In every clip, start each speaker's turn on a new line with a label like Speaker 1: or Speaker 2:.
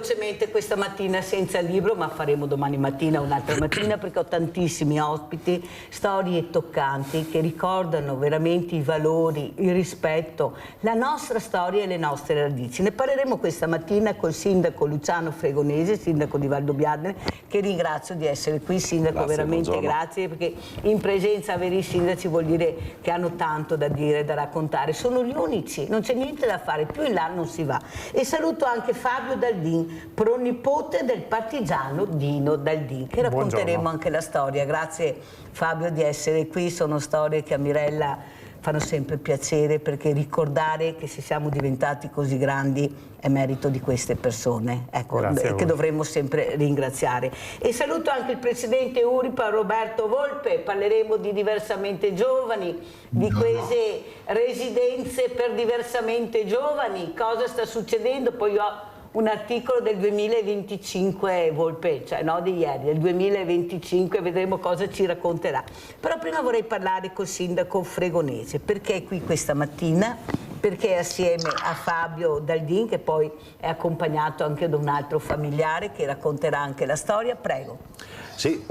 Speaker 1: velocemente questa mattina senza libro, ma faremo domani mattina, un'altra mattina, perché ho tantissimi ospiti, storie toccanti che ricordano veramente i valori, il rispetto, la nostra storia e le nostre radici. Ne parleremo questa mattina col sindaco Luciano Fregonese, sindaco di Valdobbiadene, che ringrazio di essere qui. Sindaco,
Speaker 2: grazie,
Speaker 1: veramente
Speaker 2: buongiorno.
Speaker 1: grazie, perché in presenza avere i sindaci vuol dire che hanno tanto da dire, da raccontare. Sono gli unici, non c'è niente da fare, più in là non si va. E saluto anche Fabio Daldin, pronipote del partigiano Dino Daldin, che racconteremo
Speaker 3: Buongiorno.
Speaker 1: anche la storia. Grazie Fabio di essere qui, sono storie che a Mirella fanno sempre piacere, perché ricordare che se siamo diventati così grandi è merito di queste persone, ecco, che dovremmo sempre ringraziare. E saluto anche il presidente URIPA Roberto Volpe, parleremo di diversamente giovani, di queste residenze per diversamente giovani, cosa sta succedendo. Poi ho un articolo del 2025, Volpe, cioè no, di ieri, del 2025, vedremo cosa ci racconterà. Però prima vorrei parlare col sindaco Fregonese, perché è qui questa mattina, perché è assieme a Fabio Daldin, che poi è accompagnato anche da un altro familiare che racconterà anche la storia. Prego.
Speaker 2: Sì,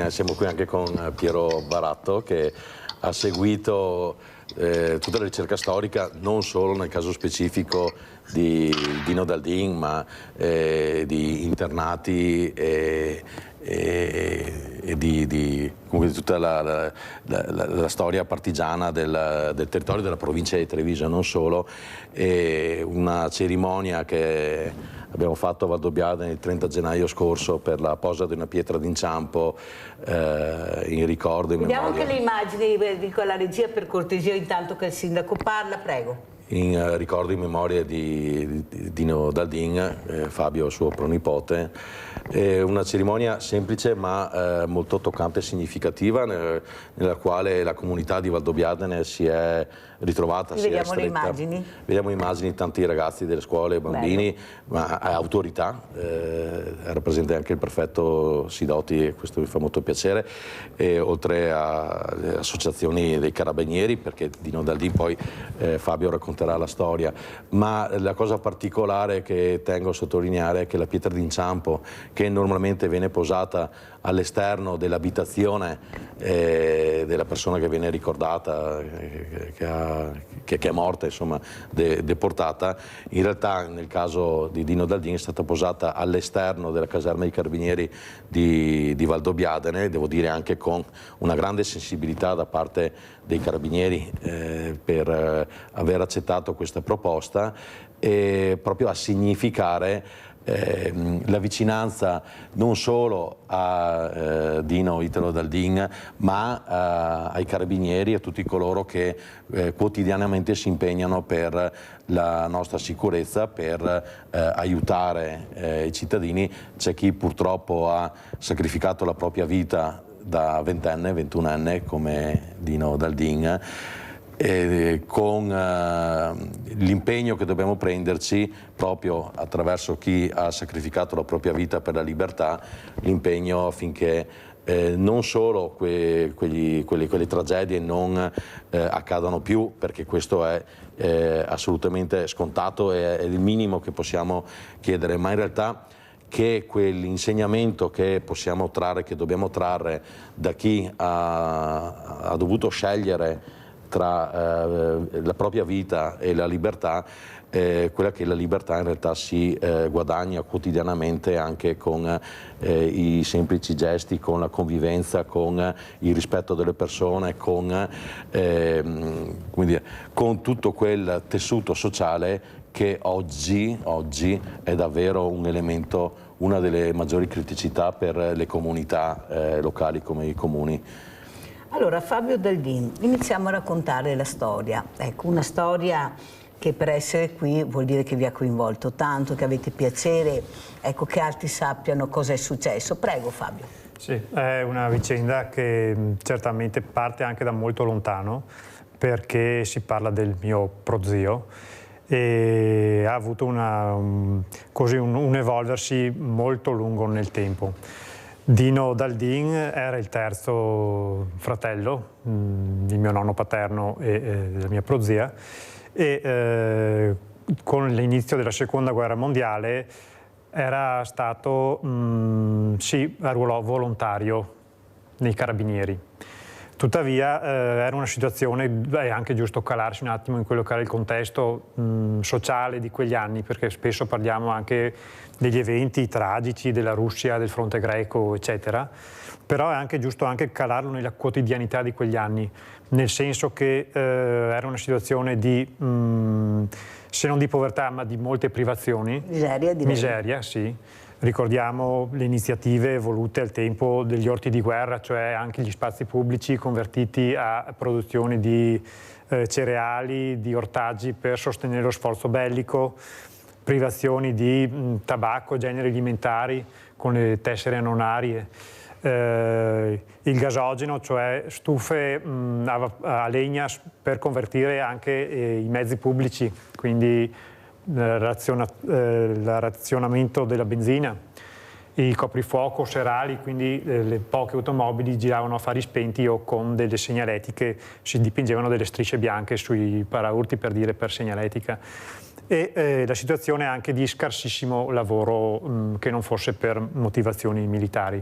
Speaker 2: siamo qui anche con Piero Baratto, che ha seguito tutta la ricerca storica, non solo nel caso specifico di Dino Daldin, ma di internati e comunque di tutta la storia partigiana del territorio della provincia di Treviso, non solo. Una cerimonia che abbiamo fatto a Valdobbiadene il 30 gennaio scorso per la posa di una pietra d'inciampo in ricordo, in memoria.
Speaker 1: Vediamo anche le immagini, dico alla regia per cortesia, intanto che il sindaco parla, prego.
Speaker 2: In ricordo, in memoria di Dino Daldin, Fabio suo pronipote. Una cerimonia semplice ma molto toccante e significativa, nella quale la comunità di Valdobbiadene si è ritrovata.
Speaker 1: Vediamo le immagini.
Speaker 2: Vediamo immagini, tanti ragazzi delle scuole, bambini, ma autorità. Era presente anche il prefetto Sidoti, e questo mi fa molto piacere, oltre alle associazioni dei carabinieri, perché Dino Daldin poi Fabio racconterà la storia. Ma la cosa particolare che tengo a sottolineare è che la pietra d'inciampo, che normalmente viene posata all'esterno dell'abitazione della persona che viene ricordata, che è morta, insomma, deportata, in realtà nel caso di Dino Daldin è stata posata all'esterno della caserma dei carabinieri di Valdobbiadene, devo dire anche con una grande sensibilità da parte dei carabinieri per aver accettato questa proposta, proprio a significare la vicinanza non solo a Dino Italo Daldin, ma ai carabinieri e a tutti coloro che quotidianamente si impegnano per la nostra sicurezza, per aiutare i cittadini. C'è chi purtroppo ha sacrificato la propria vita da 20enne, 21enne come Dino Daldin, con l'impegno che dobbiamo prenderci proprio attraverso chi ha sacrificato la propria vita per la libertà, l'impegno affinché non solo quelle tragedie non accadano più, perché questo è assolutamente scontato e è il minimo che possiamo chiedere, ma in realtà che quell'insegnamento che possiamo trarre, che dobbiamo trarre da chi ha dovuto scegliere tra la propria vita e la libertà, quella che la libertà in realtà si guadagna quotidianamente anche con i semplici gesti, con la convivenza, con il rispetto delle persone, con tutto quel tessuto sociale che oggi è davvero un elemento, una delle maggiori criticità per le comunità locali come i comuni.
Speaker 1: Allora, Fabio Daldin, iniziamo a raccontare la storia. Ecco, una storia che per essere qui vuol dire che vi ha coinvolto tanto, che avete piacere, ecco, che altri sappiano cosa è successo. Prego Fabio.
Speaker 3: Sì, è una vicenda che certamente parte anche da molto lontano, perché si parla del mio prozio e ha avuto un evolversi molto lungo nel tempo. Dino Daldin era il terzo fratello di mio nonno paterno e della mia prozia, e con l'inizio della Seconda Guerra Mondiale era stato, sì, arruolò volontario nei Carabinieri. Tuttavia era una situazione, è anche giusto calarsi un attimo in quello che era il contesto sociale di quegli anni, perché spesso parliamo anche degli eventi tragici della Russia, del fronte greco, eccetera, però è anche giusto anche calarlo nella quotidianità di quegli anni, nel senso che era una situazione di, se non di povertà, ma di molte privazioni.
Speaker 1: Miseria, direi.
Speaker 3: Miseria, sì. Ricordiamo le iniziative volute al tempo degli orti di guerra, cioè anche gli spazi pubblici convertiti a produzioni di cereali, di ortaggi per sostenere lo sforzo bellico, privazioni di tabacco, generi alimentari con le tessere anonarie, il gasogeno, cioè stufe a legna per convertire anche i mezzi pubblici, quindi il razionamento della benzina, i coprifuoco serali, quindi le poche automobili giravano a fari spenti o con delle segnaletiche, si dipingevano delle strisce bianche sui paraurti per segnaletica. E la situazione è anche di scarsissimo lavoro che non fosse per motivazioni militari.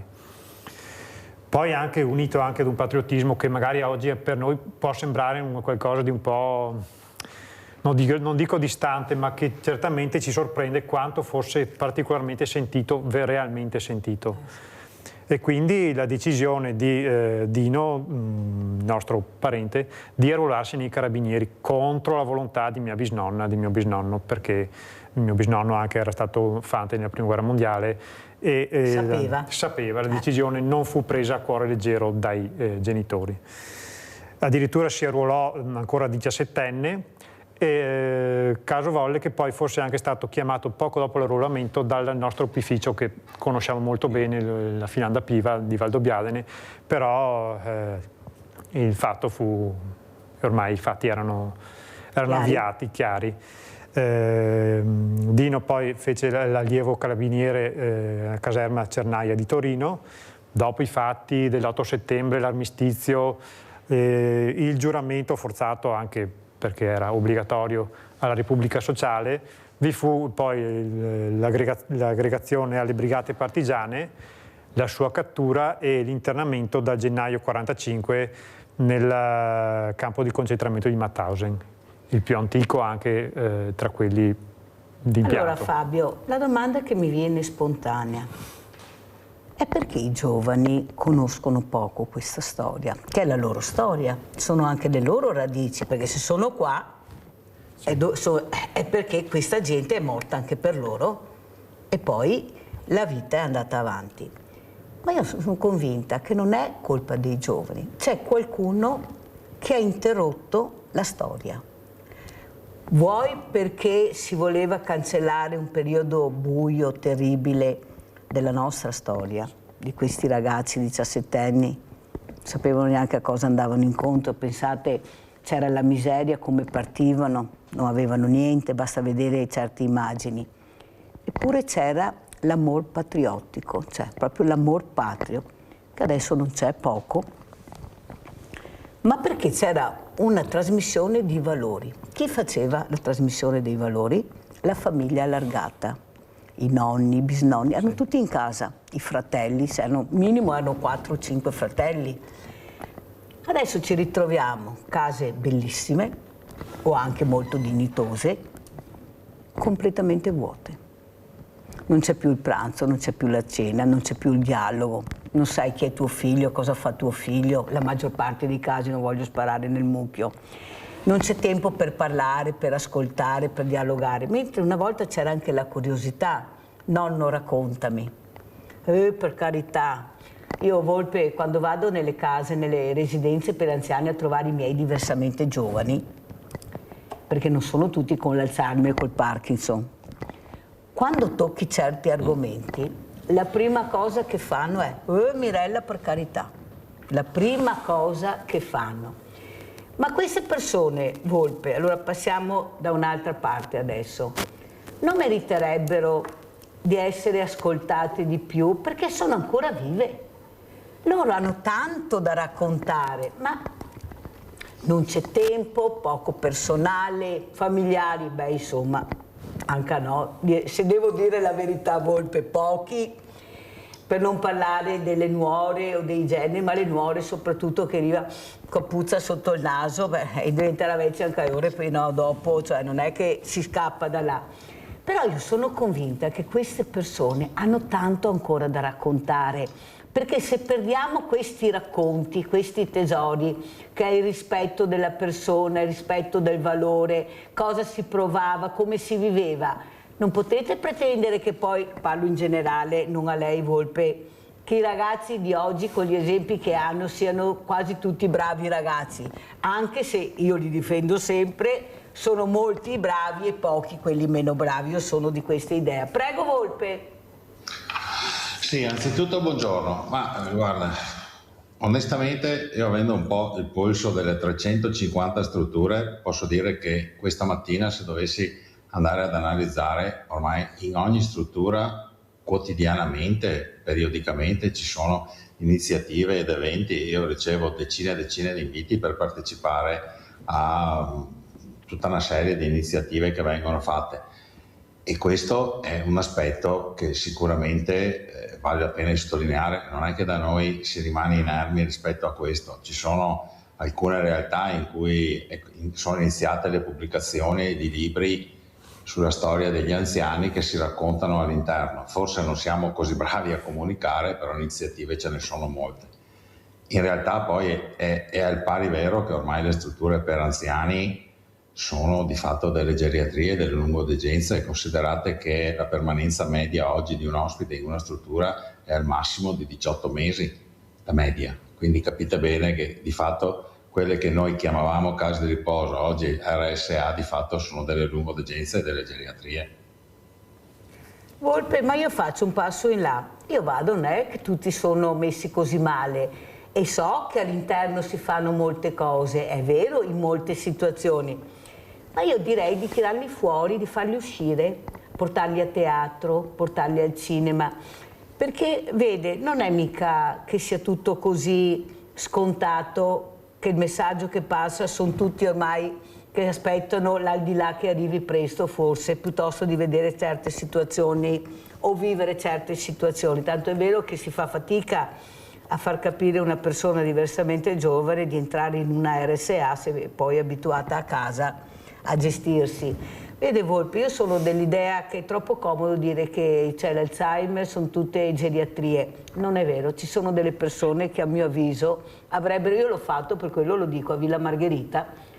Speaker 3: Poi anche unito anche ad un patriottismo che magari oggi per noi può sembrare qualcosa di un po', non dico distante, ma che certamente ci sorprende quanto fosse particolarmente sentito, realmente sentito. E quindi la decisione di Dino, nostro parente, di arruolarsi nei Carabinieri contro la volontà di mia bisnonna, di mio bisnonno, perché il mio bisnonno anche era stato fante nella Prima Guerra Mondiale e sapeva, la decisione non fu presa a cuore leggero dai genitori. Addirittura si arruolò ancora 17enne, e caso volle che poi fosse anche stato chiamato poco dopo l'arruolamento dal nostro opificio che conosciamo molto bene, la Filanda Piva di Valdobbiadene, però il fatto fu, ormai i fatti erano avviati, chiari. Dino poi fece l'allievo carabiniere a caserma Cernaia di Torino, dopo i fatti dell'8 settembre, l'armistizio, il giuramento forzato anche perché era obbligatorio alla Repubblica Sociale, vi fu poi l'aggregazione alle brigate partigiane, la sua cattura e l'internamento da gennaio 1945 nel campo di concentramento di Mauthausen, il più antico anche tra quelli di impianto.
Speaker 1: Allora Fabio, la domanda che mi viene spontanea è perché i giovani conoscono poco questa storia, che è la loro storia, sono anche le loro radici, perché se sono qua è perché questa gente è morta anche per loro e poi la vita è andata avanti. Ma io sono convinta che non è colpa dei giovani, c'è qualcuno che ha interrotto la storia. Vuoi perché si voleva cancellare un periodo buio, terribile della nostra storia, di questi ragazzi 17enni, non sapevano neanche a cosa andavano incontro, pensate, c'era la miseria, come partivano, non avevano niente, basta vedere certe immagini. Eppure c'era l'amor patriottico, cioè proprio l'amor patrio, che adesso non c'è, poco, ma perché c'era una trasmissione di valori. Chi faceva la trasmissione dei valori? La famiglia allargata. I nonni, i bisnonni, erano tutti in casa, i fratelli, minimo erano 4 o 5 fratelli. Adesso ci ritroviamo case bellissime o anche molto dignitose, completamente vuote. Non c'è più il pranzo, non c'è più la cena, non c'è più il dialogo, non sai chi è tuo figlio, cosa fa tuo figlio, la maggior parte dei casi non voglio sparare nel mucchio. Non c'è tempo per parlare, per ascoltare, per dialogare, mentre una volta c'era anche la curiosità. Nonno, raccontami. Per carità, io Volpe, quando vado nelle case, nelle residenze per anziani a trovare i miei diversamente giovani, perché non sono tutti con l'Alzheimer e col Parkinson, quando tocchi certi argomenti, la prima cosa che fanno è Mirella, per carità, la prima cosa che fanno. Ma queste persone, Volpe, allora passiamo da un'altra parte adesso, non meriterebbero di essere ascoltate di più perché sono ancora vive. Loro hanno tanto da raccontare, ma non c'è tempo, poco personale, familiari, beh insomma, anche no, se devo dire la verità, Volpe, pochi, per non parlare delle nuore o dei generi, ma le nuore soprattutto che arriva con puzza sotto il naso, e diventa la vecchia anche ore, poi no, dopo, cioè non è che si scappa da là. Però io sono convinta che queste persone hanno tanto ancora da raccontare, perché se perdiamo questi racconti, questi tesori, che è il rispetto della persona, il rispetto del valore, cosa si provava, come si viveva, non potete pretendere che poi, parlo in generale, non a lei Volpe, che i ragazzi di oggi con gli esempi che hanno siano quasi tutti bravi ragazzi, anche se io li difendo sempre, sono molti i bravi e pochi quelli meno bravi, io sono di questa idea. Prego Volpe.
Speaker 4: Sì, anzitutto buongiorno, ma guarda, onestamente io avendo un po' il polso delle 350 strutture, posso dire che questa mattina se dovessi andare ad analizzare, ormai in ogni struttura quotidianamente, periodicamente ci sono iniziative ed eventi, io ricevo decine e decine di inviti per partecipare a tutta una serie di iniziative che vengono fatte e questo è un aspetto che sicuramente vale la pena sottolineare. Non è che da noi si rimane inermi rispetto a questo, ci sono alcune realtà in cui sono iniziate le pubblicazioni di libri sulla storia degli anziani che si raccontano all'interno. Forse non siamo così bravi a comunicare, però iniziative ce ne sono molte. In realtà poi è al pari vero che ormai le strutture per anziani sono di fatto delle geriatrie, delle lungodegenze, e considerate che la permanenza media oggi di un ospite in una struttura è al massimo di 18 mesi, la media. Quindi capite bene che di fatto quelle che noi chiamavamo case di riposo, oggi RSA di fatto sono delle lungodegenze e delle geriatrie.
Speaker 1: Volpe, ma io faccio un passo in là, io vado, non è che tutti sono messi così male e so che all'interno si fanno molte cose, è vero, in molte situazioni, ma io direi di tirarli fuori, di farli uscire, portarli a teatro, portarli al cinema, perché vede, non è mica che sia tutto così scontato, che il messaggio che passa sono tutti ormai che aspettano l'aldilà che arrivi presto forse, piuttosto di vedere certe situazioni o vivere certe situazioni. Tanto è vero che si fa fatica a far capire una persona diversamente giovane di entrare in una RSA se poi è abituata a casa a gestirsi. Vede Volpe, io sono dell'idea che è troppo comodo dire che c'è l'Alzheimer, sono tutte geriatrie. Non è vero, ci sono delle persone che a mio avviso avrebbero, io l'ho fatto, per quello lo dico, a Villa Margherita,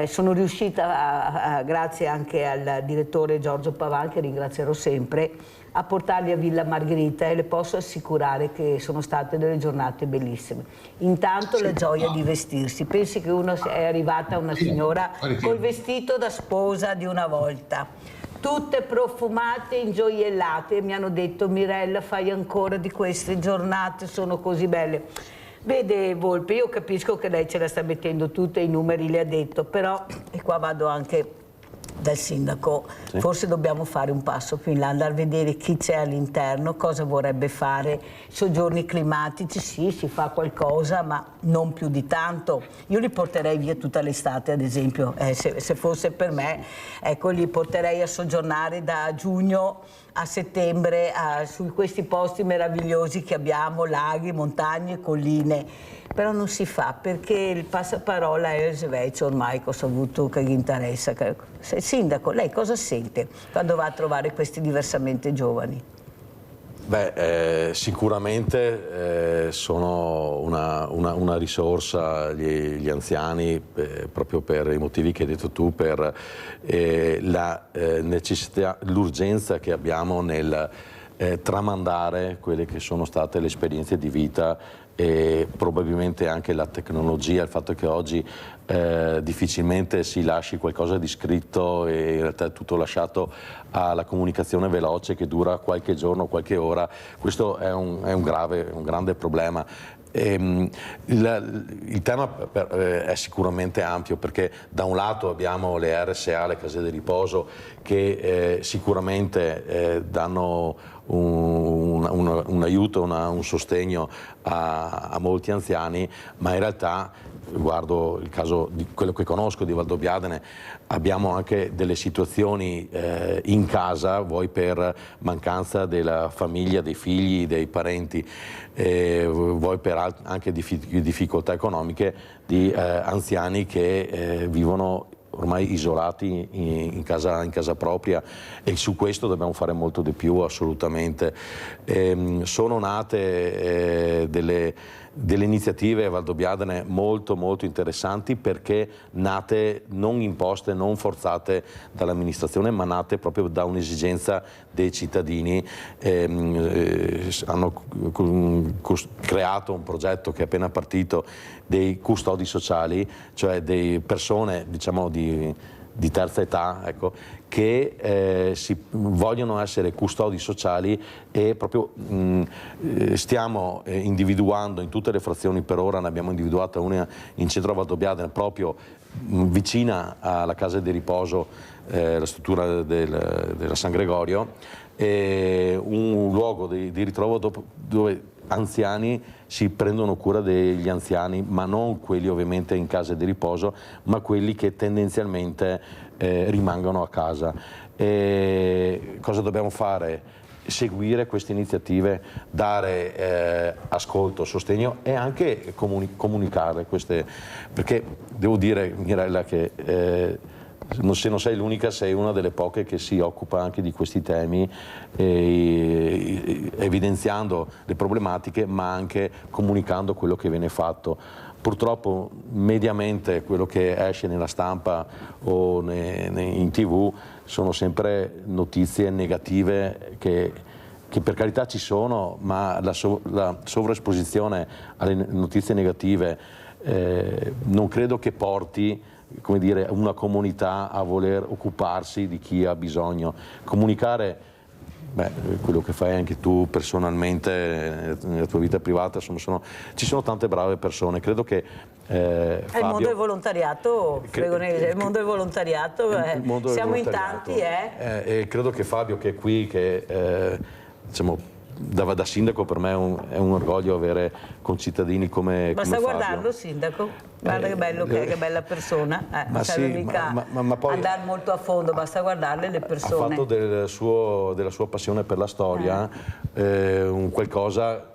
Speaker 1: sono riuscita, grazie anche al direttore Giorgio Pavan, che ringrazierò sempre, a portarli a Villa Margherita e le posso assicurare che sono state delle giornate bellissime. Intanto la gioia di vestirsi, pensi che è arrivata una signora col vestito da sposa di una volta, tutte profumate, ingioiellate, e mi hanno detto: Mirella, fai ancora di queste giornate, sono così belle. Vede Volpe, io capisco che lei ce la sta mettendo tutte, i numeri le ha detto, però, e qua vado anche dal sindaco, sì, forse dobbiamo fare un passo più in là, andare a vedere chi c'è all'interno, cosa vorrebbe fare, soggiorni climatici, sì, si fa qualcosa, ma non più di tanto. Io li porterei via tutta l'estate, ad esempio, se fosse per me, ecco, li porterei a soggiornare da giugno a settembre su questi posti meravigliosi che abbiamo, laghi, montagne, colline, però non si fa perché il passaparola è sveccio ormai, cosa ho avuto che gli interessa. Sindaco, lei cosa sente quando va a trovare questi diversamente giovani?
Speaker 2: Beh, sicuramente sono una risorsa gli anziani, proprio per i motivi che hai detto tu, per la necessità, l'urgenza che abbiamo nel tramandare quelle che sono state le esperienze di vita e probabilmente anche la tecnologia, il fatto che oggi difficilmente si lasci qualcosa di scritto e in realtà è tutto lasciato alla comunicazione veloce che dura qualche giorno, qualche ora. Questo è un grande problema. Il tema è sicuramente ampio perché da un lato abbiamo le RSA, le case di riposo, che sicuramente danno un aiuto, un sostegno a molti anziani, ma in realtà guardo il caso di quello che conosco di Valdobbiadene, abbiamo anche delle situazioni in casa, vuoi per mancanza della famiglia, dei figli, dei parenti, vuoi per anche difficoltà economiche, di anziani che vivono ormai isolati in casa propria, e su questo dobbiamo fare molto di più, assolutamente. Sono nate delle iniziative a Valdobbiadene molto interessanti, perché nate non imposte, non forzate dall'amministrazione, ma nate proprio da un'esigenza dei cittadini. Hanno creato un progetto che è appena partito, dei custodi sociali, cioè delle persone, diciamo, di terza età, ecco, che vogliono essere custodi sociali, e proprio stiamo individuando in tutte le frazioni. Per ora ne abbiamo individuata una in centro a Valdobbiadene, proprio vicina alla casa di riposo, la struttura della San Gregorio, un luogo di ritrovo dove anziani si prendono cura degli anziani, ma non quelli ovviamente in case di riposo, ma quelli che tendenzialmente rimangono a casa. Cosa dobbiamo fare? Seguire queste iniziative, dare ascolto, sostegno, e anche comunicare queste, perché devo dire, Mirella, che se non sei l'unica, sei una delle poche che si occupa anche di questi temi, evidenziando le problematiche, ma anche comunicando quello che viene fatto. Purtroppo mediamente quello che esce nella stampa o in TV sono sempre notizie negative che per carità ci sono, ma la sovraesposizione alle notizie negative non credo che porti, come dire, una comunità a voler occuparsi di chi ha bisogno. Comunicare, quello che fai anche tu personalmente nella tua vita privata, insomma, ci sono tante brave persone. Credo che Fabio,
Speaker 1: il mondo del volontariato, il mondo del volontariato, siamo in tanti,
Speaker 2: e credo che Fabio, che è qui, che diciamo, da sindaco, per me è un orgoglio avere concittadini come
Speaker 1: Basta
Speaker 2: come
Speaker 1: guardarlo,
Speaker 2: Fabio.
Speaker 1: Sindaco, guarda che bello che è, che bella persona, non serve mica
Speaker 2: poi
Speaker 1: andare molto a fondo, basta guardarle le persone.
Speaker 2: Ha fatto della sua passione per la storia un qualcosa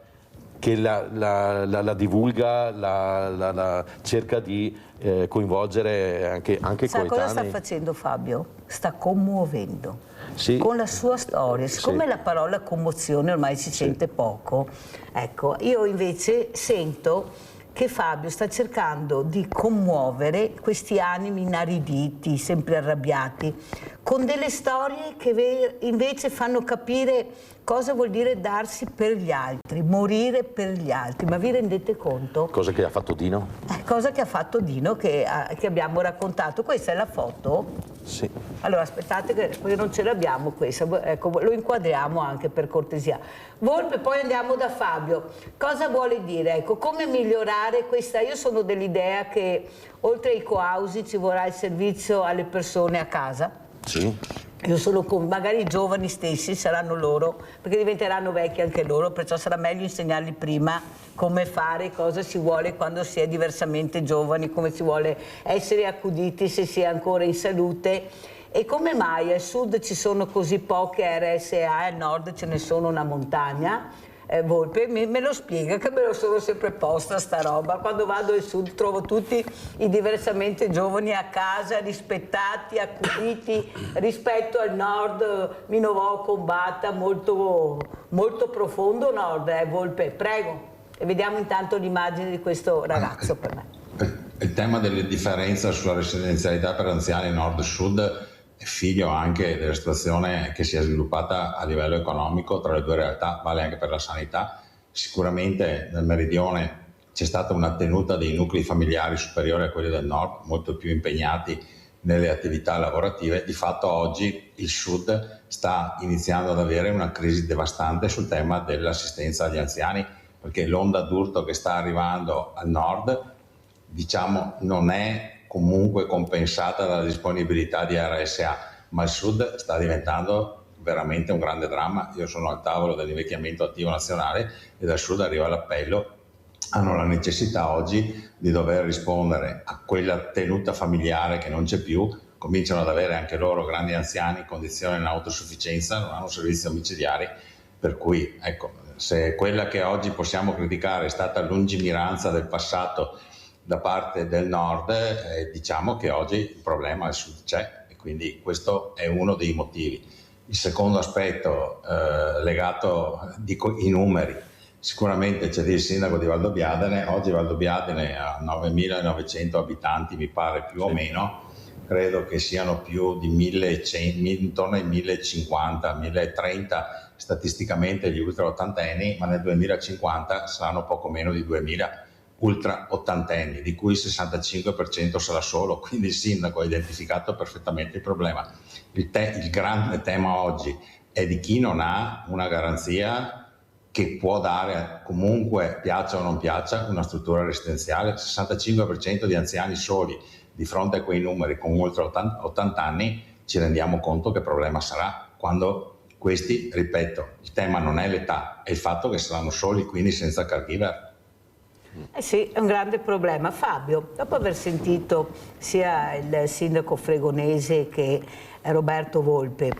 Speaker 2: che la divulga, la cerca di coinvolgere anche coetanei.
Speaker 1: Sa cosa sta facendo Fabio? Sta commuovendo.
Speaker 2: Sì.
Speaker 1: Con la sua storia, siccome la parola commozione ormai si sente poco, ecco, io invece sento che Fabio sta cercando di commuovere questi animi inariditi, sempre arrabbiati, con delle storie che invece fanno capire cosa vuol dire darsi per gli altri, morire per gli altri. Ma vi rendete conto?
Speaker 2: Cosa che ha fatto Dino?
Speaker 1: Cosa che ha fatto Dino, che abbiamo raccontato. Questa è la foto?
Speaker 2: Sì.
Speaker 1: Allora aspettate che non ce l'abbiamo questa, ecco, lo inquadriamo anche per cortesia. Volpe, poi andiamo da Fabio. Cosa vuole dire? Ecco, come migliorare questa? Io sono dell'idea che oltre ai coausi ci vorrà il servizio alle persone a casa.
Speaker 2: Sì.
Speaker 1: Io sono magari i giovani stessi saranno loro, perché diventeranno vecchi anche loro, perciò sarà meglio insegnarli prima come fare, cosa si vuole quando si è diversamente giovani, come si vuole essere accuditi se si è ancora in salute. E come mai al sud ci sono così poche RSA e al nord ce ne sono una montagna? Volpe, me lo spiega, che me lo sono sempre posta sta roba. Quando vado al sud trovo tutti i diversamente giovani a casa, rispettati, accuditi, rispetto al nord, Minovò, Combatta, molto, molto profondo nord, Volpe, prego. E vediamo intanto l'immagine di questo ragazzo per me.
Speaker 4: Il tema delle differenze sulla residenzialità per anziani nord-sud è figlio anche della situazione che si è sviluppata a livello economico tra le due realtà, vale anche per la sanità. Sicuramente nel meridione c'è stata una tenuta dei nuclei familiari superiore a quelli del nord, molto più impegnati nelle attività lavorative. Di fatto oggi il sud sta iniziando ad avere una crisi devastante sul tema dell'assistenza agli anziani, perché l'onda d'urto che sta arrivando al nord, diciamo, non è comunque compensata dalla disponibilità di RSA, ma il sud sta diventando veramente un grande dramma. Io sono al tavolo dell'invecchiamento attivo nazionale e dal sud arriva l'appello hanno la necessità oggi di dover rispondere a quella tenuta familiare che non c'è più, cominciano ad avere anche loro, grandi anziani, condizioni di autosufficienza, non hanno servizi domiciliari, per cui ecco, se quella che oggi possiamo criticare è stata lungimiranza del passato da parte del nord, diciamo che oggi il problema al sud c'è, e quindi questo è uno dei motivi. Il secondo aspetto legato, dico i numeri, sicuramente c'è il sindaco di Valdobbiadene, oggi Valdobbiadene ha 9.900 abitanti, mi pare più o meno, credo che siano più di 1.100, intorno ai 1.050, 1.030 statisticamente gli ultra ottantenni, ma nel 2050 saranno poco meno di 2.000 ultra ottantenni, di cui il 65% sarà solo, quindi il sindaco ha identificato perfettamente il problema. Il grande tema oggi è di chi non ha una garanzia che può dare, comunque piaccia o non piaccia, una struttura residenziale. Il 65% di anziani soli di fronte a quei numeri con oltre 80 anni, ci rendiamo conto che problema sarà quando questi, ripeto, il tema non è l'età, è il fatto che saranno soli, quindi senza caregiver.
Speaker 1: Eh sì, è un grande problema. Fabio, dopo aver sentito sia il sindaco fregonese che Roberto Volpe,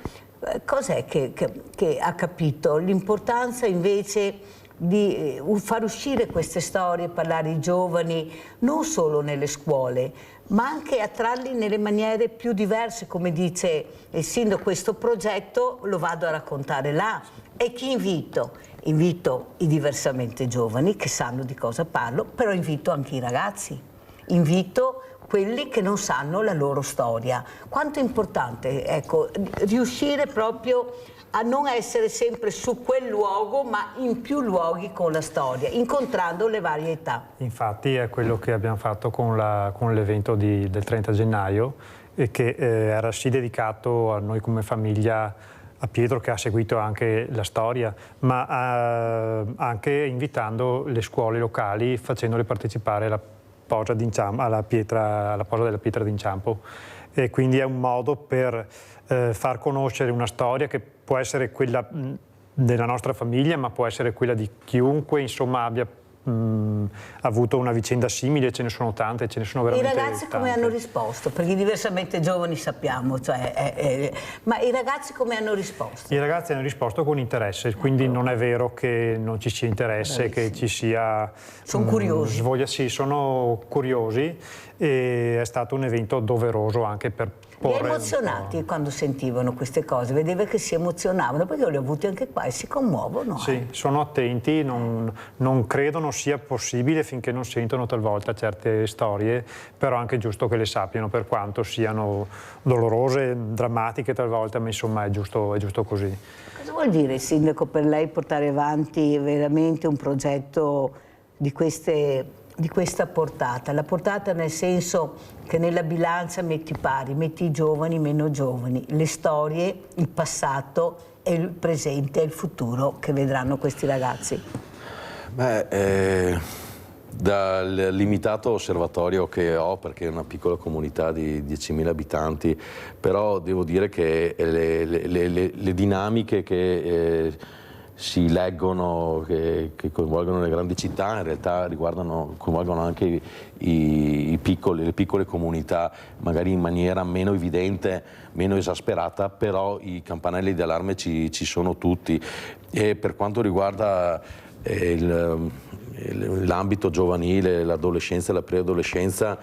Speaker 1: cos'è che ha capito? L'importanza invece di far uscire queste storie, parlare ai giovani, non solo nelle scuole, ma anche attrarli nelle maniere più diverse, come dice il sindaco, questo progetto lo vado a raccontare là. E chi invito? Invito i diversamente giovani che sanno di cosa parlo, però invito anche i ragazzi, invito quelli che non sanno la loro storia. Quanto è importante, ecco, riuscire proprio a non essere sempre su quel luogo, ma in più luoghi con la storia, incontrando le varie età.
Speaker 3: Infatti è quello che abbiamo fatto con l'evento del 30 gennaio, e che era sì dedicato a noi come famiglia, a Pietro che ha seguito anche la storia, ma anche invitando le scuole locali, facendole partecipare alla posa della pietra d'inciampo. E quindi è un modo per far conoscere una storia che può essere quella della nostra famiglia, ma può essere quella di chiunque, insomma, abbia avuto una vicenda simile. Ce ne sono tante, ce ne sono veramente tante.
Speaker 1: I ragazzi come hanno risposto? Perché diversamente giovani sappiamo, ma i ragazzi come hanno risposto?
Speaker 3: I ragazzi hanno risposto con interesse, quindi non è vero che non ci sia interesse, che ci sia...
Speaker 1: Sono curiosi.
Speaker 3: Sì, sono curiosi, e è stato un evento doveroso anche per porre...
Speaker 1: E emozionati quando sentivano queste cose? Vedeva che si emozionavano, perché io li ho avuti anche qua e si commuovono.
Speaker 3: Sì, sono attenti, non credono sia possibile finché non sentono talvolta certe storie, però è anche giusto che le sappiano, per quanto siano dolorose, drammatiche talvolta, ma insomma è giusto così.
Speaker 1: Cosa vuol dire, sindaco, per lei portare avanti veramente un progetto di questa portata? La portata nel senso che nella bilancia metti pari, metti i giovani, meno giovani, le storie, il passato e il presente e il futuro che vedranno questi ragazzi.
Speaker 2: Dal limitato osservatorio che ho, perché è una piccola comunità di 10.000 abitanti, però devo dire che le dinamiche che si leggono, che coinvolgono le grandi città, in realtà coinvolgono anche le piccole comunità, magari in maniera meno evidente, meno esasperata, però i campanelli d'allarme ci sono tutti. E per quanto riguarda l'ambito giovanile, l'adolescenza e la preadolescenza,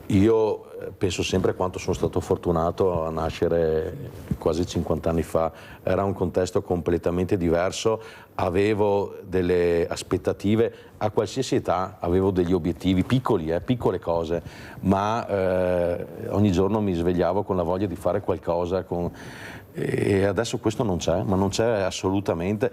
Speaker 2: io penso sempre quanto sono stato fortunato a nascere quasi 50 anni fa. Era un contesto completamente diverso, avevo delle aspettative, a qualsiasi età avevo degli obiettivi piccole cose, ma ogni giorno mi svegliavo con la voglia di fare qualcosa, e adesso questo non c'è, ma non c'è assolutamente,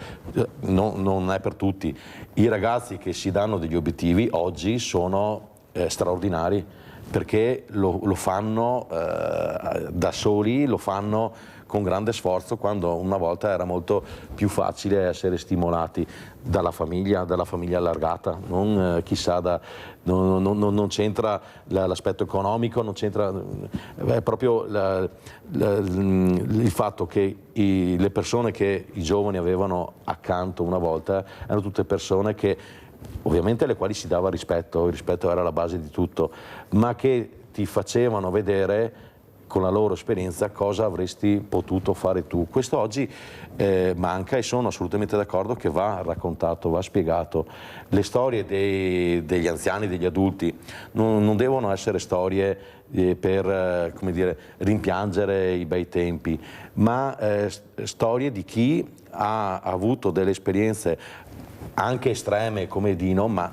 Speaker 2: non è per tutti. I ragazzi che si danno degli obiettivi oggi sono straordinari, perché lo fanno da soli, lo fanno con grande sforzo, quando una volta era molto più facile essere stimolati dalla famiglia allargata, non chissà, non c'entra l'aspetto economico, non c'entra, è proprio il fatto che le persone che i giovani avevano accanto una volta erano tutte persone che ovviamente alle quali si dava rispetto, il rispetto era la base di tutto, ma che ti facevano vedere con la loro esperienza cosa avresti potuto fare tu. Questo oggi manca, e sono assolutamente d'accordo che va raccontato, va spiegato. Le storie degli anziani, degli adulti, non devono essere storie per come dire, rimpiangere i bei tempi, ma storie di chi ha avuto delle esperienze anche estreme come Dino, ma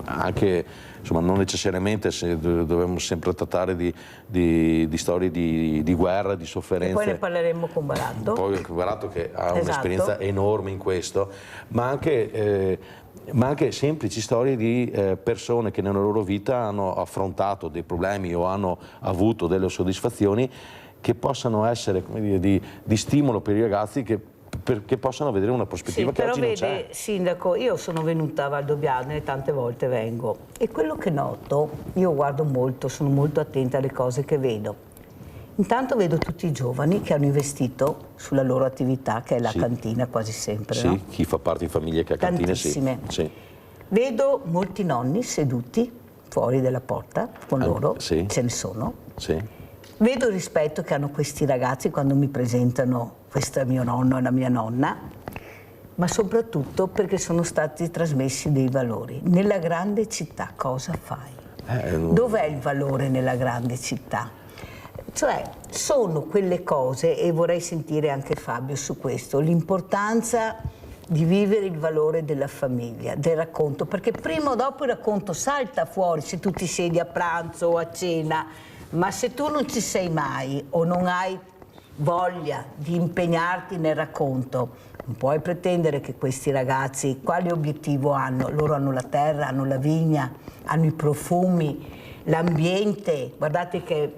Speaker 2: anche, insomma, non necessariamente se dobbiamo sempre trattare di storie di guerra, di sofferenze.
Speaker 1: E poi ne parleremo con Baratto.
Speaker 2: Poi con Baratto che ha
Speaker 1: Esatto.
Speaker 2: un'esperienza enorme in questo, ma anche semplici storie di persone che nella loro vita hanno affrontato dei problemi o hanno avuto delle soddisfazioni che possano essere, come dire, di stimolo per i ragazzi perché possano vedere una prospettiva che oggi non c'è.
Speaker 1: Però vede, Sindaco, io sono venuta a Valdobbiadene e tante volte vengo, e quello che noto, io guardo molto, sono molto attenta alle cose che vedo. Intanto vedo tutti i giovani che hanno investito sulla loro attività, che è la cantina quasi sempre.
Speaker 2: Sì,
Speaker 1: no?
Speaker 2: Chi fa parte di famiglie che ha cantine,
Speaker 1: Tantissime.
Speaker 2: sì.
Speaker 1: Vedo molti nonni seduti fuori dalla porta con loro,
Speaker 2: sì.
Speaker 1: Ce ne sono.
Speaker 2: Sì.
Speaker 1: Vedo il rispetto che hanno questi ragazzi quando mi presentano questo è mio nonno e la mia nonna, ma soprattutto perché sono stati trasmessi dei valori. Nella grande città cosa fai? Dov'è il valore nella grande città? Cioè, sono quelle cose, e vorrei sentire anche Fabio su questo, l'importanza di vivere il valore della famiglia, del racconto, perché prima o dopo il racconto salta fuori se tu ti siedi a pranzo o a cena, ma se tu non ci sei mai o non hai voglia di impegnarti nel racconto, non puoi pretendere che questi ragazzi, quale obiettivo hanno? Loro hanno la terra, hanno la vigna, hanno i profumi, l'ambiente. Guardate che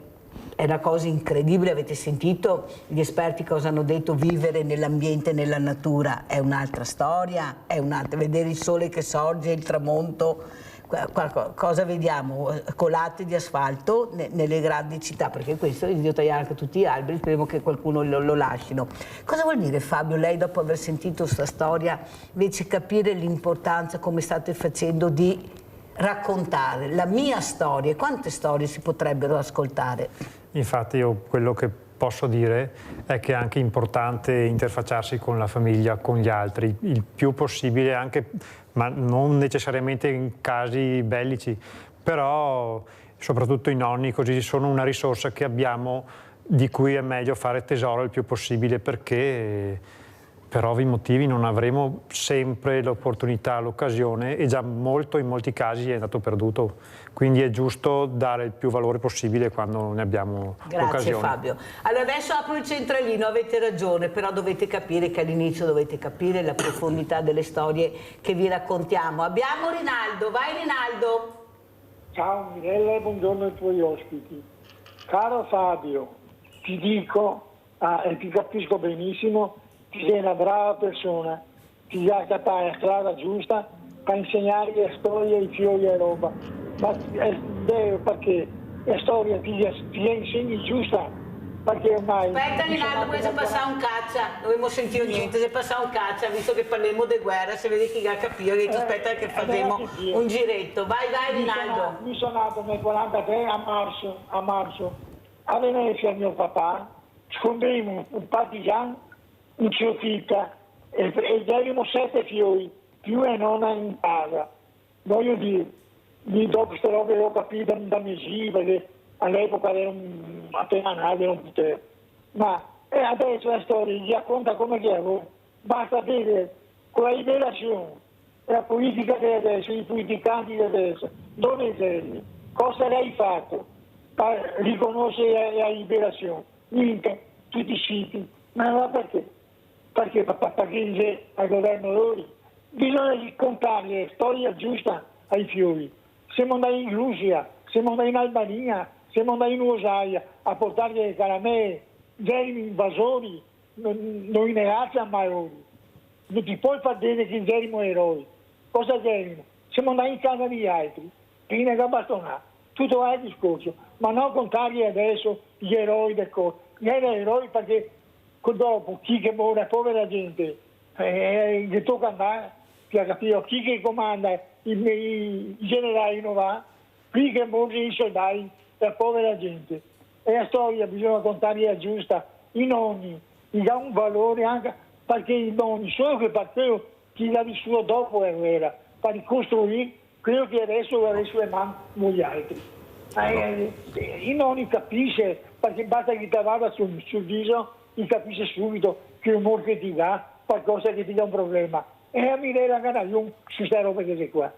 Speaker 1: è una cosa incredibile, avete sentito gli esperti cosa hanno detto? Vivere nell'ambiente, nella natura è un'altra storia, è un'altra, vedere il sole che sorge, il tramonto. Cosa vediamo? Colate di asfalto nelle grandi città, perché questo io tagliare anche tutti gli alberi, speriamo che qualcuno lo lasciano. Cosa vuol dire, Fabio, lei dopo aver sentito questa storia, invece capire l'importanza, come state facendo, di raccontare la mia storia? Quante storie si potrebbero ascoltare?
Speaker 3: Infatti io quello che posso dire è che è anche importante interfacciarsi con la famiglia, con gli altri, il più possibile, anche, ma non necessariamente in casi bellici, però soprattutto i nonni così sono una risorsa che abbiamo, di cui è meglio fare tesoro il più possibile, perché per ovvi motivi non avremo sempre l'opportunità, l'occasione, e già in molti casi è andato perduto. Quindi è giusto dare il più valore possibile quando ne abbiamo l'occasione.
Speaker 1: Grazie Fabio. Allora adesso apro il centralino, avete ragione, però dovete capire che all'inizio dovete capire la profondità delle storie che vi raccontiamo. Abbiamo Rinaldo, vai Rinaldo.
Speaker 5: Ciao Mirella e buongiorno ai tuoi ospiti. Caro Fabio, ti dico, e ti capisco benissimo, ti sei una brava persona, ti hai capire la strada giusta per insegnare le storie ai fiori e roba, ma è vero, perché la storia ti insegni giusta, perché ormai...
Speaker 1: Aspetta Rinaldo, poi se passa un caccia, non abbiamo sentito niente, se passa un caccia, visto che parliamo di guerra, se vedi chi ha capito, che aspetta che facciamo un giretto, vai Rinaldo.
Speaker 5: Mi sono nato nel 43 a marzo, a Venezia mio papà, scoprimo un partigiano in soffitta e avevamo 7 fiori, più e nonna in casa. Voglio dire, dopo queste robe l'ho capito da mia zia, perché all'epoca ero appena nato, non potevo. Ma adesso la storia gli racconta come che avevo. Basta vedere con la liberazione, la politica di adesso, i politicanti di adesso, dove sei? Cosa hai fatto per riconoscere la liberazione? Niente, tutti siti. Ma allora perché? Perché al governo loro bisogna raccontare la storia giusta ai fiori. Siamo andati in Russia, siamo andati in Albania, siamo andati in USA a portare caramelle, erano invasori, non in razza mai ora. Non ti puoi far dire che erano eroi. Cosa erano? Siamo andati in casa degli altri, prima che bastonare. Tutto è il discorso, ma non contare adesso gli eroi del corpo. Gli eroi perché dopo chi che muore, povera gente, che tocca andare, chi che comanda i generali non va, qui che muoiono i soldati, la povera gente. E la storia bisogna contarla giusta, i nonni, gli dà un valore anche perché i nonni, solo che per chi l'ha vissuto dopo è vera, per ricostruire quello che adesso le mani gli altri. I nonni capisce, perché basta che ti vada sul viso, ti capisce subito che l'umore che ti dà, qualcosa che ti dà un problema. E a Mirella Ganaglione su questa roba che sei qua.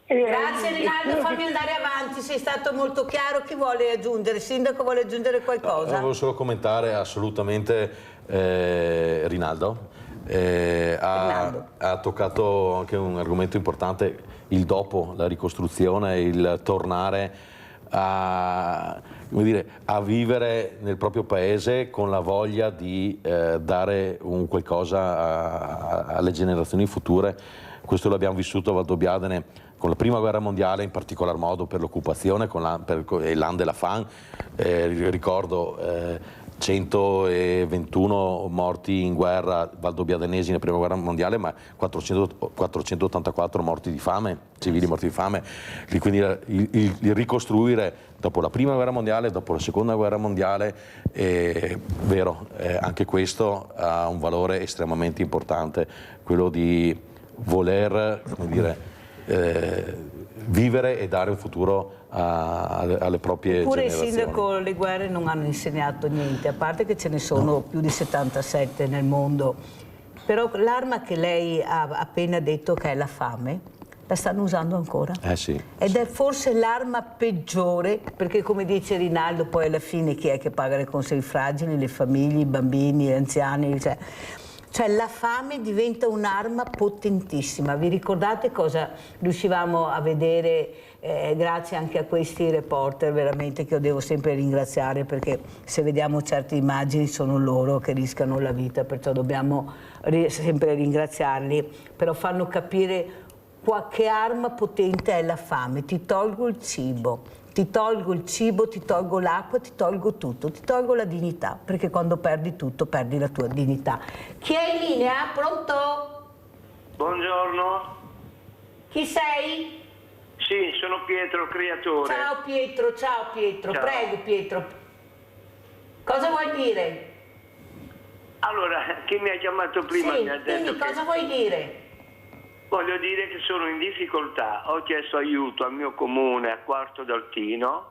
Speaker 1: Grazie Rinaldo, fammi andare avanti, sei stato molto chiaro. Chi vuole aggiungere? Il sindaco vuole aggiungere qualcosa?
Speaker 2: Volevo solo commentare assolutamente Rinaldo. Ha toccato anche un argomento importante, il dopo, la ricostruzione, il tornare a vivere nel proprio paese con la voglia di dare un qualcosa alle generazioni future. Questo l'abbiamo vissuto a Valdobbiadene con la prima guerra mondiale, in particolar modo per l'occupazione, per il Land de la Fan. Ricordo 121 morti in guerra valdobbiadenesi nella prima guerra mondiale, ma 484 morti di fame, civili morti di fame. Quindi il ricostruire dopo la prima guerra mondiale, dopo la seconda guerra mondiale, vero, anche questo ha un valore estremamente importante, quello di voler, come dire, vivere e dare un futuro alle proprie
Speaker 1: Eppure
Speaker 2: generazioni.
Speaker 1: il sindaco, le guerre non hanno insegnato niente, a parte che ce ne sono più di 77 nel mondo, però l'arma che lei ha appena detto, che è la fame, la stanno usando ancora.
Speaker 2: Sì.
Speaker 1: Ed è forse l'arma peggiore, perché come dice Rinaldo, poi alla fine chi è che paga le cose? I fragili, le famiglie, i bambini, gli anziani, cioè la fame diventa un'arma potentissima. Vi ricordate cosa riuscivamo a vedere grazie anche a questi reporter veramente che io devo sempre ringraziare, perché se vediamo certe immagini sono loro che rischiano la vita, perciò dobbiamo sempre ringraziarli, però fanno capire che arma potente è la fame. Ti tolgo il cibo, ti tolgo l'acqua, ti tolgo tutto, ti tolgo la dignità, perché quando perdi tutto perdi la tua dignità. Chi è in linea? Pronto?
Speaker 6: Buongiorno.
Speaker 1: Chi sei?
Speaker 6: Sì, sono Pietro Creatore.
Speaker 1: Ciao Pietro,
Speaker 6: Ciao.
Speaker 1: Prego Pietro. Cosa vuoi dire?
Speaker 6: Allora, chi mi ha chiamato prima
Speaker 1: Sì,
Speaker 6: mi ha detto
Speaker 1: quindi cosa vuoi dire?
Speaker 6: Voglio dire che sono in difficoltà. Ho chiesto aiuto al mio comune a Quarto d'Altino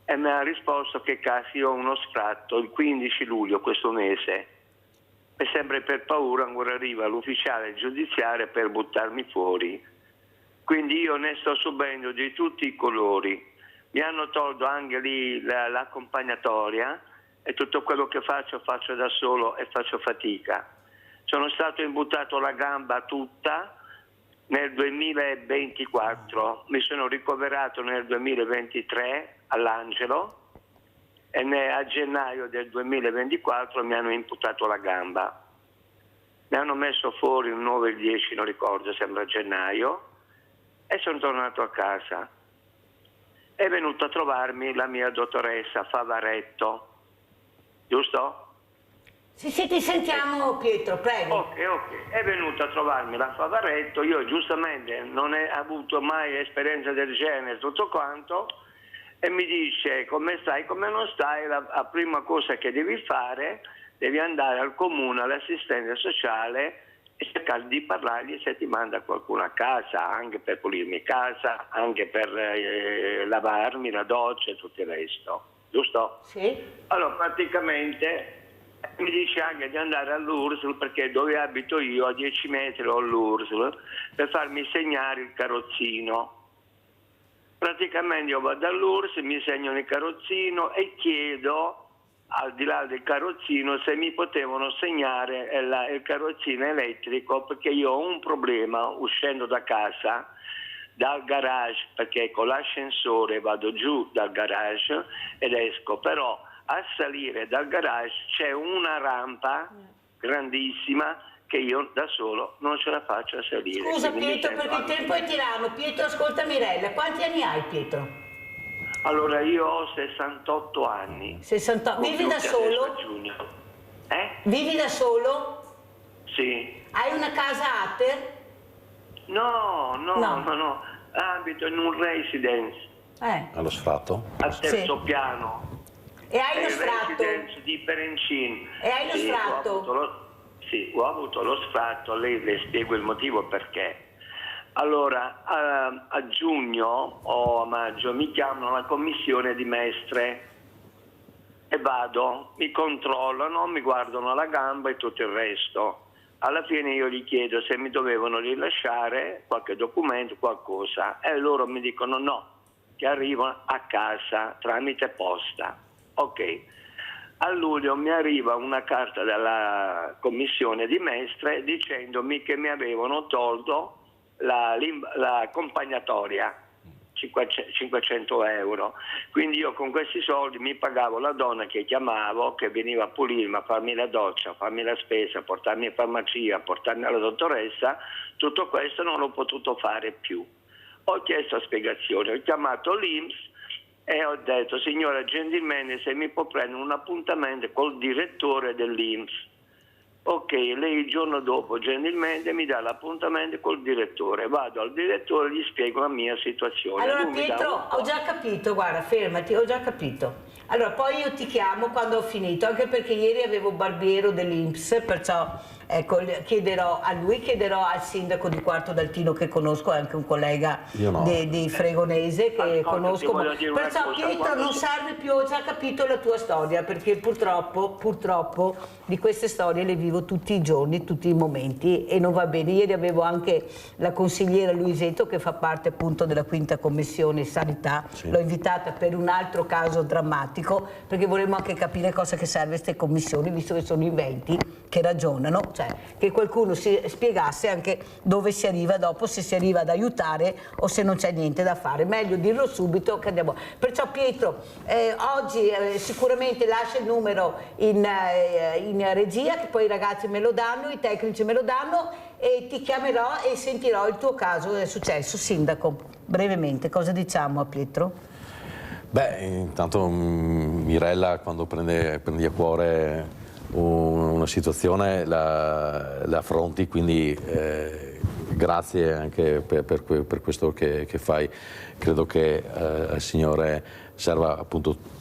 Speaker 6: e mi ha risposto che casi ho uno sfratto il 15 luglio questo mese. E sempre per paura ancora arriva l'ufficiale giudiziario per buttarmi fuori. Quindi io ne sto subendo di tutti i colori. Mi hanno tolto anche lì l'accompagnatoria e tutto quello che faccio da solo e faccio fatica. Sono stato imbuttato la gamba tutta nel 2024, mi sono ricoverato nel 2023 all'Angelo e a gennaio del 2024 mi hanno imputato la gamba. Mi hanno messo fuori il 9 e il 10, non ricordo, sembra gennaio, e sono tornato a casa. È venuta a trovarmi la mia dottoressa Favaretto, giusto?
Speaker 1: Sì, ti sentiamo Pietro, prego.
Speaker 6: Ok. È venuta a trovarmi la Favaretto, io giustamente non ho avuto mai esperienza del genere, tutto quanto, e mi dice come stai, come non stai, la prima cosa che devi fare, devi andare al comune, all'assistente sociale e cercare di parlargli se ti manda qualcuno a casa, anche per pulirmi casa, anche per lavarmi la doccia e tutto il resto, giusto?
Speaker 1: Sì.
Speaker 6: Allora praticamente mi dice anche di andare all'URSS, perché dove abito io a 10 metri ho l'URSS, per farmi segnare il carrozzino. Praticamente io vado all'URSS, mi segnano il carrozzino e chiedo, al di là del carrozzino, se mi potevano segnare il carrozzino elettrico, perché io ho un problema uscendo da casa, dal garage, perché con l'ascensore vado giù dal garage ed esco, però a salire dal garage c'è una rampa grandissima che io da solo non ce la faccio a salire.
Speaker 1: Scusa
Speaker 6: Quindi
Speaker 1: Pietro, perché il tempo è tiranno. Pietro, ascolta Mirella, quanti anni hai Pietro?
Speaker 6: Allora io ho 68 anni.
Speaker 1: 68. Vivi da
Speaker 6: compiuti
Speaker 1: solo?
Speaker 6: adesso a giugno.
Speaker 1: Vivi da solo?
Speaker 6: Sì.
Speaker 1: Hai una casa Ater?
Speaker 6: No. Abito in un residence
Speaker 2: Allo sfratto?
Speaker 6: al terzo piano.
Speaker 1: E hai lo
Speaker 6: Il
Speaker 1: sfratto?
Speaker 6: residence di Perencin.
Speaker 1: E hai lo sfratto?
Speaker 6: Ho avuto lo sfratto, le spiego il motivo perché. Allora, a giugno o a maggio mi chiamano alla commissione di Mestre e vado, mi controllano, mi guardano la gamba e tutto il resto. Alla fine io gli chiedo se mi dovevano rilasciare qualche documento, qualcosa, e loro mi dicono no, che arrivano a casa tramite posta. Ok. A luglio mi arriva una carta dalla commissione di Mestre dicendomi che mi avevano tolto l'accompagnatoria, 500 euro. Quindi io con questi soldi mi pagavo la donna che chiamavo, che veniva a pulirmi, a farmi la doccia, a farmi la spesa, a portarmi in farmacia, a portarmi alla dottoressa. Tutto questo non l'ho potuto fare più. Ho chiesto spiegazioni, ho chiamato l'INPS e ho detto: signora, gentilmente se mi può prendere un appuntamento col direttore dell'INPS. Ok, lei il giorno dopo gentilmente mi dà l'appuntamento col direttore, vado al direttore e gli spiego la mia situazione.
Speaker 1: Allora Pietro, ho già capito, guarda, fermati, ho già capito. Allora poi io ti chiamo quando ho finito, anche perché ieri avevo Barbiero dell'INPS, perciò ecco, chiederò a lui, chiederò al sindaco di Quarto d'Altino che conosco, è anche un collega di Fregonese che conosco. Perciò Pietro non serve più, ho già capito la tua storia, perché purtroppo di queste storie le vivo tutti i giorni, tutti i momenti e non va bene. Ieri avevo anche la consigliera Luisetto che fa parte appunto della 5ª commissione sanità, l'ho invitata per un altro caso drammatico perché vorremmo anche capire cosa che serve queste commissioni, visto che sono i 20 che ragionano, cioè che qualcuno si spiegasse anche dove si arriva dopo, se si arriva ad aiutare o se non c'è niente da fare. Meglio dirlo subito che andiamo. Perciò Pietro, oggi sicuramente lascia il numero in regia, che poi i ragazzi me lo danno, i tecnici me lo danno e ti chiamerò e sentirò il tuo caso è successo. Sindaco, brevemente, cosa diciamo a Pietro?
Speaker 2: Beh, intanto Mirella quando prendi a cuore una situazione la affronti, quindi grazie anche per questo che fai. Credo che al Signore serva appunto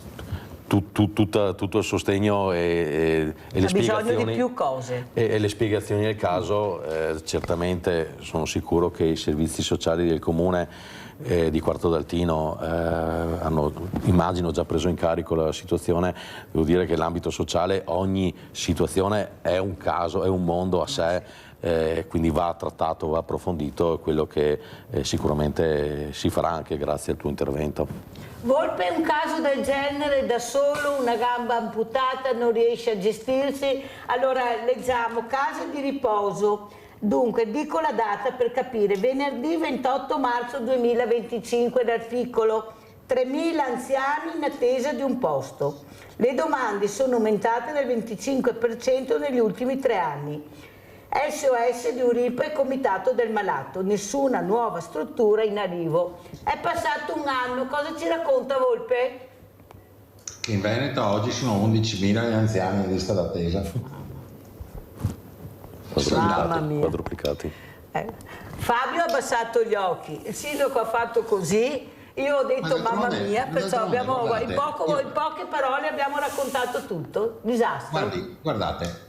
Speaker 2: tutto il sostegno e le spiegazioni.
Speaker 1: Bisogno di più cose.
Speaker 2: E le spiegazioni del caso, certamente sono sicuro che i servizi sociali del Comune di Quarto d'Altino hanno, immagino, già preso in carico la situazione. Devo dire che l'ambito sociale, ogni situazione è un caso, è un mondo a sé, quindi va trattato, va approfondito, quello che sicuramente si farà anche grazie al tuo intervento.
Speaker 1: Volpe, un caso del genere da solo, una gamba amputata, non riesce a gestirsi. Allora leggiamo casa di riposo. Dunque, dico la data per capire: venerdì 28 marzo 2025, l'articolo 3.000 anziani in attesa di un posto. Le domande sono aumentate del 25% negli ultimi 3 anni. SOS di Uripe e Comitato del Malato, nessuna nuova struttura in arrivo. È passato un anno, cosa ci racconta Volpe?
Speaker 4: In Veneto oggi sono 11.000 gli anziani in lista d'attesa.
Speaker 2: Quadruplicati.
Speaker 1: Fabio ha abbassato gli occhi, il sindaco ha fatto così, io ho detto mamma mia, perciò abbiamo, in poche parole abbiamo raccontato tutto. Disastro.
Speaker 4: Guardate,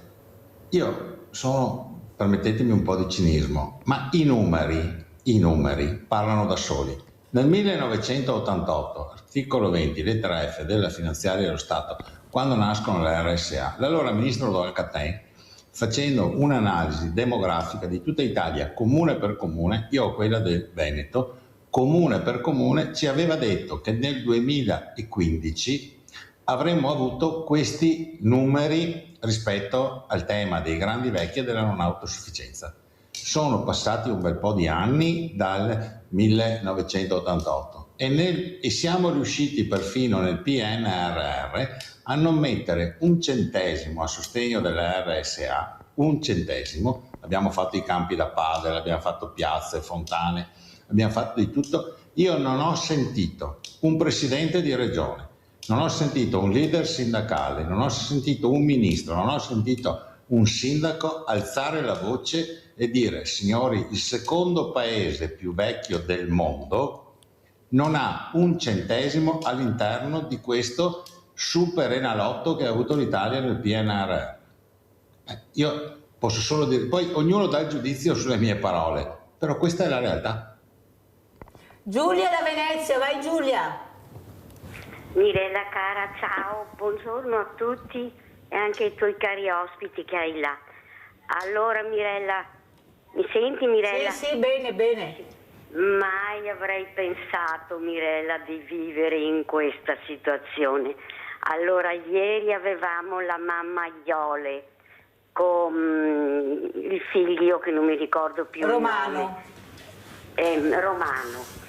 Speaker 4: io sono, permettetemi un po' di cinismo, ma i numeri parlano da soli. Nel 1988, articolo 20, lettera F della finanziaria dello Stato, quando nascono le RSA, l'allora ministro Donat-Cattin, facendo un'analisi demografica di tutta Italia, comune per comune, io ho quella del Veneto, comune per comune, ci aveva detto che nel 2015 avremmo avuto questi numeri rispetto al tema dei grandi vecchi e della non autosufficienza. Sono passati un bel po' di anni dal 1988 e siamo riusciti perfino nel PNRR a non mettere un centesimo a sostegno delle RSA, un centesimo. Abbiamo fatto i campi da padel, abbiamo fatto piazze, fontane, abbiamo fatto di tutto. Io non ho sentito un presidente di regione, non ho sentito un leader sindacale, non ho sentito un ministro, non ho sentito un sindaco alzare la voce e dire: signori, il secondo paese più vecchio del mondo non ha un centesimo all'interno di questo super enalotto che ha avuto l'Italia nel PNRR. Io posso solo dire, poi ognuno dà il giudizio sulle mie parole, però questa è la realtà.
Speaker 1: Giulia da Venezia, vai Giulia.
Speaker 7: Mirella cara, ciao, buongiorno a tutti e anche ai tuoi cari ospiti che hai là. Allora Mirella, mi senti Mirella?
Speaker 1: Sì, bene, bene.
Speaker 7: Mai avrei pensato, Mirella, di vivere in questa situazione. Allora, ieri avevamo la mamma Iole con il figlio che non mi ricordo più
Speaker 1: Romano.
Speaker 7: il nome. Romano.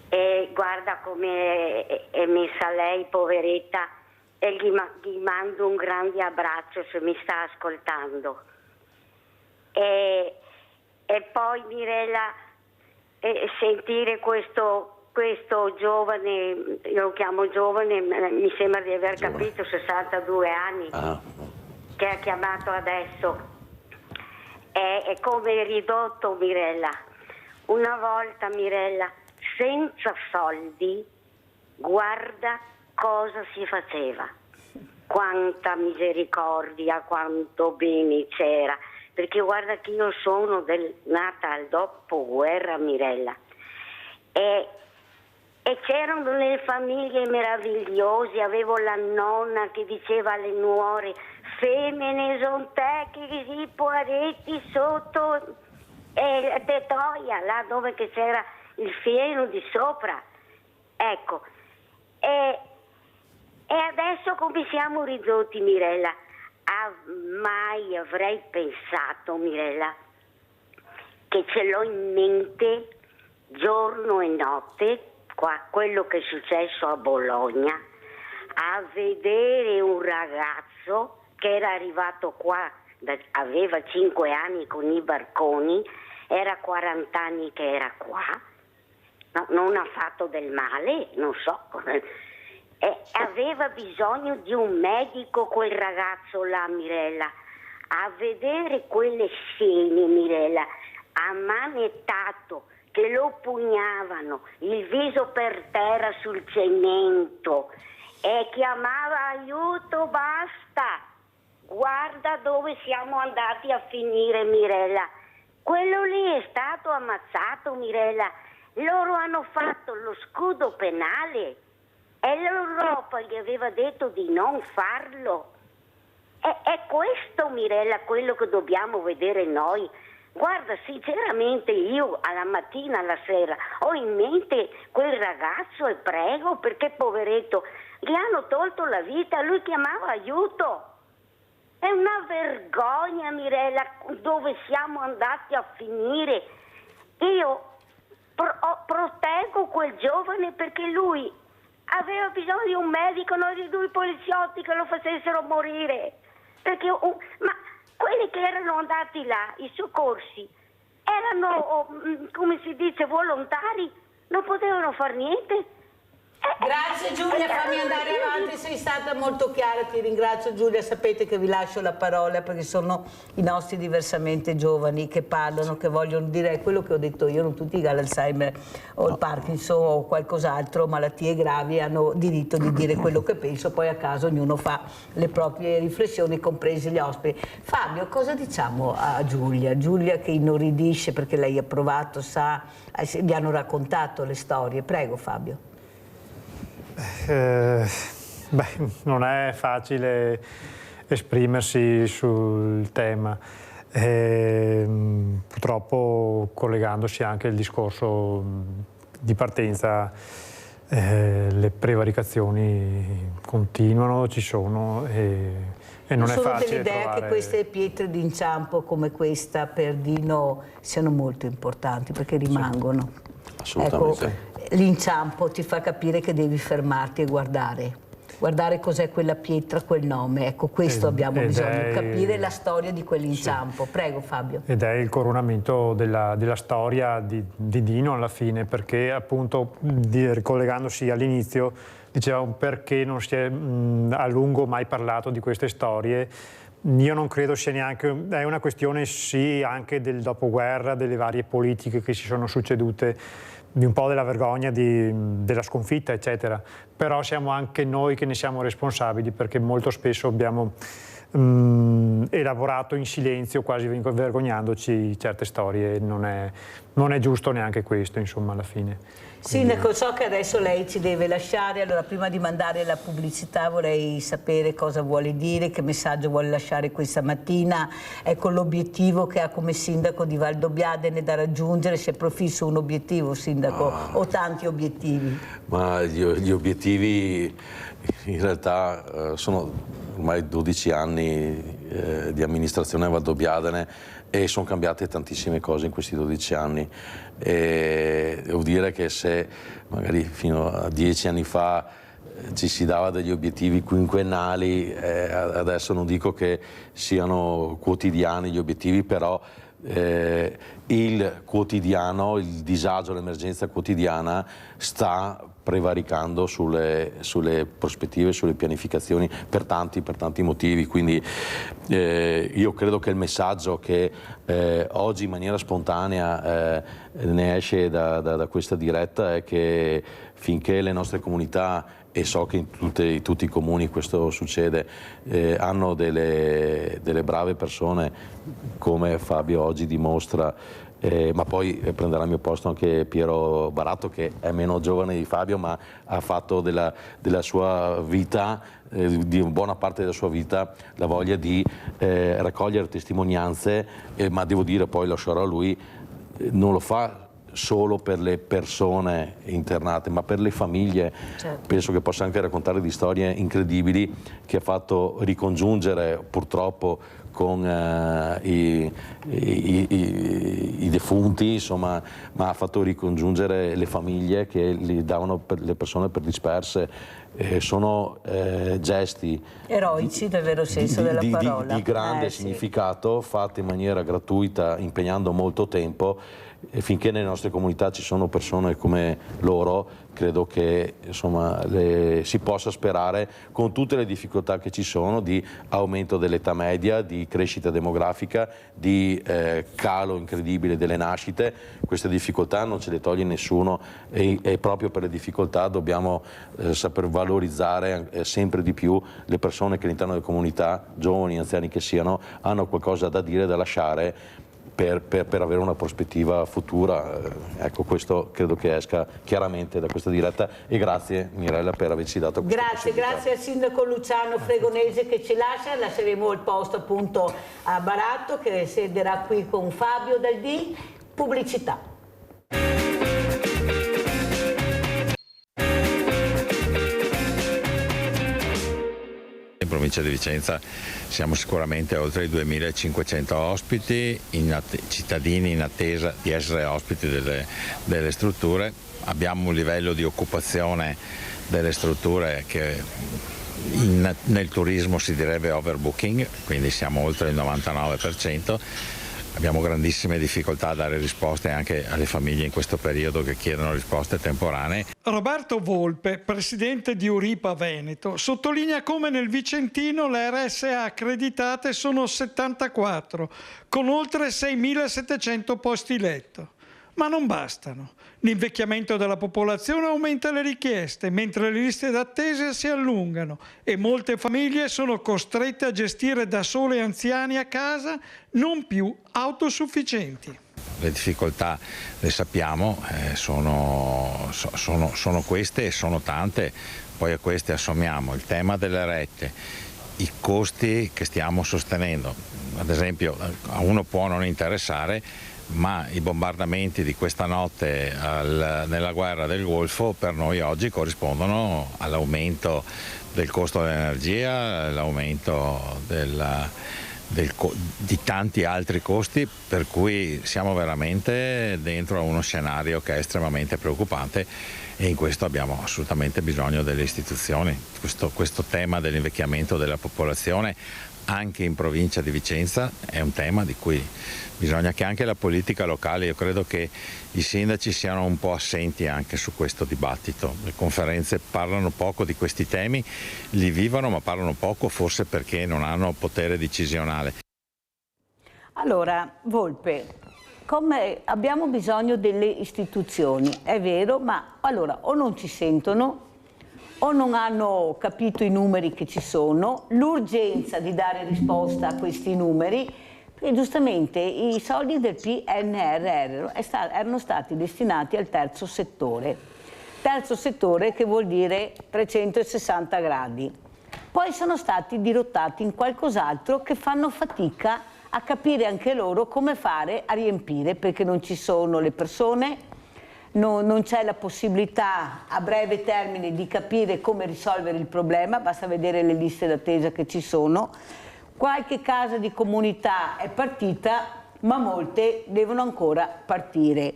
Speaker 7: E guarda come è messa lei, poveretta, e gli mando un grande abbraccio se mi sta ascoltando. E poi Mirella, sentire questo giovane, io lo chiamo giovane, mi sembra di aver capito, 62 anni, che ha chiamato adesso, è come ridotto Mirella. Una volta Mirella, senza soldi, guarda cosa si faceva, quanta misericordia, quanto bene c'era. Perché guarda che io sono nata al dopoguerra Mirella e c'erano delle famiglie meravigliose, avevo la nonna che diceva alle nuore: femmine son te che si poaretti sotto la tettoia, là dove che c'era il fieno di sopra, ecco. E adesso come siamo ridotti Mirella? Mai avrei pensato, Mirella, che ce l'ho in mente giorno e notte, quello che è successo a Bologna, a vedere un ragazzo che era arrivato qua, aveva 5 anni con i barconi, era 40 anni che era qua, no, non ha fatto del male, non so. Aveva bisogno di un medico quel ragazzo là Mirella, a vedere quelle scene Mirella, ammanettato, che lo pugnavano, il viso per terra sul cemento e chiamava: aiuto, basta, guarda dove siamo andati a finire Mirella. Quello lì è stato ammazzato Mirella, loro hanno fatto lo scudo penale e l'Europa gli aveva detto di non farlo. È questo, Mirella, quello che dobbiamo vedere noi. Guarda, sinceramente io alla mattina, alla sera, ho in mente quel ragazzo e prego, perché poveretto, gli hanno tolto la vita, lui chiamava aiuto. È una vergogna, Mirella, dove siamo andati a finire. Io proteggo quel giovane perché lui aveva bisogno di un medico, non di due poliziotti che lo facessero morire. Perché, ma quelli che erano andati là, i soccorsi, erano, come si dice, volontari, non potevano far niente.
Speaker 1: Grazie Giulia, fammi andare avanti, sei stata molto chiara, ti ringrazio Giulia, sapete che vi lascio la parola perché sono i nostri diversamente giovani che parlano, che vogliono dire quello che ho detto io, non tutti l'Alzheimer o il Parkinson o qualcos'altro, malattie gravi, hanno diritto di dire quello che penso, poi a caso ognuno fa le proprie riflessioni, compresi gli ospiti. Fabio, cosa diciamo a Giulia? Giulia che inorridisce perché lei ha provato, sa, gli hanno raccontato le storie, prego Fabio.
Speaker 3: Non è facile esprimersi sul tema, purtroppo collegandosi anche al discorso di partenza, le prevaricazioni continuano, ci sono e non è facile
Speaker 1: sono dell'idea
Speaker 3: trovare...
Speaker 1: che queste pietre d'inciampo come questa per Dino siano molto importanti perché rimangono.
Speaker 2: Assolutamente.
Speaker 1: Ecco, l'inciampo ti fa capire che devi fermarti e guardare cos'è quella pietra, quel nome. Ecco, questo abbiamo bisogno, capire la storia di quell'inciampo. Sì. Prego Fabio.
Speaker 3: Ed è il coronamento della storia di Dino alla fine, perché appunto, ricollegandosi all'inizio, dicevamo perché non si è a lungo mai parlato di queste storie. Io non credo sia neanche, è una questione sì anche del dopoguerra, delle varie politiche che si sono succedute, di un po' della vergogna della sconfitta eccetera, però siamo anche noi che ne siamo responsabili, perché molto spesso abbiamo elaborato in silenzio, quasi vergognandoci certe storie. Non è giusto neanche questo, insomma, alla fine.
Speaker 1: Sindaco, so che adesso lei ci deve lasciare, allora prima di mandare la pubblicità vorrei sapere cosa vuole dire, che messaggio vuole lasciare questa mattina, ecco l'obiettivo che ha come sindaco di Valdobbiadene da raggiungere, si è profisso un obiettivo, sindaco, o tanti obiettivi?
Speaker 2: Ma gli obiettivi in realtà sono ormai 12 anni di amministrazione a Valdobbiadene e sono cambiate tantissime cose in questi 12 anni. E devo dire che se magari fino a 10 anni fa ci si dava degli obiettivi quinquennali, adesso non dico che siano quotidiani gli obiettivi, però il quotidiano, il disagio, l'emergenza quotidiana sta prevaricando sulle prospettive, sulle pianificazioni per tanti motivi. Quindi io credo che il messaggio che oggi in maniera spontanea ne esce da questa diretta è che finché le nostre comunità, e so che in tutti i comuni questo succede, hanno delle brave persone come Fabio oggi dimostra, ma poi prenderà il mio posto anche Piero Baratto, che è meno giovane di Fabio ma ha fatto della sua vita, di buona parte della sua vita, la voglia di raccogliere testimonianze, ma devo dire, poi lascerò a lui, non lo fa solo per le persone internate, ma per le famiglie. Certo. Penso che possa anche raccontare di storie incredibili, che ha fatto ricongiungere purtroppo con i defunti, insomma, ma ha fatto ricongiungere le famiglie che gli davano le persone per disperse. Sono gesti
Speaker 1: eroici nel vero senso della parola,
Speaker 2: di grande significato, fatti in maniera gratuita, impegnando molto tempo. E finché nelle nostre comunità ci sono persone come loro, credo che insomma si possa sperare, con tutte le difficoltà che ci sono, di aumento dell'età media, di crescita demografica, di calo incredibile delle nascite. Queste difficoltà non ce le toglie nessuno e proprio per le difficoltà dobbiamo saper valorizzare sempre di più le persone che all'interno delle comunità, giovani, anziani che siano, hanno qualcosa da dire, da lasciare, per avere una prospettiva futura. Ecco, questo credo che esca chiaramente da questa diretta, e grazie Mirella per averci dato questa possibilità.
Speaker 1: Grazie al sindaco Luciano Fregonese che ci lasceremo il posto appunto a Baratto, che siederà qui con Fabio Daldì. Pubblicità.
Speaker 8: In provincia di Vicenza siamo sicuramente oltre i 2.500 ospiti, cittadini in attesa di essere ospiti delle strutture. Abbiamo un livello di occupazione delle strutture che nel turismo si direbbe overbooking, quindi siamo oltre il 99%. Abbiamo grandissime difficoltà a dare risposte anche alle famiglie in questo periodo che chiedono risposte temporanee.
Speaker 9: Roberto Volpe, presidente di Uripa Veneto, sottolinea come nel Vicentino le RSA accreditate sono 74, con oltre 6.700 posti letto. Ma non bastano. L'invecchiamento della popolazione aumenta le richieste, mentre le liste d'attesa si allungano e molte famiglie sono costrette a gestire da sole anziani a casa, non più autosufficienti.
Speaker 8: Le difficoltà, le sappiamo, sono queste e sono tante. Poi a queste assommiamo il tema delle rette, i costi che stiamo sostenendo. Ad esempio, a uno può non interessare, ma i bombardamenti di questa notte nella guerra del Golfo per noi oggi corrispondono all'aumento del costo dell'energia, all'aumento di tanti altri costi, per cui siamo veramente dentro a uno scenario che è estremamente preoccupante e in questo abbiamo assolutamente bisogno delle istituzioni. Questo tema dell'invecchiamento della popolazione anche in provincia di Vicenza è un tema di cui bisogna che anche la politica locale, io credo che i sindaci siano un po' assenti anche su questo dibattito. Le conferenze parlano poco di questi temi, li vivono ma parlano poco, forse perché non hanno potere decisionale.
Speaker 1: Allora, Volpe, come abbiamo bisogno delle istituzioni, è vero, ma allora o non ci sentono o non hanno capito i numeri che ci sono, l'urgenza di dare risposta a questi numeri, perché giustamente i soldi del PNRR erano stati destinati al terzo settore che vuol dire 360 gradi. Poi sono stati dirottati in qualcos'altro che fanno fatica a capire anche loro come fare a riempire, perché non ci sono le persone, non c'è la possibilità a breve termine di capire come risolvere il problema, basta vedere le liste d'attesa che ci sono. Qualche casa di comunità è partita, ma molte devono ancora partire.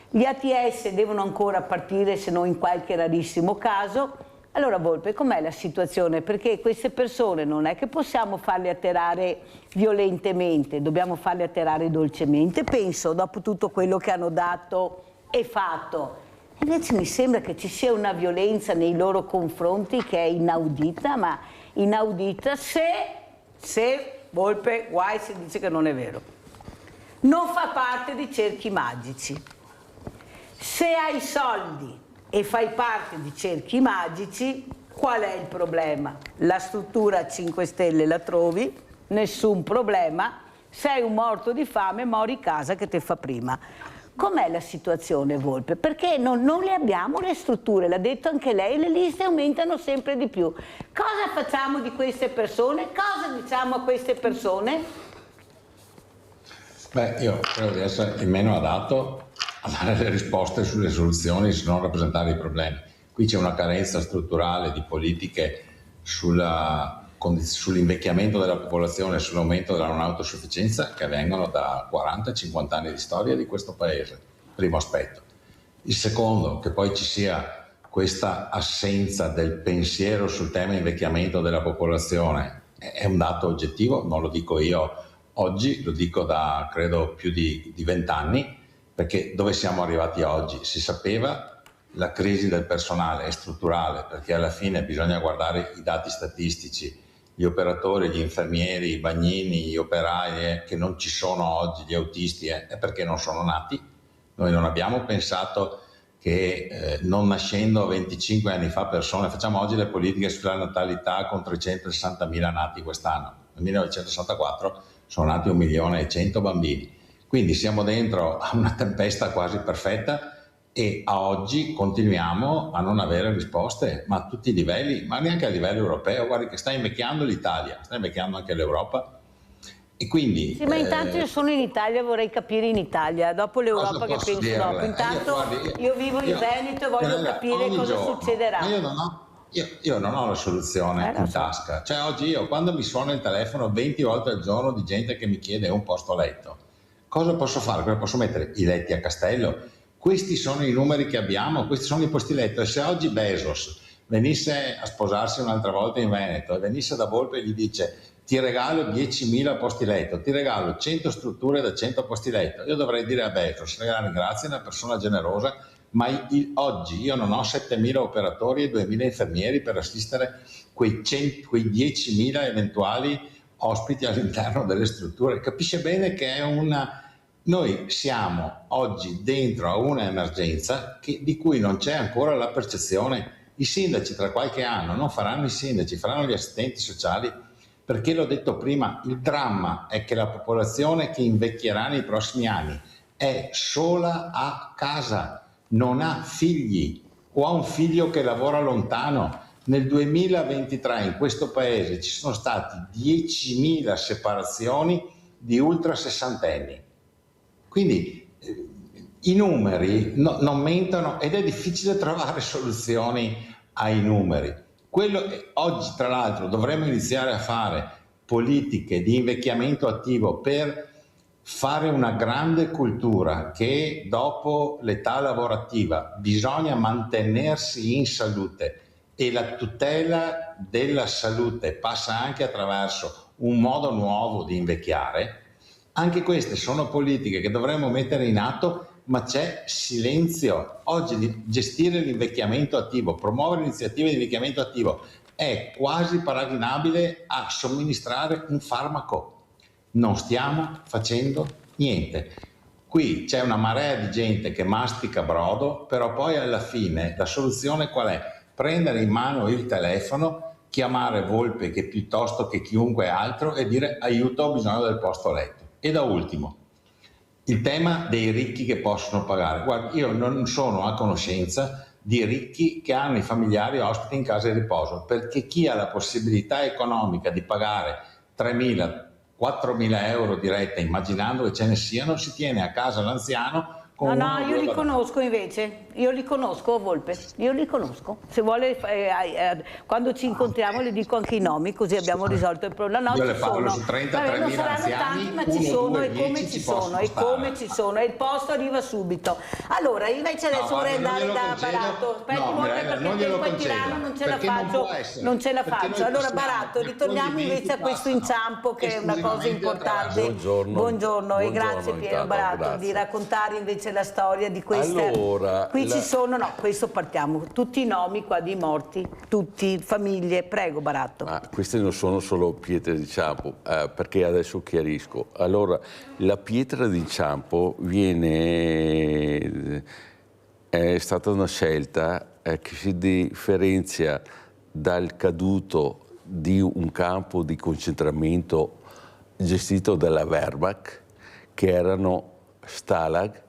Speaker 1: Gli ATS devono ancora partire, se non in qualche rarissimo caso. Allora Volpe, com'è la situazione? Perché queste persone non è che possiamo farle atterrare violentemente, dobbiamo farle atterrare dolcemente, penso, dopo tutto quello che hanno dato e fatto. Invece mi sembra che ci sia una violenza nei loro confronti che è inaudita, ma inaudita se Volpe, guai se dice che non è vero. Non fa parte di cerchi magici. Se hai soldi e fai parte di cerchi magici, qual è il problema? La struttura a 5 stelle la trovi, nessun problema, sei un morto di fame, mori casa che te fa prima. Com'è la situazione, Volpe? Perché non le abbiamo le strutture, l'ha detto anche lei, le liste aumentano sempre di più. Cosa facciamo di queste persone? Cosa diciamo a queste persone?
Speaker 4: Beh, io credo di essere il meno adatto a dare le risposte sulle soluzioni se non rappresentare i problemi. Qui c'è una carenza strutturale di politiche sull'invecchiamento della popolazione e sull'aumento della non autosufficienza che vengono da 40-50 anni di storia di questo paese, primo aspetto. Il secondo, che poi ci sia questa assenza del pensiero sul tema invecchiamento della popolazione, è un dato oggettivo, non lo dico io oggi, lo dico da credo più di 20 anni, perché dove siamo arrivati oggi? Si sapeva. La crisi del personale è strutturale, perché alla fine bisogna guardare i dati statistici, gli operatori, gli infermieri, i bagnini, gli operai che non ci sono oggi, gli autisti, è perché non sono nati. Noi non abbiamo pensato che non nascendo 25 anni fa persone, facciamo oggi le politiche sulla natalità con 360.000 nati quest'anno. Nel 1964 sono nati 1.100.000 bambini. Quindi siamo dentro a una tempesta quasi perfetta e a oggi continuiamo a non avere risposte, ma a tutti i livelli, ma neanche a livello europeo. Guardi che sta invecchiando l'Italia, sta invecchiando anche l'Europa. E quindi,
Speaker 1: sì, ma intanto io sono in Italia, vorrei capire in Italia, dopo l'Europa che penso
Speaker 4: dirle?
Speaker 1: dopo. Intanto io vivo in Veneto e voglio capire cosa succederà.
Speaker 4: Io non ho la soluzione in tasca. Cioè oggi io quando mi suona il telefono 20 volte al giorno di gente che mi chiede un posto letto, cosa posso fare? Cosa posso mettere? I letti a castello? Questi sono i numeri che abbiamo, questi sono i posti letto. E se oggi Bezos venisse a sposarsi un'altra volta in Veneto e venisse da Volpe e gli dice ti regalo 10.000 posti letto, ti regalo 100 strutture da 100 posti letto, io dovrei dire a Bezos, grazie, è una persona generosa, ma oggi io non ho 7.000 operatori e 2.000 infermieri per assistere quei 10.000 eventuali ospiti all'interno delle strutture. Capisce bene che è noi siamo oggi dentro a una emergenza di cui non c'è ancora la percezione. I sindaci tra qualche anno non faranno i sindaci, faranno gli assistenti sociali, perché l'ho detto prima, il dramma è che la popolazione che invecchierà nei prossimi anni è sola a casa, non ha figli o ha un figlio che lavora lontano. Nel 2023 in questo paese ci sono stati 10.000 separazioni di ultra sessantenni. Quindi i numeri non mentono ed è difficile trovare soluzioni ai numeri. Quello che oggi tra l'altro dovremmo iniziare a fare politiche di invecchiamento attivo per fare una grande cultura che dopo l'età lavorativa bisogna mantenersi in salute e la tutela della salute passa anche attraverso un modo nuovo di invecchiare, anche queste sono politiche che dovremmo mettere in atto, ma c'è silenzio. Oggi di gestire l'invecchiamento attivo, promuovere iniziative di invecchiamento attivo è quasi paragonabile a somministrare un farmaco. Non stiamo facendo niente. Qui c'è una marea di gente che mastica brodo, però poi alla fine la soluzione qual è? Prendere in mano il telefono, chiamare Volpe che piuttosto che chiunque altro e dire aiuto, ho bisogno del posto letto. E da ultimo, il tema dei ricchi che possono pagare. Guarda, io non sono a conoscenza di ricchi che hanno i familiari ospiti in casa di riposo, perché chi ha la possibilità economica di pagare 3.000, 4.000 euro di retta, immaginando che ce ne siano, si tiene a casa l'anziano.
Speaker 1: No, io li conosco invece, io li conosco, Volpe, io li conosco. Se vuole, quando ci incontriamo le dico anche i nomi, così abbiamo risolto il problema. No,
Speaker 4: io le parlo su 33.000
Speaker 1: non saranno
Speaker 4: anziani,
Speaker 1: tanti, ma ci sono, e come ci sono, e come ci sono, e il posto arriva subito. Allora, invece adesso vorrei andare da Baratto. Aspetti un momento, perché il tempo è tirano, non ce la faccio, non ce la faccio. Allora Baratto, ritorniamo invece a questo inciampo che è una cosa importante. Buongiorno e grazie Piero Baratto di raccontare invece la storia di questa.
Speaker 10: Allora,
Speaker 1: qui ci sono, no, questo partiamo, tutti i nomi qua di morti, tutti, famiglie, prego Baratto.
Speaker 10: Ma queste non sono solo pietre d'inciampo, perché adesso chiarisco. Allora, la pietra d'inciampo è stata una scelta che si differenzia dal caduto di un campo di concentramento gestito dalla Wehrmacht, che erano Stalag,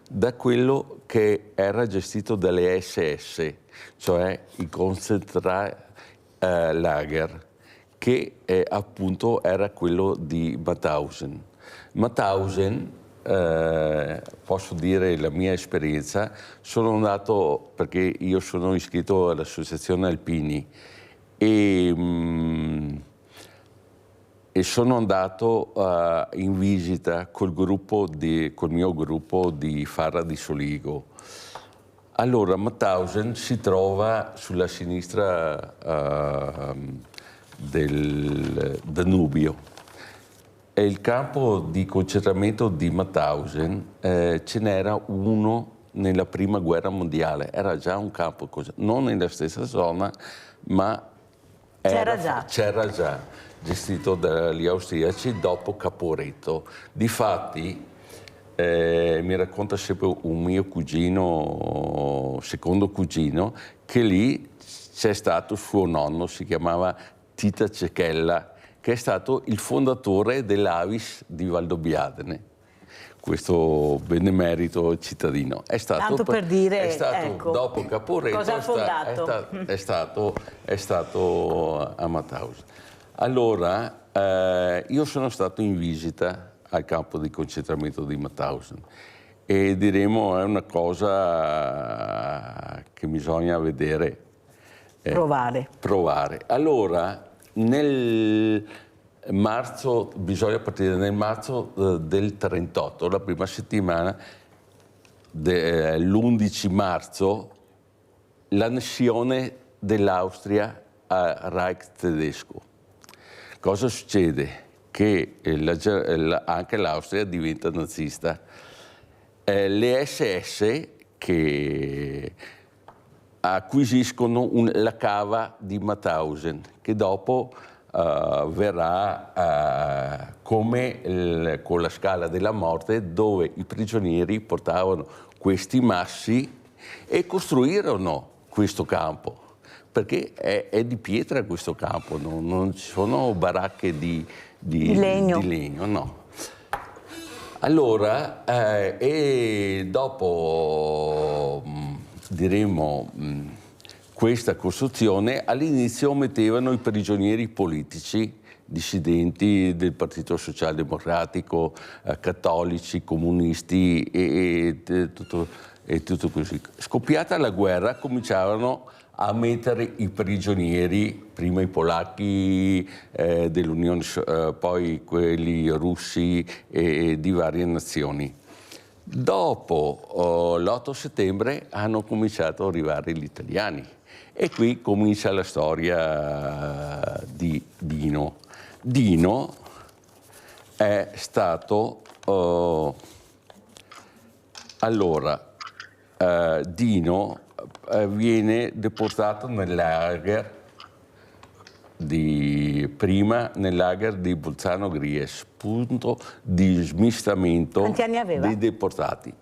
Speaker 10: da quello che era gestito dalle SS, cioè i Konzentrationslager, che appunto era quello di Mauthausen. Mauthausen, posso dire la mia esperienza, sono andato, perché io sono iscritto all'Associazione Alpini, e sono andato in visita col mio gruppo di Farra di Soligo. Allora, Mauthausen si trova sulla sinistra del Danubio. E il campo di concentramento di Mauthausen ce n'era uno nella prima guerra mondiale. Era già un campo, non nella stessa zona, ma c'era già, gestito dagli austriaci dopo Caporetto. Difatti, mi racconta sempre un mio cugino, secondo cugino, che lì c'è stato suo nonno, si chiamava Tita Cechella, che è stato il fondatore dell'Avis di Valdobbiadene, questo benemerito cittadino. È stato,
Speaker 1: tanto per dire,
Speaker 10: è stato
Speaker 1: ecco,
Speaker 10: dopo Caporetto,
Speaker 1: cosa ha fondato?
Speaker 10: È stato a Mauthausen. Allora, io sono stato in visita al campo di concentramento di Mauthausen e diremo è una cosa che bisogna vedere. Provare. Allora, nel marzo, bisogna partire nel marzo del 38, la prima settimana, l'11 marzo, l'annessione dell'Austria al Reich tedesco. Cosa succede? Che anche l'Austria diventa nazista. Le SS che acquisiscono la cava di Mauthausen, che dopo verrà come con la scala della morte, dove i prigionieri portavano questi massi e costruirono questo campo, perché è di pietra questo campo, non ci sono baracche di legno, no. Allora, e dopo, diremo, questa costruzione, all'inizio mettevano i prigionieri politici, dissidenti del Partito Socialdemocratico, cattolici, comunisti e tutto così. Scoppiata la guerra, cominciarono a mettere i prigionieri, prima i polacchi dell'Unione, poi quelli russi e di varie nazioni. Dopo l'8 settembre hanno cominciato ad arrivare gli italiani e qui comincia la storia di Dino. Dino è stato... Dino viene deportato nel lager prima nel lager di Bolzano Gries, punto di smistamento.
Speaker 1: Quanti anni aveva?
Speaker 10: Dei deportati.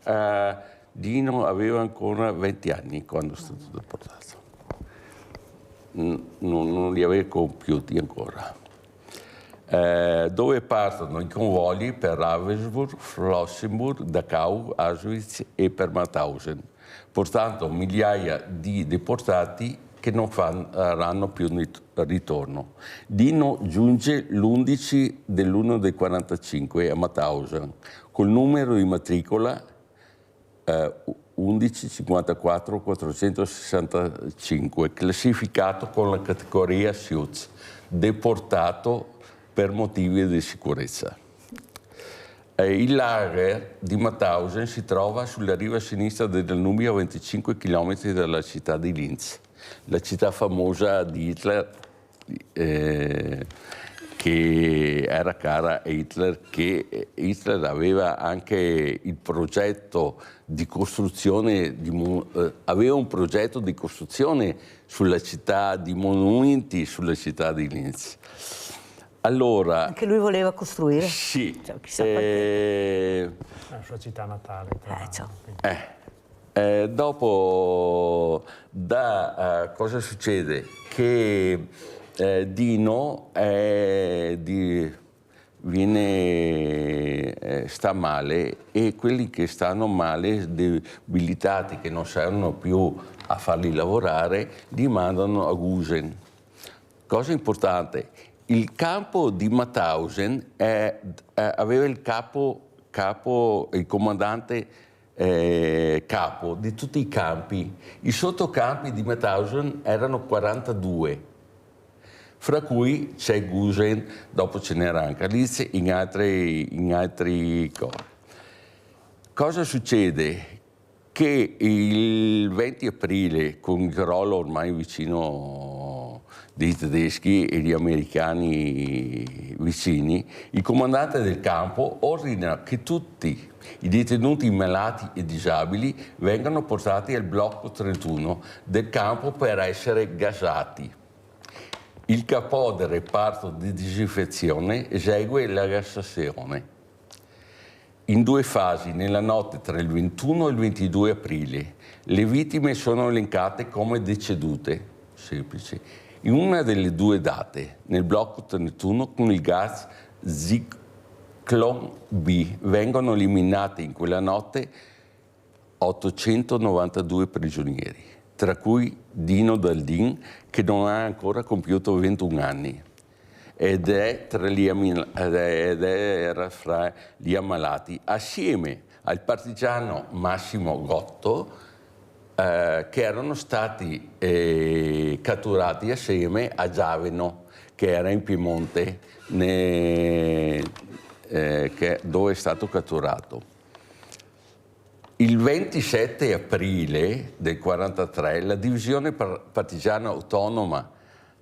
Speaker 10: Dino aveva ancora 20 anni quando è stato deportato. Non li aveva compiuti ancora. Dove partono i convogli per Ravensburg, Flossenburg, Dachau, Auschwitz e per Mauthausen, portando migliaia di deportati che non faranno più ritorno. Dino giunge l'11 dell'1 del 45 a Mauthausen, col numero di matricola 1154 465, classificato con la categoria Schutz, deportato per motivi di sicurezza. Il lager di Mauthausen si trova sulla riva sinistra del Danubio a 25 km dalla città di Linz, la città famosa di Hitler, che era cara a Hitler, che Hitler aveva anche il progetto di costruzione, aveva un progetto di costruzione sulla città, di monumenti sulla città di Linz. Allora,
Speaker 1: anche lui voleva costruire?
Speaker 10: Sì.
Speaker 1: Cioè, chissà perché.
Speaker 3: La sua città natale.
Speaker 10: Dopo, cosa succede? Che Dino sta male e quelli che stanno male, debilitati, che non sanno più a farli lavorare, li mandano a Gusen. Cosa importante, il campo di Mauthausen aveva il il comandante capo di tutti i campi. I sottocampi di Mauthausen erano 42, fra cui c'è Gusen, dopo ce n'era anche Liz in altri corpi. Cosa succede? Che il 20 aprile, con il crollo ormai vicino dei tedeschi e gli americani vicini, il comandante del campo ordina che tutti i detenuti malati e disabili vengano portati al blocco 31 del campo per essere gasati. Il capo del reparto di disinfezione esegue la gassazione in 2 fasi nella notte tra il 21 e il 22 aprile. Le vittime sono elencate come decedute, semplice. In una delle 2 date, nel blocco 31, con il gas Zyklon B, vengono eliminati in quella notte 892 prigionieri, tra cui Dino Daldin, che non ha ancora compiuto 21 anni. Era fra gli ammalati, assieme al partigiano Massimo Gotto, che erano stati catturati assieme a Giaveno, che era in Piemonte, dove è stato catturato. Il 27 aprile del 1943 la divisione partigiana autonoma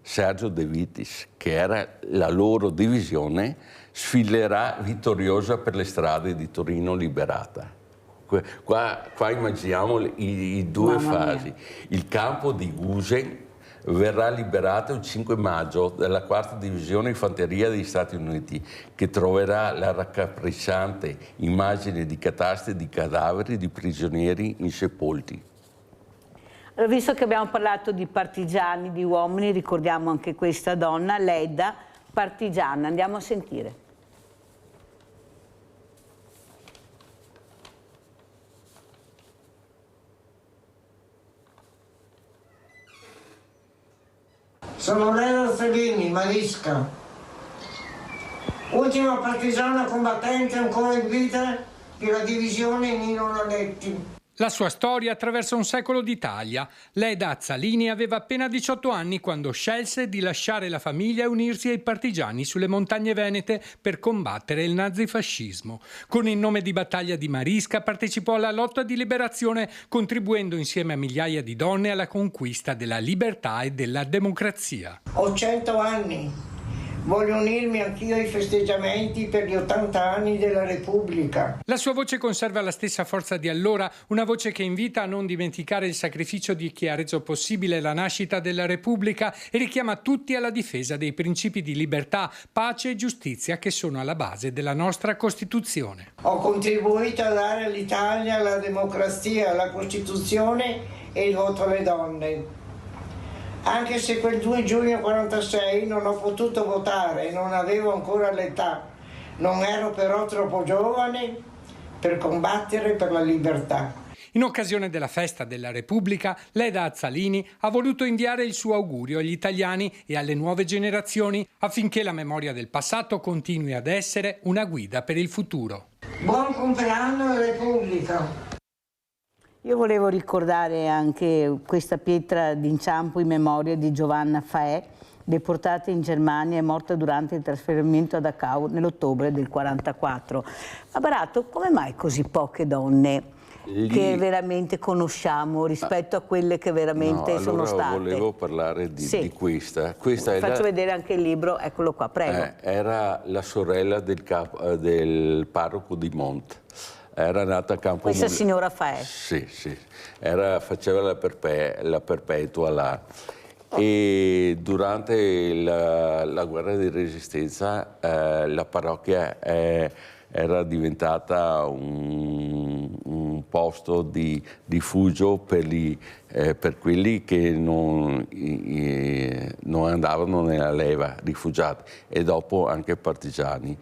Speaker 10: Sergio De Vitis, che era la loro divisione, sfilerà vittoriosa per le strade di Torino liberata. Qua immaginiamo i 2 fasi. Il campo di Gusen verrà liberato il 5 maggio dalla 4ª divisione infanteria degli Stati Uniti, che troverà la raccapricciante immagine di cataste di cadaveri di prigionieri insepolti.
Speaker 1: Allora, visto che abbiamo parlato di partigiani, di uomini, ricordiamo anche questa donna, Ledda, partigiana. Andiamo a sentire.
Speaker 11: Sono Leda Fellini, Marisca, ultima partigiana combattente ancora in vita della divisione Nino Naletti.
Speaker 12: La sua storia attraversa un secolo d'Italia. Leda Azzalini aveva appena 18 anni quando scelse di lasciare la famiglia e unirsi ai partigiani sulle montagne venete per combattere il nazifascismo. Con il nome di battaglia di Marisca partecipò alla lotta di liberazione, contribuendo insieme a migliaia di donne alla conquista della libertà e della democrazia.
Speaker 11: Ho 100 anni. Voglio unirmi anch'io ai festeggiamenti per gli 80 anni della Repubblica.
Speaker 12: La sua voce conserva la stessa forza di allora, una voce che invita a non dimenticare il sacrificio di chi ha reso possibile la nascita della Repubblica e richiama tutti alla difesa dei principi di libertà, pace e giustizia che sono alla base della nostra Costituzione.
Speaker 11: Ho contribuito a dare all'Italia la democrazia, la Costituzione e il voto alle donne. Anche se quel 2 giugno 1946 non ho potuto votare e non avevo ancora l'età, non ero però troppo giovane per combattere per la libertà.
Speaker 12: In occasione della festa della Repubblica, Leda Azzalini ha voluto inviare il suo augurio agli italiani e alle nuove generazioni affinché la memoria del passato continui ad essere una guida per il futuro.
Speaker 11: Buon compleanno Repubblica!
Speaker 1: Io volevo ricordare anche questa pietra d'inciampo in memoria di Giovanna Faè, deportata in Germania e morta durante il trasferimento a Dachau nell'ottobre del 1944. Ma Barato, come mai così poche donne che veramente conosciamo rispetto a quelle che veramente sono state?
Speaker 10: Volevo parlare di questa.
Speaker 1: Faccio vedere anche il libro, eccolo qua, prego.
Speaker 10: Era la sorella del parroco di Mont. Era nata a Campo
Speaker 1: Questa signora Faè?
Speaker 10: Sì, faceva la perpetua là. E durante la guerra di resistenza la parrocchia era diventata un posto di rifugio per quelli che non andavano nella leva, rifugiati, e dopo anche partigiani.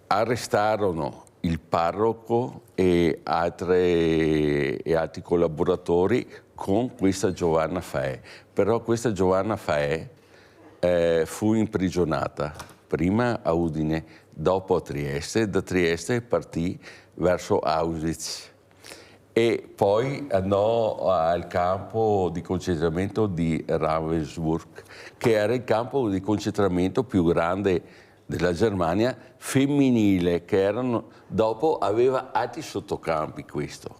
Speaker 10: Arrestarono il parroco e altri collaboratori con questa Giovanna Faè. Però questa Giovanna Faè fu imprigionata, prima a Udine, dopo a Trieste. Da Trieste partì verso Auschwitz e poi andò al campo di concentramento di Ravensbrück, che era il campo di concentramento più grande della Germania, femminile, che dopo aveva altri sottocampi questo.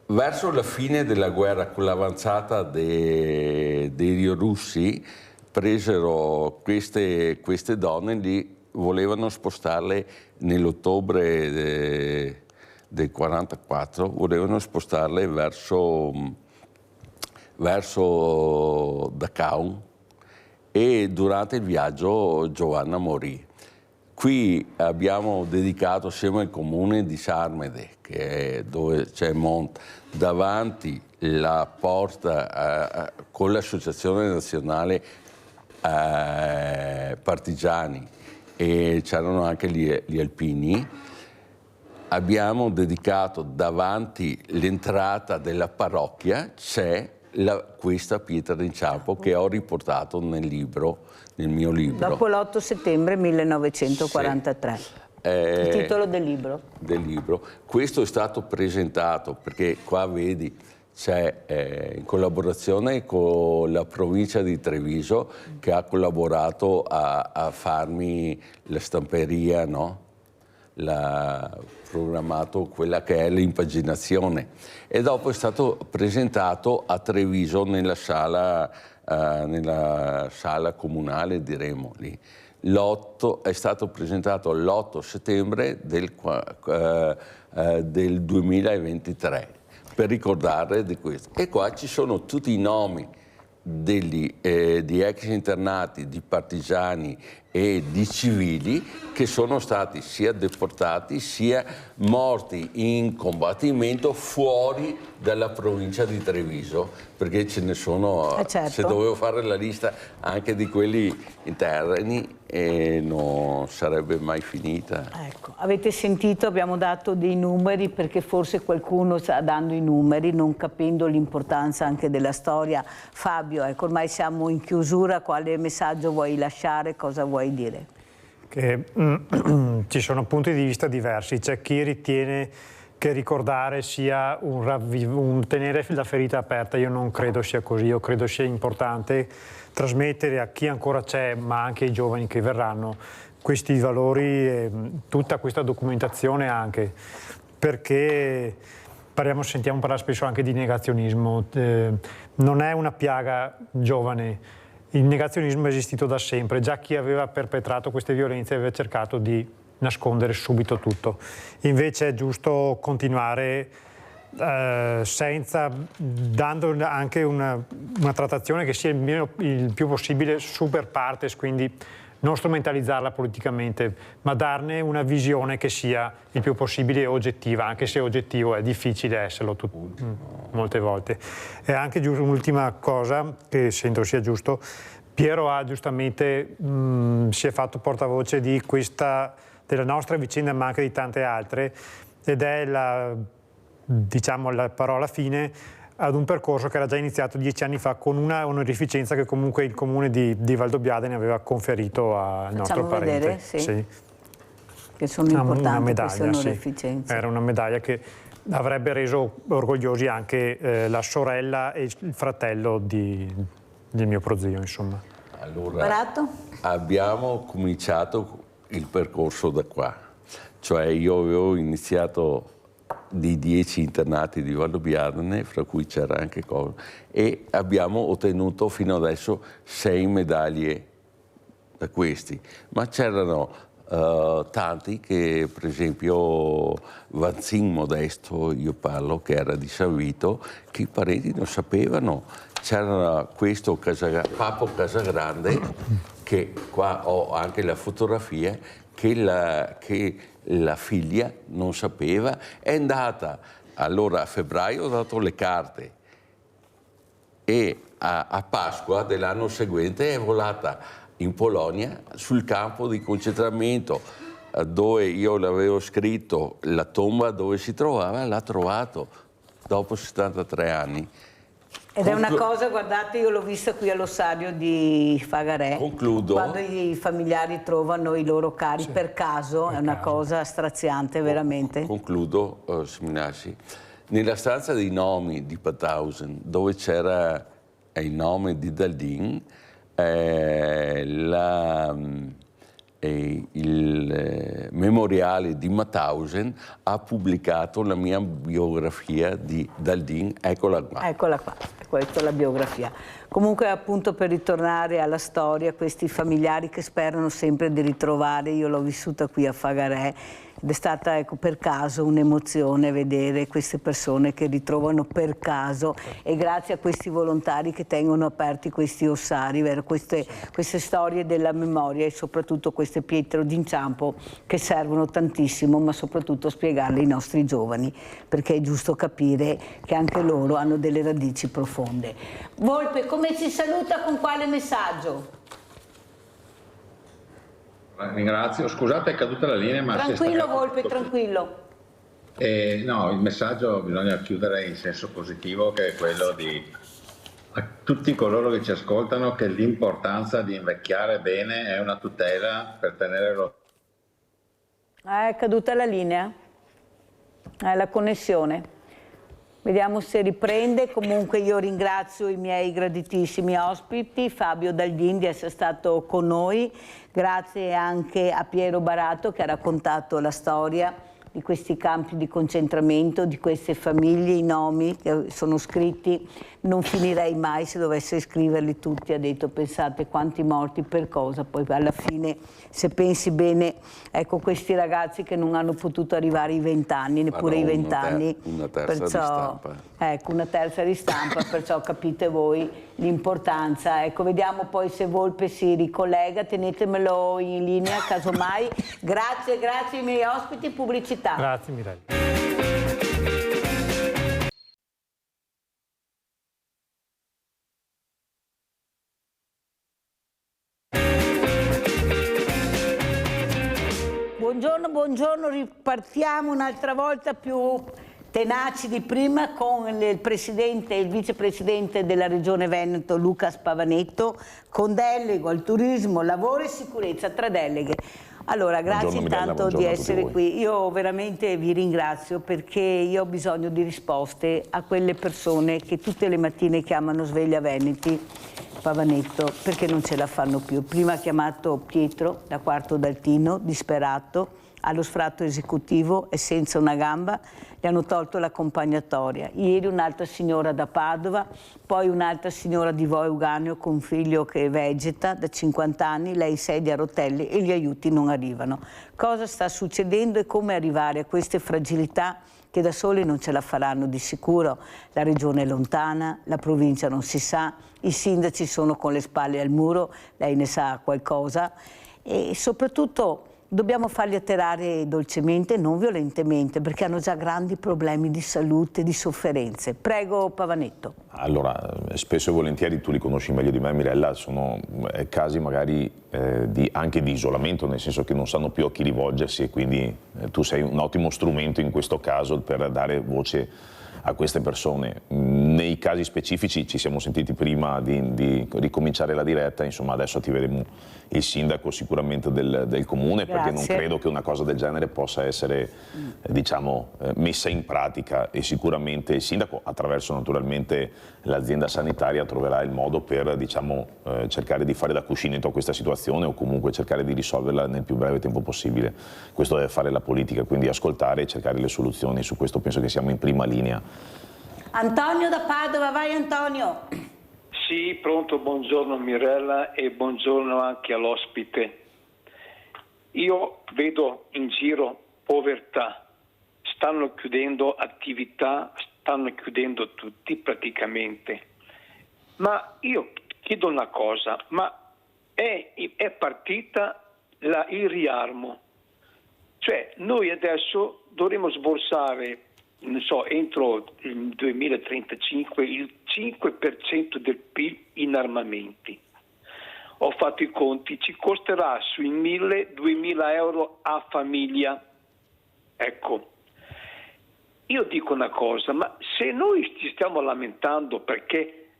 Speaker 10: Verso la fine della guerra, con l'avanzata dei russi, presero queste donne lì, volevano spostarle nell'ottobre del 1944, volevano spostarle verso Dachau, e durante il viaggio Giovanna morì. Qui abbiamo dedicato assieme al comune di Sarmede, che è dove c'è Mont, davanti la porta con l'associazione nazionale partigiani, e c'erano anche gli alpini. Abbiamo dedicato davanti l'entrata della parrocchia, c'è questa pietra d'inciampo che ho riportato nel mio libro.
Speaker 1: Dopo l'8 settembre 1943. Il titolo del libro?
Speaker 10: Del libro. Questo è stato presentato, perché qua vedi, c'è in collaborazione con la provincia di Treviso, che ha collaborato a farmi la stamperia, no? Programmato quella che è l'impaginazione, e dopo è stato presentato a Treviso nella sala comunale, diremo lì. È stato presentato l'8 settembre del 2023 per ricordare di questo. E qua ci sono tutti i nomi di ex internati, di partigiani e di civili che sono stati sia deportati sia morti in combattimento fuori dalla provincia di Treviso, perché ce ne sono,
Speaker 1: certo.
Speaker 10: Se dovevo fare la lista anche di quelli interni non sarebbe mai finita.
Speaker 1: Ecco, avete sentito, abbiamo dato dei numeri, perché forse qualcuno sta dando i numeri non capendo l'importanza anche della storia. Fabio, ecco, ormai siamo in chiusura, quale messaggio vuoi lasciare, cosa vuoi dire?
Speaker 3: Che ci sono punti di vista diversi. C'è chi ritiene che ricordare sia un tenere la ferita aperta. Io non credo sia così, io credo sia importante trasmettere a chi ancora c'è, ma anche ai giovani che verranno, questi valori e tutta questa documentazione, anche perché sentiamo parlare spesso anche di negazionismo. Non è una piaga giovane, il negazionismo è esistito da sempre, già chi aveva perpetrato queste violenze aveva cercato di nascondere subito tutto. Invece è giusto continuare dando anche una trattazione che sia il più possibile super partes, quindi non strumentalizzarla politicamente, ma darne una visione che sia il più possibile oggettiva, anche se oggettivo è difficile esserlo molte volte. E anche un'ultima cosa che sento sia giusto, Piero ha giustamente si è fatto portavoce di della nostra vicenda, ma anche di tante altre, ed è la parola fine ad un percorso che era già iniziato 10 anni fa con una onorificenza che comunque il comune di Valdobbiadene aveva conferito al nostro parente.
Speaker 1: Vedere, sì. Che sono importanti queste onorificenze.
Speaker 3: Era una medaglia che avrebbe reso orgogliosi anche la sorella e il fratello del mio prozio, insomma.
Speaker 10: Allora,
Speaker 1: Barato?
Speaker 10: abbiamo cominciato il percorso da qua, cioè io avevo iniziato di 10 internati di Valdobbiadene, fra cui c'era anche cosa, e abbiamo ottenuto fino adesso 6 medaglie da questi, ma c'erano tanti che, per esempio Vanzin Modesto, io parlo, che era di Savito, che i parenti non sapevano. C'era questo Papo Casagrande, che qua ho anche la fotografia, che la figlia non sapeva, è andata, allora a febbraio ho dato le carte e a Pasqua dell'anno seguente è volata in Polonia sul campo di concentramento dove io l'avevo scritto, la tomba dove si trovava, l'ha trovato dopo 73 anni.
Speaker 1: Ed è una cosa, guardate, io l'ho vista qui all'ossario di Fagarè.
Speaker 10: Concludo.
Speaker 1: Quando i familiari trovano i loro cari per caso, è una cosa straziante, veramente.
Speaker 10: Concludo, Seminassi. Nella stanza dei nomi di Mauthausen, dove c'era il nome di Daldin, il memoriale di Mauthausen ha pubblicato la mia biografia di Daldin, eccola qua.
Speaker 1: Eccola qua, questa è la biografia. Comunque, appunto, per ritornare alla storia, questi familiari che sperano sempre di ritrovare, io l'ho vissuta qui a Fagarè, ed è stata, ecco, per caso un'emozione vedere queste persone che ritrovano per caso, e grazie a questi volontari che tengono aperti questi ossari, vero? Queste storie della memoria e soprattutto queste pietre d'inciampo che servono tantissimo, ma soprattutto spiegarle ai nostri giovani, perché è giusto capire che anche loro hanno delle radici profonde. Volpe, come si saluta, con quale messaggio?
Speaker 4: Ringrazio, scusate, è caduta la linea, ma
Speaker 1: tranquillo Volpe, tranquillo.
Speaker 4: No, il messaggio bisogna chiudere in senso positivo, che è quello di a tutti coloro che ci ascoltano, che l'importanza di invecchiare bene è una tutela per tenere
Speaker 1: È caduta la linea? È la connessione. Vediamo se riprende. Comunque io ringrazio i miei graditissimi ospiti, Fabio Daldin di essere stato con noi, grazie anche a Piero Barato che ha raccontato la storia di questi campi di concentramento, di queste famiglie, i nomi che sono scritti. Non finirei mai se dovesse scriverli tutti, ha detto, pensate quanti morti, per cosa, poi alla fine, se pensi bene, ecco, questi ragazzi che non hanno potuto arrivare ai 20 anni, neppure ai 20 anni,
Speaker 10: una terza di stampa.
Speaker 1: Ecco, una terza di stampa, perciò capite voi l'importanza. Ecco, vediamo poi se Volpe si ricollega, tenetemelo in linea casomai. Grazie ai miei ospiti, pubblicità.
Speaker 3: Grazie Mirella.
Speaker 1: Buongiorno, ripartiamo un'altra volta più tenaci di prima con il presidente e il vicepresidente della Regione Veneto, Luca Spavanetto, con deleghe al turismo, lavoro e sicurezza, 3 deleghe. Allora, grazie intanto di essere
Speaker 13: voi.
Speaker 1: qui. Io veramente vi ringrazio perché io ho bisogno di risposte a quelle persone che tutte le mattine chiamano Sveglia Veneti, Pavanetto, perché non ce la fanno più. Prima ha chiamato Pietro da Quarto d'Altino, disperato, allo sfratto esecutivo e senza una gamba, gli hanno tolto l'accompagnatoria. Ieri un'altra signora da Padova, poi un'altra signora di Voi Euganeo con un figlio che vegeta da 50 anni, lei sedia a rotelle e gli aiuti non arrivano. Cosa sta succedendo e come arrivare a queste fragilità che da soli non ce la faranno di sicuro? La regione è lontana, la provincia non si sa, i sindaci sono con le spalle al muro, lei ne sa qualcosa e soprattutto dobbiamo farli atterrare dolcemente, non violentemente, perché hanno già grandi problemi di salute, di sofferenze. Prego Pavanetto.
Speaker 13: Allora, spesso e volentieri, tu li conosci meglio di me, Mirella, sono casi magari anche di isolamento, nel senso che non sanno più a chi rivolgersi e quindi tu sei un ottimo strumento in questo caso per dare voce a queste persone. Nei casi specifici ci siamo sentiti prima di ricominciare la diretta, insomma adesso attiveremo il sindaco sicuramente del comune. Grazie. Perché non credo che una cosa del genere possa essere diciamo, messa in pratica e sicuramente il sindaco attraverso naturalmente l'azienda sanitaria troverà il modo per diciamo, cercare di fare da cuscinetto a questa situazione o comunque cercare di risolverla nel più breve tempo possibile. Questo deve fare la politica, quindi ascoltare e cercare le soluzioni, su questo penso che siamo in prima linea.
Speaker 1: Antonio da Padova, vai Antonio.
Speaker 14: Sì, pronto, buongiorno Mirella e buongiorno anche all'ospite. Io vedo in giro povertà, stanno chiudendo attività, stanno chiudendo tutti praticamente. Ma io chiedo una cosa, ma è partita il riarmo? Cioè noi adesso dovremo sborsare, non so, entro il 2035 il 5% del PIL in armamenti. Ho fatto i conti, ci costerà sui 1.000-2.000 euro a famiglia. Ecco, io dico una cosa, ma se noi ci stiamo lamentando perché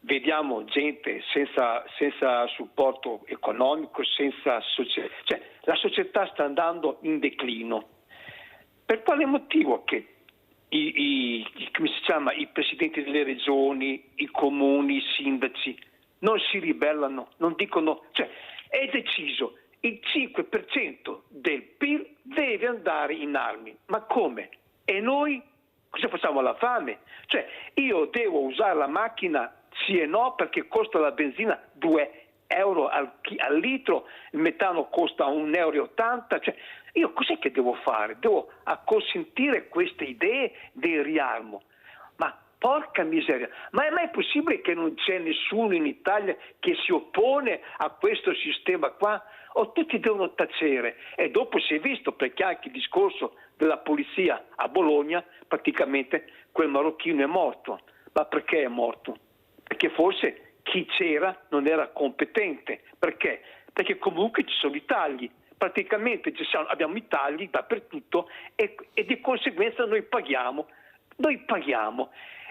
Speaker 14: vediamo gente senza supporto economico, senza cioè la società sta andando in declino, per quale motivo che come si chiama, i presidenti delle regioni, i comuni, i sindaci non si ribellano, non dicono, cioè è deciso, il 5% del PIL deve andare in armi, ma come? E noi cosa facciamo alla fame? Cioè io devo usare la macchina sì e no perché costa la benzina 2 euro al litro, il metano costa 1,80 euro, cioè io cos'è che devo fare? Devo acconsentire queste idee del riarmo. Ma porca miseria, ma è mai possibile che non c'è nessuno in Italia che si oppone a questo sistema qua? O tutti devono tacere? E dopo si è visto, perché anche il discorso della polizia a Bologna, praticamente quel marocchino è morto. Ma perché è morto? Perché forse chi c'era non era competente. Perché? Perché comunque ci sono i tagli. Praticamente abbiamo i tagli dappertutto e di conseguenza noi paghiamo.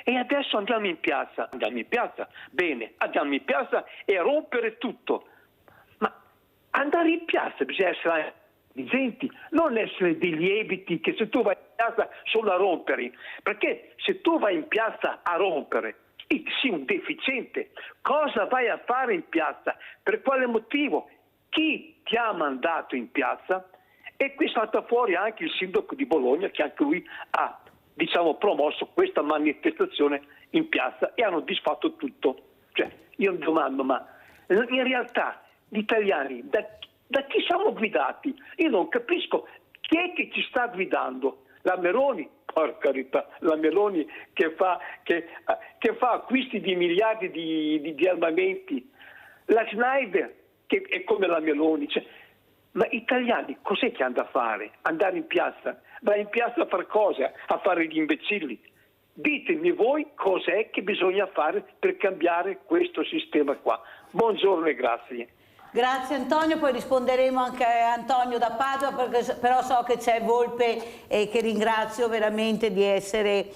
Speaker 14: E adesso andiamo in piazza, bene, andiamo in piazza e rompere tutto. Ma andare in piazza bisogna essere intelligenti, non essere dei lieviti che se tu vai in piazza solo a rompere, perché se tu vai in piazza a rompere, sei un deficiente, cosa vai a fare in piazza? Per quale motivo? Chi ti ha mandato in piazza? E qui è salta fuori anche il sindaco di Bologna, che anche lui ha promosso questa manifestazione in piazza e hanno disfatto tutto. Cioè, io mi domando, ma in realtà gli italiani da chi siamo guidati? Io non capisco chi è che ci sta guidando. La Meloni, per carità, la Meloni che fa acquisti di miliardi di armamenti, la Schneider che è come la Meloni, cioè, ma italiani cos'è che hanno da fare? Andare in piazza? Vai in piazza a fare cosa? A fare gli imbecilli? Ditemi voi cos'è che bisogna fare per cambiare questo sistema qua. Buongiorno e grazie.
Speaker 1: Grazie Antonio, poi risponderemo anche a Antonio da Padova, perché però so che c'è Volpe e che ringrazio veramente di essere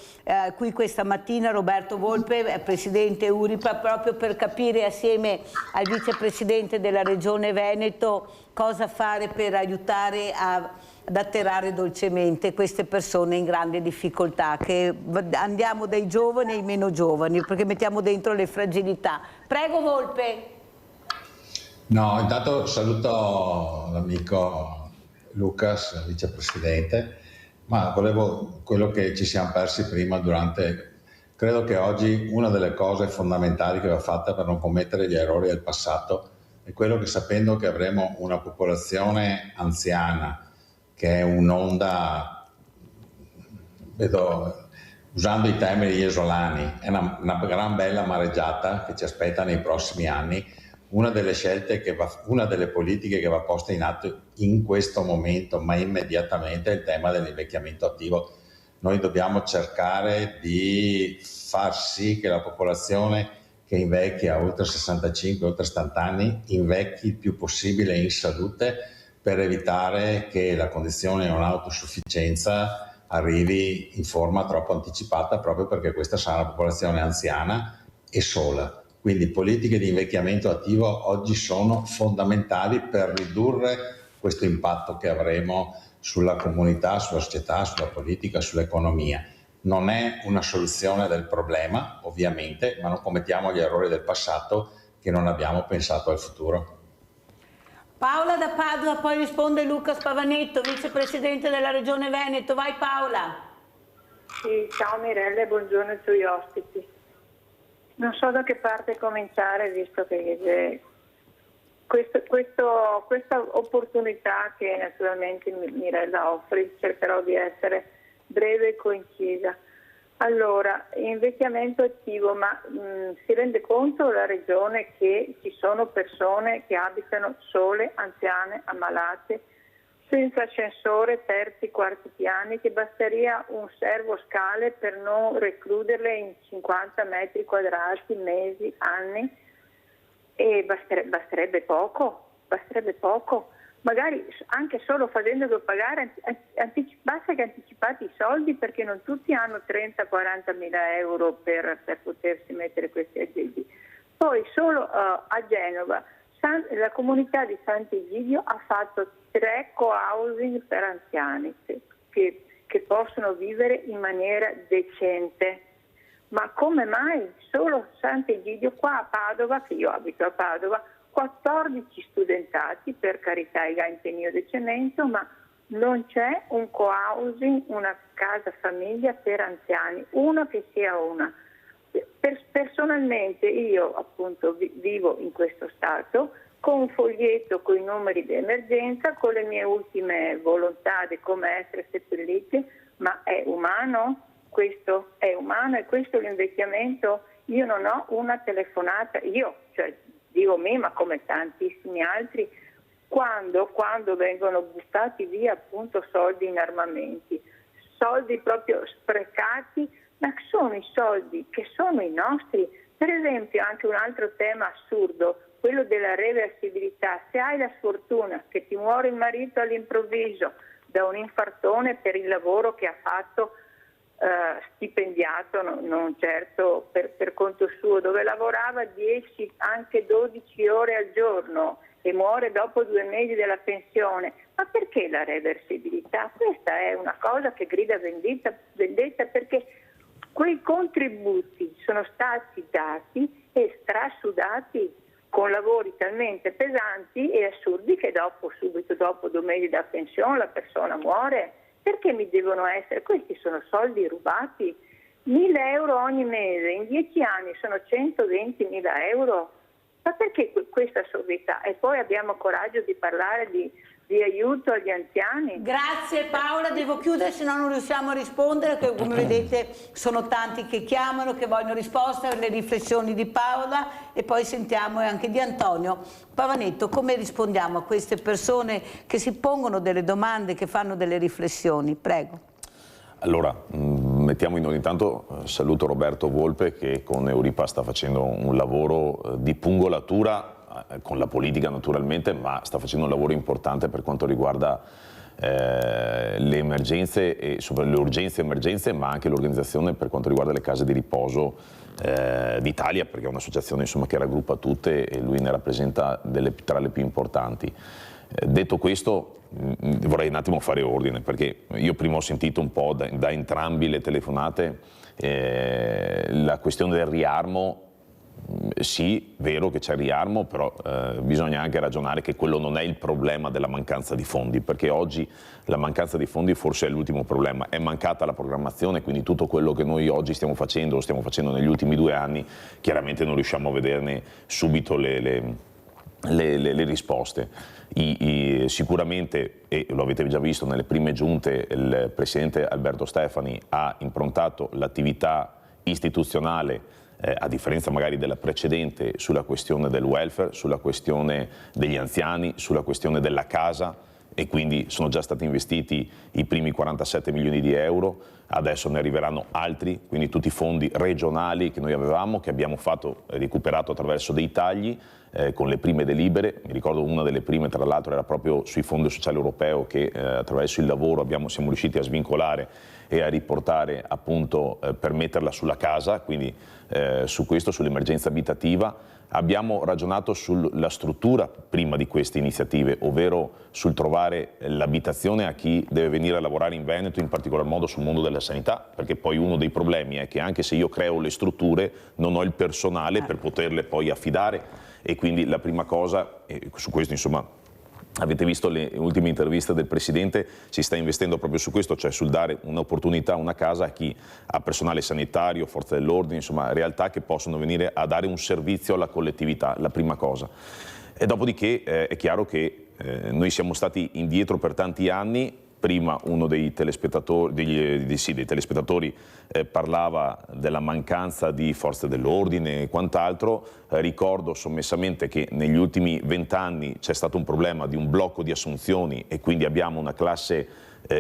Speaker 1: qui questa mattina. Roberto Volpe è presidente URIPA, proprio per capire assieme al vicepresidente della Regione Veneto cosa fare per aiutare ad atterrare dolcemente queste persone in grande difficoltà, che andiamo dai giovani ai meno giovani, perché mettiamo dentro le fragilità. Prego Volpe.
Speaker 4: No, intanto saluto l'amico Lucas, vicepresidente, ma volevo quello che ci siamo persi prima credo che oggi una delle cose fondamentali che va fatta per non commettere gli errori del passato è quello che, sapendo che avremo una popolazione anziana, che è un'onda, vedo, usando i termini isolani, è una gran bella mareggiata che ci aspetta nei prossimi anni. Una delle scelte una delle politiche che va posta in atto in questo momento, ma immediatamente, è il tema dell'invecchiamento attivo. Noi dobbiamo cercare di far sì che la popolazione che invecchia oltre 65, oltre 70 anni, invecchi il più possibile in salute, per evitare che la condizione di non autosufficienza arrivi in forma troppo anticipata, proprio perché questa sarà una popolazione anziana e sola. Quindi politiche di invecchiamento attivo oggi sono fondamentali per ridurre questo impatto che avremo sulla comunità, sulla società, sulla politica, sull'economia. Non è una soluzione del problema, ovviamente, ma non commettiamo gli errori del passato che non abbiamo pensato al futuro.
Speaker 1: Paola da Padova, poi risponde Luca Spavanetto, vicepresidente della Regione Veneto. Vai Paola.
Speaker 15: Sì, ciao Mirella e buongiorno ai tuoi ospiti. Non so da che parte cominciare, visto che questa opportunità che naturalmente Mirella offre, cercherò di essere breve e concisa. Allora, invecchiamento attivo, ma si rende conto la Regione che ci sono persone che abitano sole, anziane, ammalate, senza ascensore, terzi, quarti piani, che basteria un servoscale per non recluderle in 50 metri quadrati, mesi, anni, e basterebbe poco, magari anche solo facendolo pagare, basta che anticipate i soldi, perché non tutti hanno 30-40 mila euro per potersi mettere questi aggeggi. Poi solo a Genova la comunità di Sant'Egidio ha fatto 3 co-housing per anziani che possono vivere in maniera decente. Ma come mai solo Sant'Egidio? Qua a Padova, che io abito a Padova, 14 studentati, per carità il impegnio di cemento, ma non c'è un co-housing, una casa famiglia per anziani, una che sia una. Personalmente io appunto vivo in questo stato, con un foglietto con i numeri di emergenza, con le mie ultime volontà di come essere seppelliti, ma è umano? Questo è umano? E questo è l'invecchiamento? Io non ho una telefonata, dico me, ma come tantissimi altri, quando vengono buttati via appunto soldi in armamenti, soldi proprio sprecati, ma sono i soldi che sono i nostri. Per esempio anche un altro tema assurdo, quello della reversibilità. Se hai la sfortuna che ti muore il marito all'improvviso da un infartone per il lavoro che ha fatto, stipendiato, non certo per conto suo, dove lavorava 10, anche 12 ore al giorno, e muore dopo 2 mesi della pensione, ma perché la reversibilità? Questa è una cosa che grida vendetta, perché quei contributi sono stati dati e strasudati con lavori talmente pesanti e assurdi che subito dopo 2 mesi da pensione la persona muore. Perché mi devono essere? Questi sono soldi rubati. 1.000 euro ogni mese, in 10 anni sono 120.000 euro. Ma perché questa assurdità? E poi abbiamo coraggio di parlare di aiuto agli anziani.
Speaker 1: Grazie Paola, devo chiudere, se no non riusciamo a rispondere, che come vedete sono tanti che chiamano, che vogliono risposte alle riflessioni di Paola, e poi sentiamo anche di Antonio. Pavanetto, come rispondiamo a queste persone che si pongono delle domande, che fanno delle riflessioni? Prego.
Speaker 13: Allora, mettiamo in ordine. Intanto saluto Roberto Volpe, che con Euripa sta facendo un lavoro di pungolatura con la politica naturalmente, ma sta facendo un lavoro importante per quanto riguarda le emergenze e le urgenze e emergenze, ma anche l'organizzazione per quanto riguarda le case di riposo d'Italia, perché è un'associazione che raggruppa tutte e lui ne rappresenta tra le più importanti. Detto questo, vorrei un attimo fare ordine, perché io prima ho sentito un po' da entrambi le telefonate la questione del riarmo. Sì, vero che c'è riarmo, però bisogna anche ragionare che quello non è il problema della mancanza di fondi, perché oggi la mancanza di fondi forse è l'ultimo problema, è mancata la programmazione, quindi tutto quello che noi oggi stiamo facendo, lo stiamo facendo negli ultimi 2 anni, chiaramente non riusciamo a vederne subito le risposte. Sicuramente, e lo avete già visto nelle prime giunte, il Presidente Alberto Stefani ha improntato l'attività istituzionale, a differenza magari della precedente, sulla questione del welfare, sulla questione degli anziani, sulla questione della casa, e quindi sono già stati investiti i primi 47 milioni di euro, adesso ne arriveranno altri, quindi tutti i fondi regionali che noi avevamo, che abbiamo recuperato attraverso dei tagli, con le prime delibere. Mi ricordo una delle prime, tra l'altro, era proprio sui fondi sociali europeo, che attraverso il lavoro siamo riusciti a svincolare e a riportare, appunto, per metterla sulla casa, quindi su questo, sull'emergenza abitativa. Abbiamo ragionato sulla struttura prima di queste iniziative, ovvero sul trovare l'abitazione a chi deve venire a lavorare in Veneto, in particolar modo sul mondo della sanità, perché poi uno dei problemi è che anche se io creo le strutture non ho il personale per poterle poi affidare, e quindi la prima cosa, e su questo insomma avete visto le ultime interviste del Presidente, si sta investendo proprio su questo, cioè sul dare un'opportunità, una casa a chi ha personale sanitario, forze dell'ordine, insomma realtà che possono venire a dare un servizio alla collettività, la prima cosa. E dopodiché è chiaro che noi siamo stati indietro per tanti anni. Prima uno dei telespettatori, dei telespettatori parlava della mancanza di forze dell'ordine e quant'altro. Ricordo sommessamente che negli ultimi 20 anni c'è stato un problema di un blocco di assunzioni, e quindi abbiamo una classe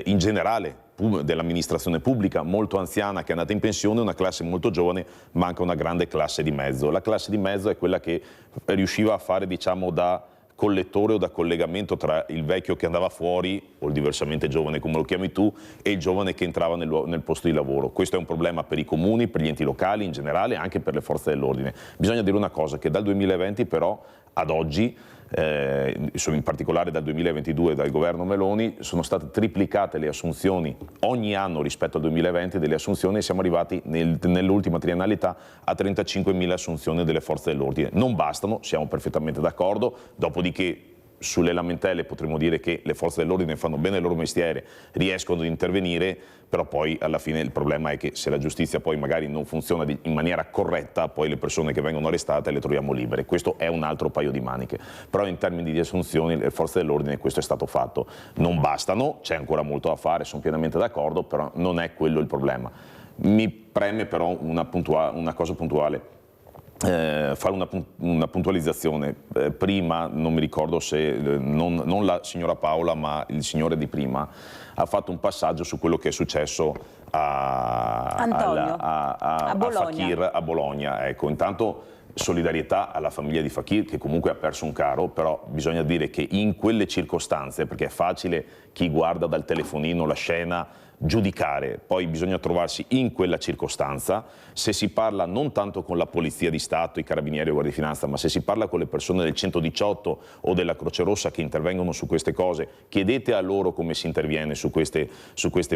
Speaker 13: in generale dell'amministrazione pubblica molto anziana che è andata in pensione, una classe molto giovane, manca una grande classe di mezzo. La classe di mezzo è quella che riusciva a fare, diciamo, da collettore o da collegamento tra il vecchio che andava fuori, o il diversamente giovane come lo chiami tu, e il giovane che entrava nel posto di lavoro. Questo è un problema per i comuni, per gli enti locali in generale, anche per le forze dell'ordine. Bisogna dire una cosa, che dal 2020 però ad oggi, in particolare dal 2022 dal governo Meloni, sono state triplicate le assunzioni ogni anno rispetto al 2020 delle assunzioni, e siamo arrivati nell'ultima triennalità a 35.000 assunzioni delle forze dell'ordine. Non bastano, siamo perfettamente d'accordo, dopodiché sulle lamentele potremmo dire che le forze dell'ordine fanno bene il loro mestiere, riescono ad intervenire, però poi alla fine il problema è che se la giustizia poi magari non funziona in maniera corretta, poi le persone che vengono arrestate le troviamo libere. Questo è un altro paio di maniche. Però in termini di assunzioni le forze dell'ordine questo è stato fatto. Non bastano, c'è ancora molto da fare, sono pienamente d'accordo, però non è quello il problema. Mi preme però una cosa puntuale. Fare una puntualizzazione. Prima, non mi ricordo se non la signora Paola ma il signore di prima ha fatto un passaggio su quello che è successo a Fakir a Bologna. Ecco, intanto solidarietà alla famiglia di Fakir, che comunque ha perso un caro, però bisogna dire che in quelle circostanze, perché è facile chi guarda dal telefonino la scena giudicare, poi bisogna trovarsi in quella circostanza. Se si parla non tanto con la Polizia di Stato, i Carabinieri o Guardia di Finanza, ma se si parla con le persone del 118 o della Croce Rossa che intervengono su queste cose, chiedete a loro come si interviene su queste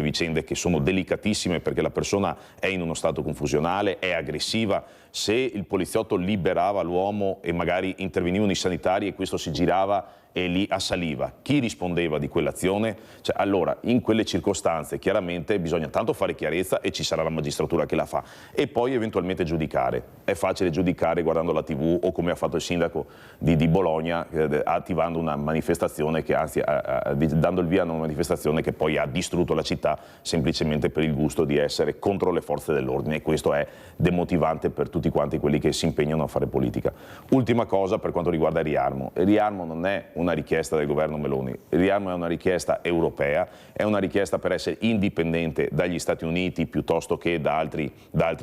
Speaker 13: vicende, che sono delicatissime, perché la persona è in uno stato confusionale, è aggressiva. Se il poliziotto liberava l'uomo e magari intervenivano i sanitari e questo si girava e lì assaliva, chi rispondeva di quell'azione? Cioè, allora, in quelle circostanze chiaramente bisogna tanto fare chiarezza, e ci sarà la magistratura che la fa, e poi eventualmente giudicare. È facile giudicare guardando la TV, o come ha fatto il sindaco di Bologna, attivando una manifestazione che, anzi, dando il via a una manifestazione che poi ha distrutto la città semplicemente per il gusto di essere contro le forze dell'ordine, e questo è demotivante per tutti quanti quelli che si impegnano a fare politica. Ultima cosa per quanto riguarda il riarmo. Il riarmo non è una una richiesta del governo Meloni, è una richiesta europea, è una richiesta per essere indipendente dagli Stati Uniti piuttosto che da altri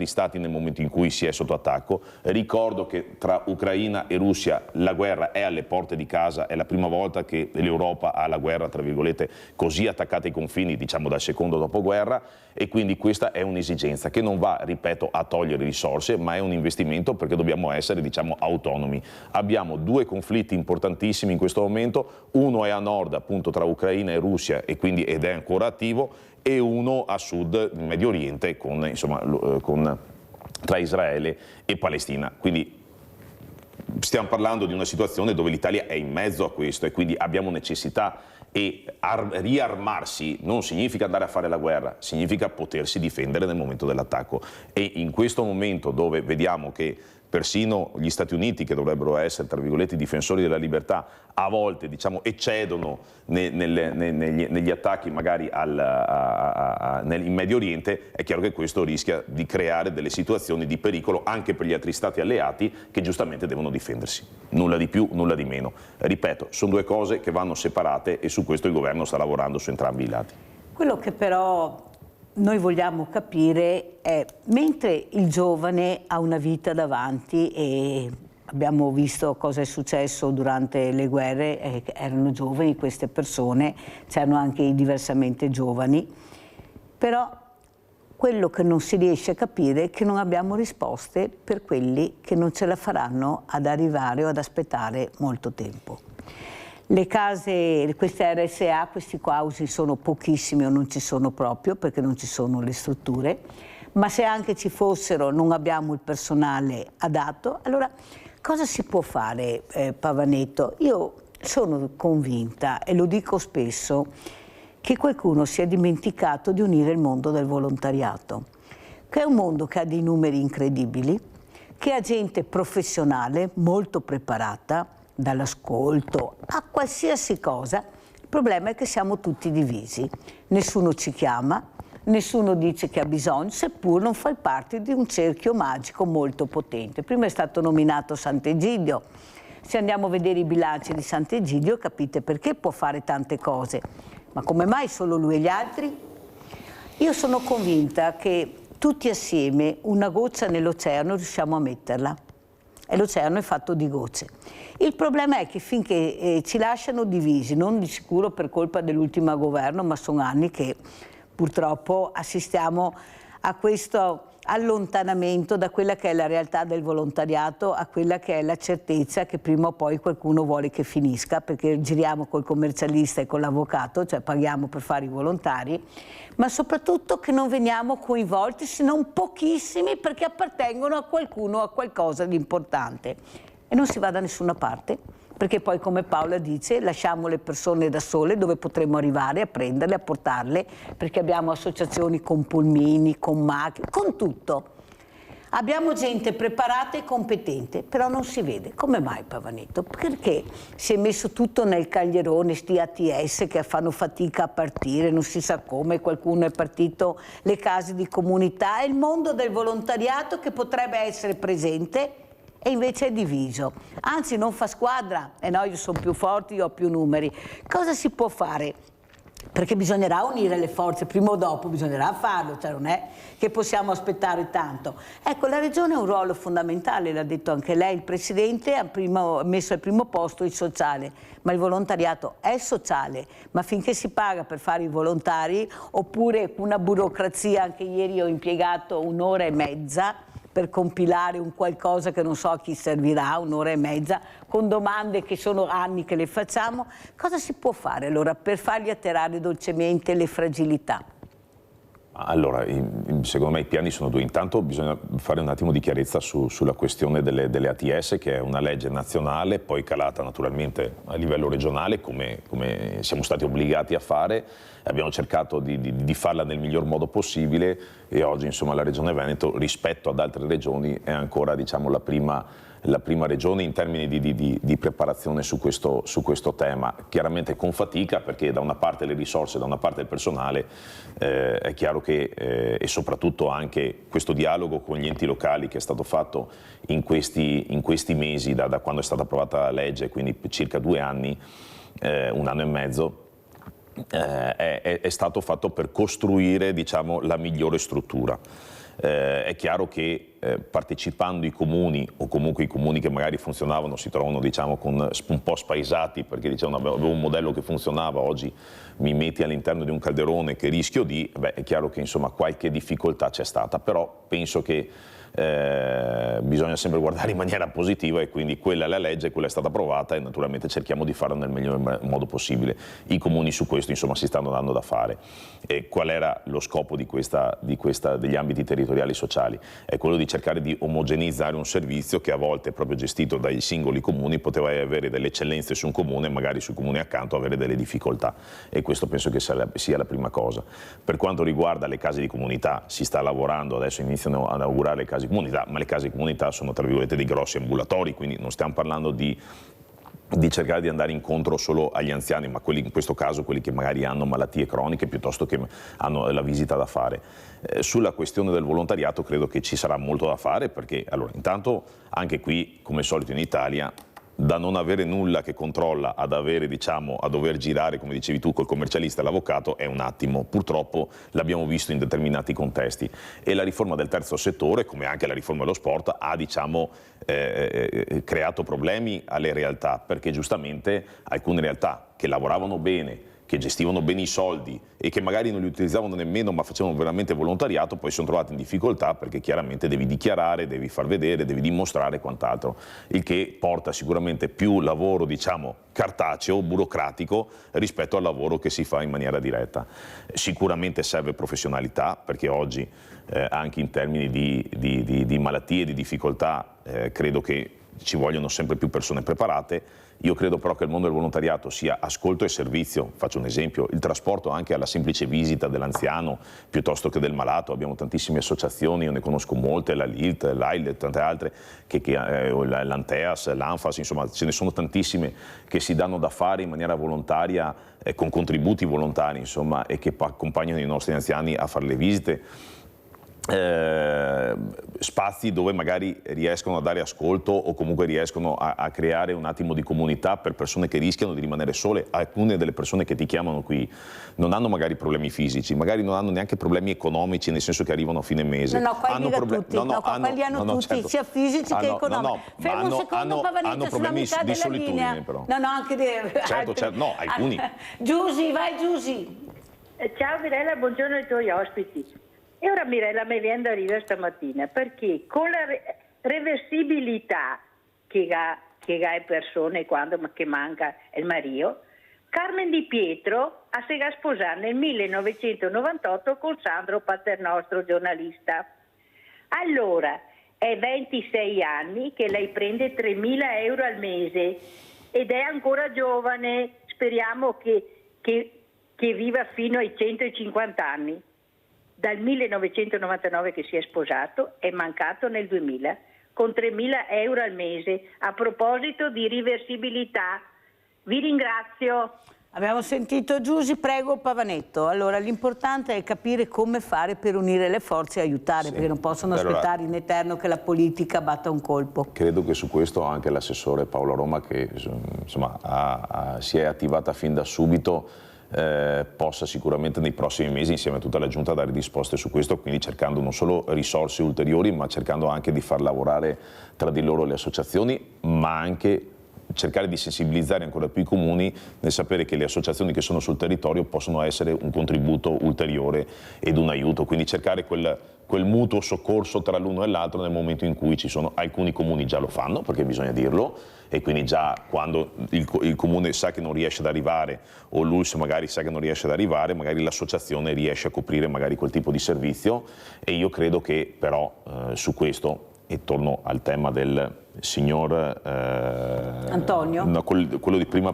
Speaker 13: stati nel momento in cui si è sotto attacco. Ricordo che tra Ucraina e Russia la guerra è alle porte di casa, è la prima volta che l'Europa ha la guerra, tra virgolette, così attaccata ai confini, diciamo dal secondo dopoguerra, e quindi questa è un'esigenza che non va, ripeto, a togliere risorse, ma è un investimento perché dobbiamo essere, diciamo, autonomi. Abbiamo due conflitti importantissimi in questo momento, uno è a nord appunto tra Ucraina e Russia ed è ancora attivo, e uno a sud, in Medio Oriente, tra Israele e Palestina. Quindi stiamo parlando di una situazione dove l'Italia è in mezzo a questo e quindi abbiamo necessità, e riarmarsi non significa andare a fare la guerra, significa potersi difendere nel momento dell'attacco. E in questo momento dove vediamo che persino gli Stati Uniti, che dovrebbero essere, tra virgolette, difensori della libertà, a volte, diciamo, eccedono negli attacchi magari in Medio Oriente, è chiaro che questo rischia di creare delle situazioni di pericolo anche per gli altri stati alleati che giustamente devono difendersi. Nulla di più, nulla di meno. Ripeto, sono due cose che vanno separate e su questo il governo sta lavorando su entrambi i lati.
Speaker 1: Quello che però noi vogliamo capire è, mentre il giovane ha una vita davanti e abbiamo visto cosa è successo durante le guerre, erano giovani queste persone, c'erano anche i diversamente giovani, però quello che non si riesce a capire è che non abbiamo risposte per quelli che non ce la faranno ad arrivare o ad aspettare molto tempo. Le case, queste RSA, questi clausi sono pochissimi o non ci sono proprio perché non ci sono le strutture, ma se anche ci fossero non abbiamo il personale adatto. Allora cosa si può fare, Pavanetto? Io sono convinta, e lo dico spesso, che qualcuno si è dimenticato di unire il mondo del volontariato, che è un mondo che ha dei numeri incredibili, che ha gente professionale molto preparata, dall'ascolto a qualsiasi cosa. Il problema è che siamo tutti divisi, nessuno ci chiama, nessuno dice che ha bisogno, seppur non fai parte di un cerchio magico molto potente. Prima è stato nominato Sant'Egidio, se andiamo a vedere i bilanci di Sant'Egidio capite perché può fare tante cose, ma come mai solo lui e gli altri? Io sono convinta che tutti assieme una goccia nell'oceano riusciamo a metterla, e l'oceano è fatto di gocce. Il problema è che finché ci lasciano divisi, non di sicuro per colpa dell'ultimo governo, ma sono anni che purtroppo assistiamo a questo allontanamento da quella che è la realtà del volontariato a quella che è la certezza che prima o poi qualcuno vuole che finisca, perché giriamo col commercialista e con l'avvocato, cioè paghiamo per fare i volontari, ma soprattutto che non veniamo coinvolti, se non pochissimi, perché appartengono a qualcuno o a qualcosa di importante. E non si va da nessuna parte, perché poi, come Paola dice, lasciamo le persone da sole dove potremmo arrivare a prenderle, a portarle, perché abbiamo associazioni con pulmini, con macchine, con tutto. Abbiamo gente preparata e competente, però non si vede. Come mai, Pavanetto? Perché si è messo tutto nel caglierone, sti ATS che fanno fatica a partire, non si sa come, qualcuno è partito, le case di comunità, e il mondo del volontariato che potrebbe essere presente e invece è diviso, anzi non fa squadra, e no, io sono più forte, io ho più numeri. Cosa si può fare? Perché bisognerà unire le forze, prima o dopo bisognerà farlo, cioè non è che possiamo aspettare tanto. Ecco, la Regione ha un ruolo fondamentale, l'ha detto anche lei, il Presidente ha messo al primo posto il sociale, ma il volontariato è sociale, ma finché si paga per fare i volontari, oppure una burocrazia, anche ieri ho impiegato un'ora e mezza, per compilare un qualcosa che non so a chi servirà, un'ora e mezza, con domande che sono anni che le facciamo. Cosa si può fare allora per fargli atterrare dolcemente le fragilità?
Speaker 13: Allora, secondo me i piani sono due. Intanto bisogna fare un attimo di chiarezza sulla questione delle ATS, che è una legge nazionale, poi calata naturalmente a livello regionale, come siamo stati obbligati a fare. Abbiamo cercato di farla nel miglior modo possibile, e oggi insomma la Regione Veneto, rispetto ad altre regioni, è ancora, diciamo, la prima regione in termini di preparazione su questo tema, chiaramente con fatica, perché da una parte le risorse, da una parte il personale, è chiaro che, e soprattutto anche questo dialogo con gli enti locali che è stato fatto in questi mesi, da quando è stata approvata la legge, quindi circa 2 anni, 1 anno e mezzo, è stato fatto per costruire, diciamo, la migliore struttura. È chiaro che partecipando i comuni, o comunque i comuni che magari funzionavano, si trovano, diciamo, un po' spaesati, perché diciamo, avevo un modello che funzionava, oggi mi metti all'interno di un calderone che rischio di, è chiaro che insomma qualche difficoltà c'è stata, però penso che bisogna sempre guardare in maniera positiva, e quindi quella è la legge, quella è stata approvata, e naturalmente cerchiamo di farla nel miglior modo possibile. I comuni su questo insomma si stanno dando da fare. E qual era lo scopo degli ambiti territoriali sociali? È quello di cercare di omogeneizzare un servizio che a volte, proprio gestito dai singoli comuni, poteva avere delle eccellenze su un comune, magari sui comuni accanto avere delle difficoltà, e questo penso che sia la prima cosa. Per quanto riguarda le case di comunità, si sta lavorando, adesso iniziano ad inaugurare le case di comunità, ma le case di comunità sono, tra virgolette, dei grossi ambulatori, quindi non stiamo parlando di cercare di andare incontro solo agli anziani, ma quelli, in questo caso quelli che magari hanno malattie croniche piuttosto che hanno la visita da fare. Sulla questione del volontariato credo che ci sarà molto da fare, perché allora, intanto anche qui, come al solito in Italia, da non avere nulla che controlla ad avere, diciamo, a dover girare, come dicevi tu, col commercialista e l'avvocato è un attimo. Purtroppo l'abbiamo visto in determinati contesti, e la riforma del terzo settore, come anche la riforma dello sport, ha, diciamo, creato problemi alle realtà, perché giustamente alcune realtà che lavoravano bene, che gestivano bene i soldi e che magari non li utilizzavano nemmeno, ma facevano veramente volontariato, poi si sono trovati in difficoltà, perché chiaramente devi dichiarare, devi far vedere, devi dimostrare quant'altro, il che porta sicuramente più lavoro, diciamo, cartaceo, burocratico, rispetto al lavoro che si fa in maniera diretta. Sicuramente serve professionalità, perché oggi anche in termini di malattie, di difficoltà, credo che ci vogliono sempre più persone preparate. Io credo però che il mondo del volontariato sia ascolto e servizio. Faccio un esempio: il trasporto anche alla semplice visita dell'anziano piuttosto che del malato. Abbiamo tantissime associazioni, io ne conosco molte, la LILT, l'AIL e tante altre, l'Anteas, l'Anfas, insomma ce ne sono tantissime che si danno da fare in maniera volontaria, con contributi volontari, insomma, e che accompagnano i nostri anziani a fare le visite. Spazi dove magari riescono a dare ascolto, o comunque riescono a creare un attimo di comunità per persone che rischiano di rimanere sole. Alcune delle persone che ti chiamano qui non hanno magari problemi fisici, magari non hanno neanche problemi economici, nel senso che arrivano a fine mese.
Speaker 1: No, quelli hanno tutti,
Speaker 13: certo.
Speaker 1: sia fisici che economici. Fermo un secondo, Pavanetto,
Speaker 13: hanno problemi
Speaker 1: sulla metà
Speaker 13: di
Speaker 1: della linea.
Speaker 13: solitudine, però.
Speaker 1: No, anche
Speaker 13: certo, no, alcuni.
Speaker 1: Giusy, vai Giusy.
Speaker 16: Ciao Mirella, buongiorno ai tuoi ospiti. E ora Mirella mi viene da ridere stamattina, perché con la reversibilità che ha persone quando che manca il marito, Carmen Di Pietro si è sposata nel 1998 con Sandro Paternostro, giornalista. Allora, è 26 anni che lei prende 3.000 euro al mese ed è ancora giovane, speriamo che viva fino ai 150 anni. Dal 1999 che si è sposato, è mancato nel 2000, con 3.000 euro al mese. A proposito di riversibilità, vi ringrazio.
Speaker 1: Abbiamo sentito Giusy, prego Pavanetto. Allora, l'importante è capire come fare per unire le forze e aiutare, perché non possono aspettare in eterno che la politica batta un colpo.
Speaker 13: Credo che su questo anche l'assessore Paola Roma, che insomma si è attivata fin da subito, possa sicuramente nei prossimi mesi, insieme a tutta la Giunta, dare risposte su questo, quindi cercando non solo risorse ulteriori, ma cercando anche di far lavorare tra di loro le associazioni, ma anche cercare di sensibilizzare ancora più i comuni nel sapere che le associazioni che sono sul territorio possono essere un contributo ulteriore ed un aiuto, quindi cercare quel mutuo soccorso tra l'uno e l'altro nel momento in cui ci sono. Alcuni comuni già lo fanno, perché bisogna dirlo, e quindi già quando il comune sa che non riesce ad arrivare, o l'ULSS magari sa che non riesce ad arrivare, magari l'associazione riesce a coprire magari quel tipo di servizio. E io credo che però su questo, e torno al tema del signor
Speaker 1: Antonio?
Speaker 13: No, quello di prima,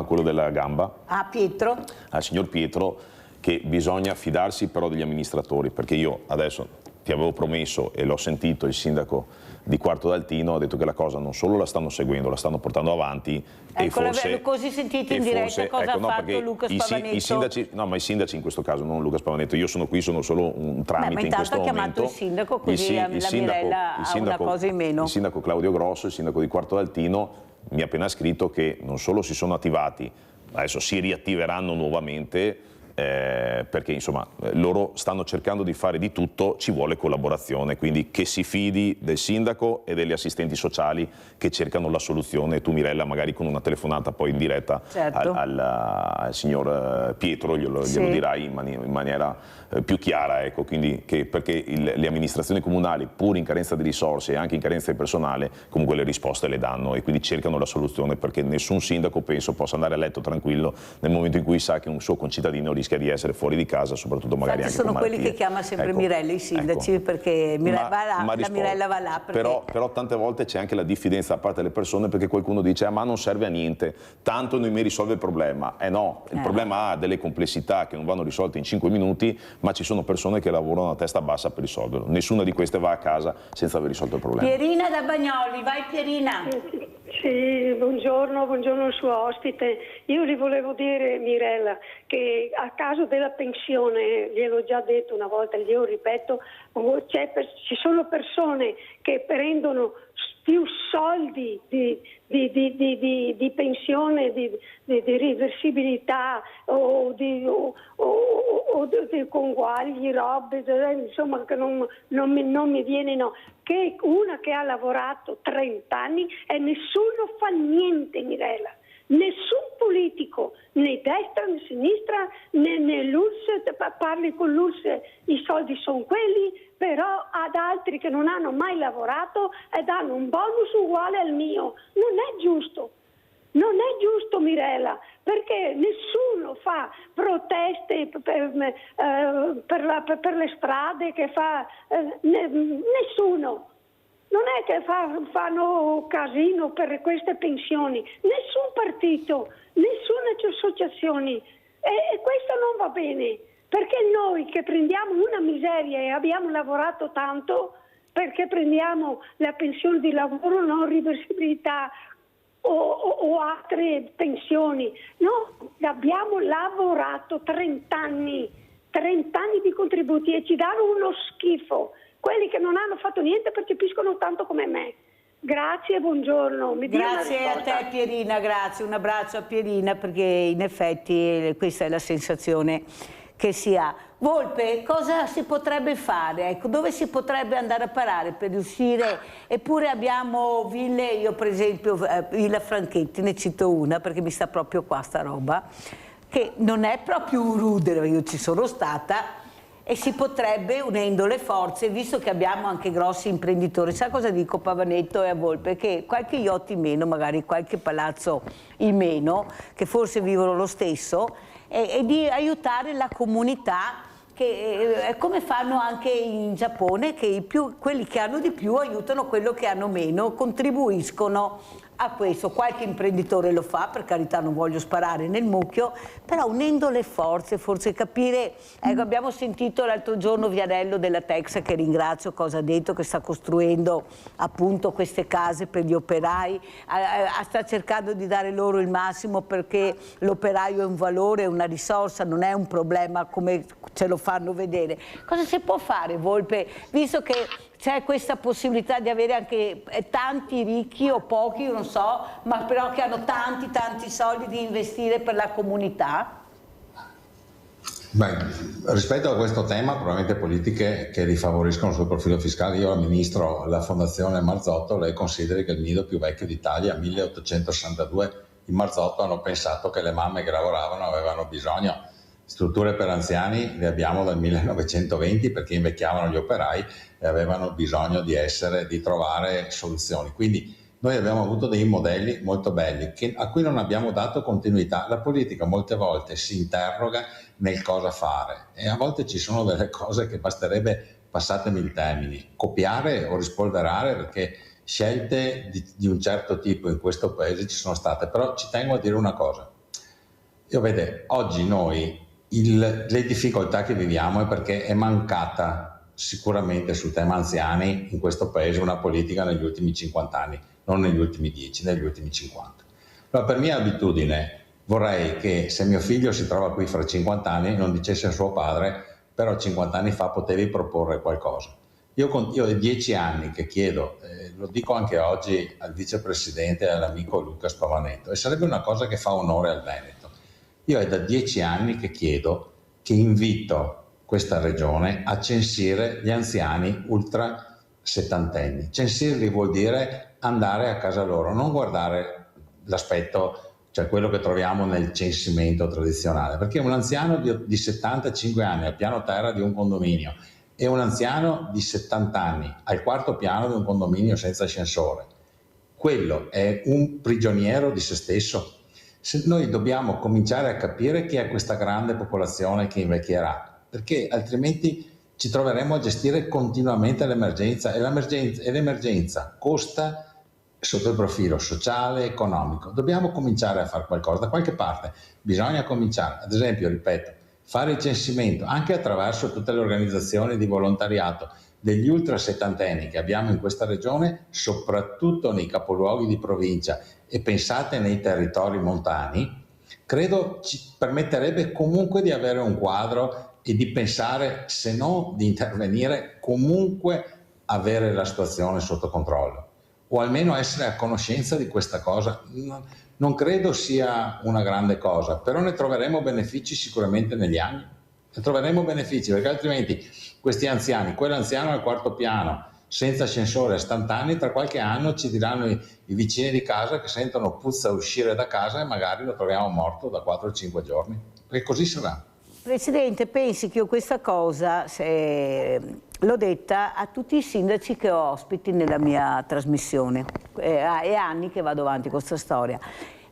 Speaker 13: quello della gamba.
Speaker 1: Pietro?
Speaker 13: Al signor Pietro, che bisogna fidarsi però degli amministratori, perché io adesso ti avevo promesso, e l'ho sentito, il sindaco di Quarto d'Altino ha detto che la cosa non solo la stanno seguendo, la stanno portando avanti.
Speaker 1: Ecco,
Speaker 13: e forse,
Speaker 1: così sentite in diretta cosa ha fatto Luca Spavanetto.
Speaker 13: I sindaci in questo caso, non Luca Spavanetto, io sono qui, sono solo un tramite in questo momento.
Speaker 1: Ma intanto ha chiamato il sindaco, così la Mirella ha una cosa in meno.
Speaker 13: Il sindaco Claudio Grosso, il sindaco di Quarto d'Altino, mi ha appena scritto che non solo si sono attivati adesso si riattiveranno nuovamente, perché insomma loro stanno cercando di fare di tutto, ci vuole collaborazione, quindi che si fidi del sindaco e degli assistenti sociali che cercano la soluzione. Tu, Mirella, magari con una telefonata poi in diretta al signor Pietro glielo dirai in maniera più chiara, ecco, quindi perché le amministrazioni comunali, pur in carenza di risorse e anche in carenza di personale, comunque le risposte le danno e quindi cercano la soluzione, perché nessun sindaco, penso, possa andare a letto tranquillo nel momento in cui sa che un suo concittadino rischia di essere fuori di casa, soprattutto magari anche
Speaker 1: sono
Speaker 13: con
Speaker 1: quelli
Speaker 13: malattie.
Speaker 1: che chiama sempre
Speaker 13: Ecco,
Speaker 1: Mirella i sindaci,
Speaker 13: ecco.
Speaker 1: perché la Mirella va là. Perché...
Speaker 13: Però tante volte c'è anche la diffidenza da parte delle persone, perché qualcuno dice ma non serve a niente, tanto non mi risolve il problema. No, il problema ha delle complessità che non vanno risolte in 5 minuti, ma ci sono persone che lavorano a testa bassa per risolverlo. Nessuna di queste va a casa senza aver risolto il problema.
Speaker 1: Pierina da Bagnoli, vai Pierina.
Speaker 17: Sì, buongiorno al suo ospite. Io gli volevo dire, Mirella, che a caso della pensione, gliel'ho già detto una volta, glielo ripeto, ci sono persone che prendono più soldi di pensione, di reversibilità o di conguagli, robe, insomma, che non mi viene, no. Che una che ha lavorato 30 anni e nessuno fa niente, Mirella. Nessun politico, né destra né sinistra, né l'ULSS, parli con l'ULSS, i soldi sono quelli, però ad altri che non hanno mai lavorato e danno un bonus uguale al mio. Non è giusto. Non è giusto, Mirella, perché nessuno fa proteste per le strade, che fa nessuno. Non è che fanno casino per queste pensioni, nessun partito, nessuna associazione, e questo non va bene, perché noi che prendiamo una miseria e abbiamo lavorato tanto, perché prendiamo la pensione di lavoro, non reversibilità o altre pensioni, no, abbiamo lavorato 30 anni di contributi e ci danno uno schifo. Quelli che non hanno fatto niente percepiscono tanto come me. Grazie e buongiorno.
Speaker 1: Grazie a te Pierina, grazie, un abbraccio a Pierina, perché in effetti questa è la sensazione che si ha. Volpe, cosa si potrebbe fare? Ecco, dove si potrebbe andare a parare per riuscire? Eppure abbiamo ville, io per esempio Villa Franchetti, ne cito una perché mi sta proprio qua sta roba, che non è proprio rude, io ci sono stata, e si potrebbe, unendo le forze, visto che abbiamo anche grossi imprenditori, sa cosa dico Pavanetto e a Volpe? Che qualche yacht in meno, magari qualche palazzo in meno, che forse vivono lo stesso, e di aiutare la comunità, che come fanno anche in Giappone, che quelli che hanno di più aiutano quello che hanno meno, contribuiscono a questo. Qualche imprenditore lo fa, per carità, non voglio sparare nel mucchio, però unendo le forze, forse capire. Ecco, abbiamo sentito l'altro giorno Vianello della Texa, che ringrazio, cosa ha detto, che sta costruendo appunto queste case per gli operai, sta cercando di dare loro il massimo, perché l'operaio è un valore, è una risorsa, non è un problema come ce lo fanno vedere. Cosa si può fare, Volpe, visto che c'è questa possibilità di avere anche tanti ricchi o pochi, non so, ma però che hanno tanti soldi di investire per la comunità?
Speaker 4: Beh, rispetto a questo tema, probabilmente politiche che rifavoriscono sul profilo fiscale, io amministro la Fondazione Marzotto, lei consideri che il nido più vecchio d'Italia, 1862, in Marzotto hanno pensato che le mamme che lavoravano avevano bisogno. Strutture per anziani le abbiamo dal 1920, perché invecchiavano gli operai e avevano bisogno di trovare soluzioni. Quindi noi abbiamo avuto dei modelli molto belli a cui non abbiamo dato continuità. La politica molte volte si interroga nel cosa fare, e a volte ci sono delle cose che basterebbe, passatemi il termine, copiare o rispolverare, perché scelte di un certo tipo in questo paese ci sono state. Però ci tengo a dire una cosa. Io vede, oggi noi le difficoltà che viviamo è perché è mancata sicuramente sul tema anziani in questo paese una politica negli ultimi 50 anni, non negli ultimi 10, negli ultimi 50. Allora, per mia abitudine vorrei che, se mio figlio si trova qui fra 50 anni, non dicesse a suo padre però 50 anni fa potevi proporre qualcosa. Io ho 10 anni che chiedo, lo dico anche oggi al vicepresidente e all'amico Luca Spavanetto, e sarebbe una cosa che fa onore al Veneto. Io è da 10 anni che chiedo, che invito questa regione a censire gli anziani ultra settantenni. Censirli vuol dire andare a casa loro, non guardare l'aspetto, cioè quello che troviamo nel censimento tradizionale, perché un anziano di 75 anni al piano terra di un condominio e un anziano di 70 anni al quarto piano di un condominio senza ascensore, quello è un prigioniero di se stesso. Se noi dobbiamo cominciare a capire chi è questa grande popolazione che invecchierà, perché altrimenti ci troveremo a gestire continuamente l'emergenza e l'emergenza costa sotto il profilo sociale, economico. Dobbiamo cominciare a fare qualcosa, da qualche parte bisogna cominciare, ad esempio, ripeto, fare il censimento anche attraverso tutte le organizzazioni di volontariato degli ultra settantenni che abbiamo in questa regione, soprattutto nei capoluoghi di provincia, e pensate nei territori montani, credo ci permetterebbe comunque di avere un quadro e di pensare, se no di intervenire, comunque avere la situazione sotto controllo, o almeno essere a conoscenza di questa cosa. Non credo sia una grande cosa, però ne troveremo benefici sicuramente negli anni. Ne troveremo benefici, perché altrimenti questi anziani, quell'anziano al quarto piano, senza ascensore a 70 anni, tra qualche anno ci diranno i vicini di casa che sentono puzza uscire da casa e magari lo troviamo morto da 4 o 5 giorni, perché così sarà.
Speaker 1: Presidente, pensi che io questa cosa l'ho detta a tutti i sindaci che ho ospiti nella mia trasmissione, è anni che vado avanti con questa storia.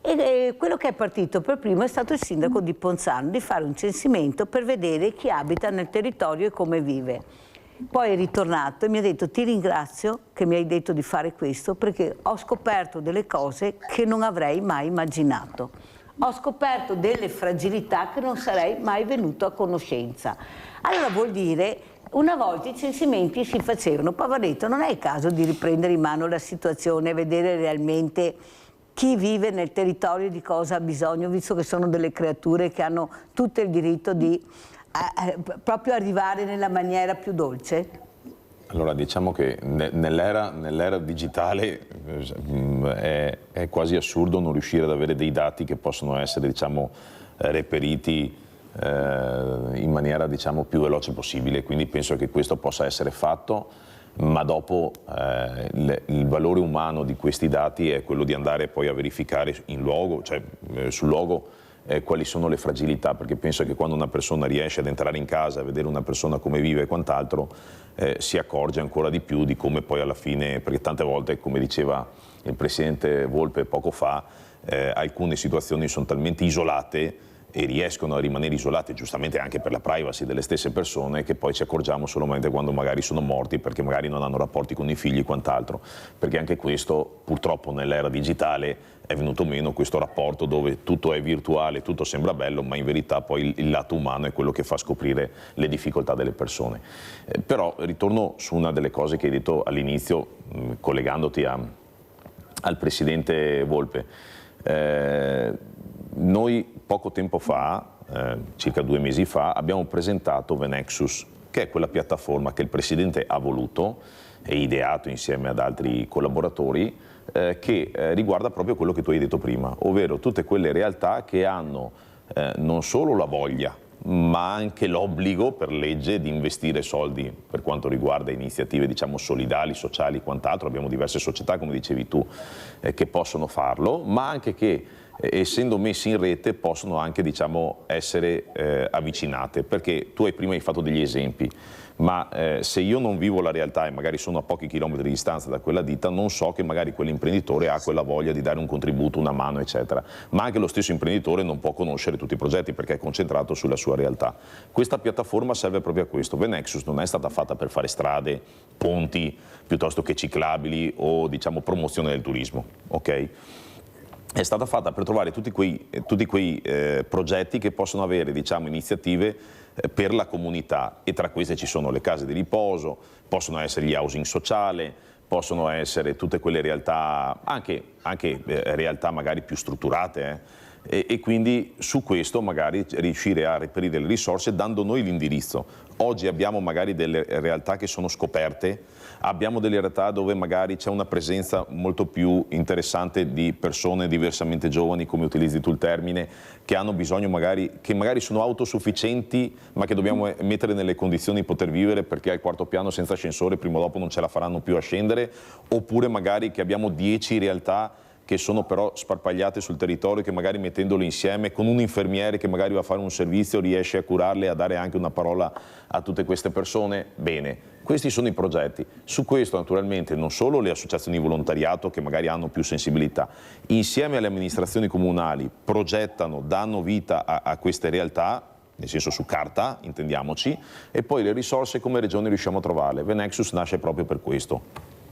Speaker 1: E quello che è partito per primo è stato il sindaco di Ponzano, di fare un censimento per vedere chi abita nel territorio e come vive. Poi è ritornato e mi ha detto: ti ringrazio che mi hai detto di fare questo, perché ho scoperto delle cose che non avrei mai immaginato. Ho scoperto delle fragilità che non sarei mai venuto a conoscenza. Allora vuol dire, una volta i censimenti si facevano, poi va detto, non è il caso di riprendere in mano la situazione e vedere realmente chi vive nel territorio di cosa ha bisogno, visto che sono delle creature che hanno tutto il diritto di proprio arrivare nella maniera più dolce?
Speaker 13: Allora, diciamo che nell'era digitale è quasi assurdo non riuscire ad avere dei dati che possono essere, diciamo, reperiti in maniera, diciamo, più veloce possibile, quindi penso che questo possa essere fatto, ma dopo il valore umano di questi dati è quello di andare poi a verificare in luogo, cioè sul luogo, quali sono le fragilità, perché penso che quando una persona riesce ad entrare in casa, a vedere una persona come vive e quant'altro, si accorge ancora di più di come poi alla fine, perché tante volte, come diceva il Presidente Volpe poco fa, alcune situazioni sono talmente isolate e riescono a rimanere isolate, giustamente anche per la privacy delle stesse persone, che poi ci accorgiamo solamente quando magari sono morti, perché magari non hanno rapporti con i figli e quant'altro, perché anche questo purtroppo nell'era digitale è venuto meno, questo rapporto dove tutto è virtuale, tutto sembra bello, ma in verità poi il lato umano è quello che fa scoprire le difficoltà delle persone. Però ritorno su una delle cose che hai detto all'inizio, collegandoti al Presidente Volpe. Noi poco tempo fa, circa 2 mesi fa, abbiamo presentato Venexus, che è quella piattaforma che il Presidente ha voluto e ideato insieme ad altri collaboratori, che riguarda proprio quello che tu hai detto prima, ovvero tutte quelle realtà che hanno non solo la voglia, ma anche l'obbligo per legge di investire soldi per quanto riguarda iniziative, diciamo, solidali, sociali e quant'altro. Abbiamo diverse società, come dicevi tu, che possono farlo, ma anche che essendo messi in rete possono anche, diciamo, essere avvicinate, perché tu prima hai fatto degli esempi, ma se io non vivo la realtà e magari sono a pochi chilometri di distanza da quella ditta, non so che magari quell'imprenditore ha quella voglia di dare un contributo, una mano, eccetera. Ma anche lo stesso imprenditore non può conoscere tutti i progetti perché è concentrato sulla sua realtà. Questa piattaforma serve proprio a questo. Venexus non è stata fatta per fare strade, ponti, piuttosto che ciclabili o, diciamo, promozione del turismo, ok? È stata fatta per trovare tutti quei progetti che possono avere, diciamo, iniziative per la comunità, e tra queste ci sono le case di riposo, possono essere gli housing sociale, possono essere tutte quelle realtà, anche realtà magari più strutturate, e quindi su questo magari riuscire a reperire le risorse dando noi l'indirizzo. Oggi abbiamo magari delle realtà che sono scoperte, abbiamo delle realtà dove magari c'è una presenza molto più interessante di persone diversamente giovani, come utilizzi tu il termine, che hanno bisogno che magari sono autosufficienti, ma che dobbiamo mettere nelle condizioni di poter vivere, perché al quarto piano senza ascensore prima o dopo non ce la faranno più a scendere, oppure magari che abbiamo 10 realtà che sono però sparpagliate sul territorio, che magari mettendole insieme con un infermiere che magari va a fare un servizio riesce a curarle e a dare anche una parola a tutte queste persone. Bene, questi sono i progetti. Su questo naturalmente non solo le associazioni di volontariato, che magari hanno più sensibilità, insieme alle amministrazioni comunali progettano, danno vita a queste realtà, nel senso su carta, intendiamoci, e poi le risorse come regione riusciamo a trovarle. Venexus nasce proprio per questo.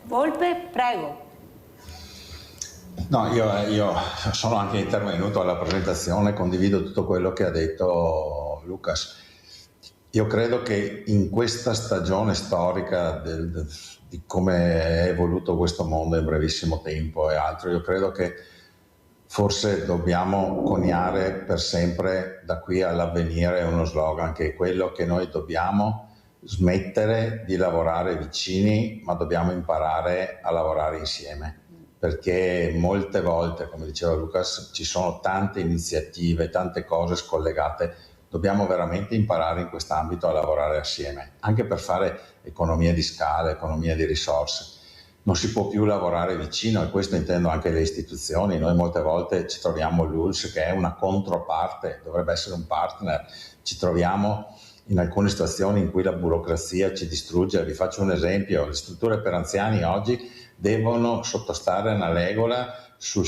Speaker 1: Volpe, prego.
Speaker 4: No, io sono anche intervenuto alla presentazione, condivido tutto quello che ha detto Lucas. Io credo che in questa stagione storica di come è evoluto questo mondo in brevissimo tempo e altro, io credo che forse dobbiamo coniare per sempre da qui all'avvenire uno slogan, che è quello che noi dobbiamo smettere di lavorare vicini, ma dobbiamo imparare a lavorare insieme. Perché molte volte, come diceva Lucas, ci sono tante iniziative, tante cose scollegate. Dobbiamo veramente imparare in quest'ambito a lavorare assieme, anche per fare economia di scala, economia di risorse. Non si può più lavorare vicino, e questo intendo anche le istituzioni. Noi molte volte ci troviamo l'ULSS, che è una controparte, dovrebbe essere un partner. Ci troviamo in alcune situazioni in cui la burocrazia ci distrugge. Vi faccio un esempio: le strutture per anziani oggi devono sottostare a una regola sulla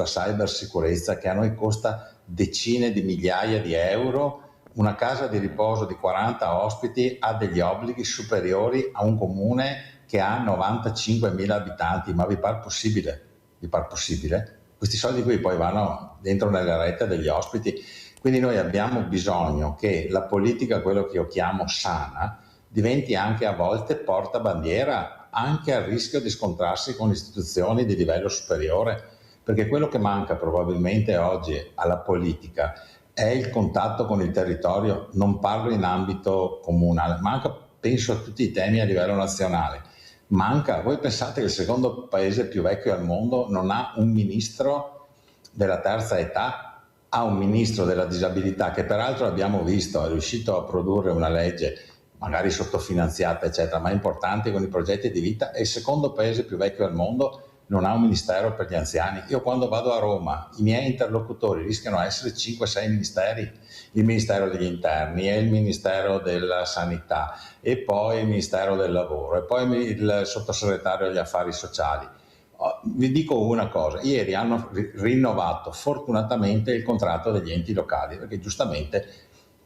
Speaker 4: cybersicurezza che a noi costa decine di migliaia di euro. Una casa di riposo di 40 ospiti ha degli obblighi superiori a un comune che ha 95.000 abitanti, ma vi par possibile? Vi par possibile? Questi soldi qui poi vanno dentro nelle rette degli ospiti. Quindi noi abbiamo bisogno che la politica, quello che io chiamo sana, diventi anche a volte portabandiera, anche a rischio di scontrarsi con istituzioni di livello superiore, perché quello che manca probabilmente oggi alla politica è il contatto con il territorio. Non parlo in ambito comunale, manca, penso a tutti i temi a livello nazionale. Manca, voi pensate che il secondo paese più vecchio al mondo non ha un ministro della terza età? Ha un ministro della disabilità, che peraltro abbiamo visto è riuscito a produrre una legge magari sottofinanziata eccetera, ma importante con i progetti di vita. E il secondo paese più vecchio al mondo non ha un ministero per gli anziani. Io quando vado a Roma, i miei interlocutori rischiano di essere 5-6 ministeri: il Ministero degli Interni, e il Ministero della Sanità, e poi il Ministero del Lavoro, e poi il Sottosegretario agli Affari Sociali. Vi dico una cosa: ieri hanno rinnovato fortunatamente il contratto degli enti locali, perché giustamente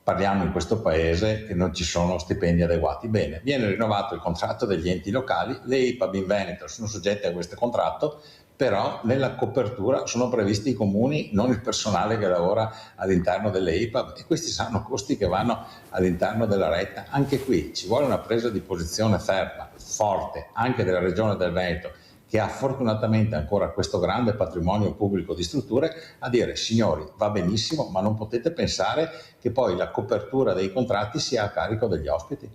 Speaker 4: parliamo in questo paese che non ci sono stipendi adeguati. Bene, viene rinnovato il contratto degli enti locali, le IPAB in Veneto sono soggette a questo contratto, però nella copertura sono previsti i comuni, non il personale che lavora all'interno delle IPAB, e questi saranno costi che vanno all'interno della retta. Anche qui ci vuole una presa di posizione ferma, forte, anche della Regione del Veneto, che ha fortunatamente ancora questo grande patrimonio pubblico di strutture, a dire: signori, va benissimo, ma non potete pensare che poi la copertura dei contratti sia a carico degli ospiti.